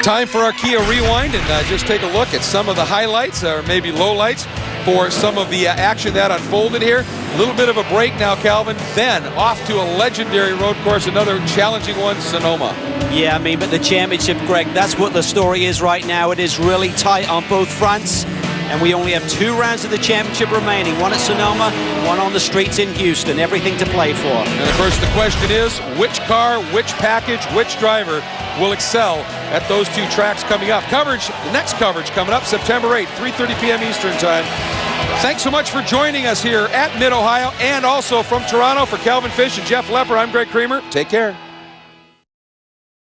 Time for our Kia Rewind, and just take a look at some of the highlights, or maybe lowlights, for some of the action that unfolded here. A little bit of a break now, Calvin. Then off to a legendary road course, another challenging one, Sonoma. Yeah, I mean, but the championship, Greg, that's what the story is right now. It is really tight on both fronts. And we only have 2 rounds of the championship remaining. One at Sonoma, one on the streets in Houston. Everything to play for. And of course the question is, which car, which package, which driver will excel at those 2 tracks coming up? The next coverage coming up September 8th, 3:30 p.m. Eastern Time. Thanks so much for joining us here at Mid-Ohio, and also from Toronto for Calvin Fish and Jeff Lepper. I'm Greg Creamer. Take care.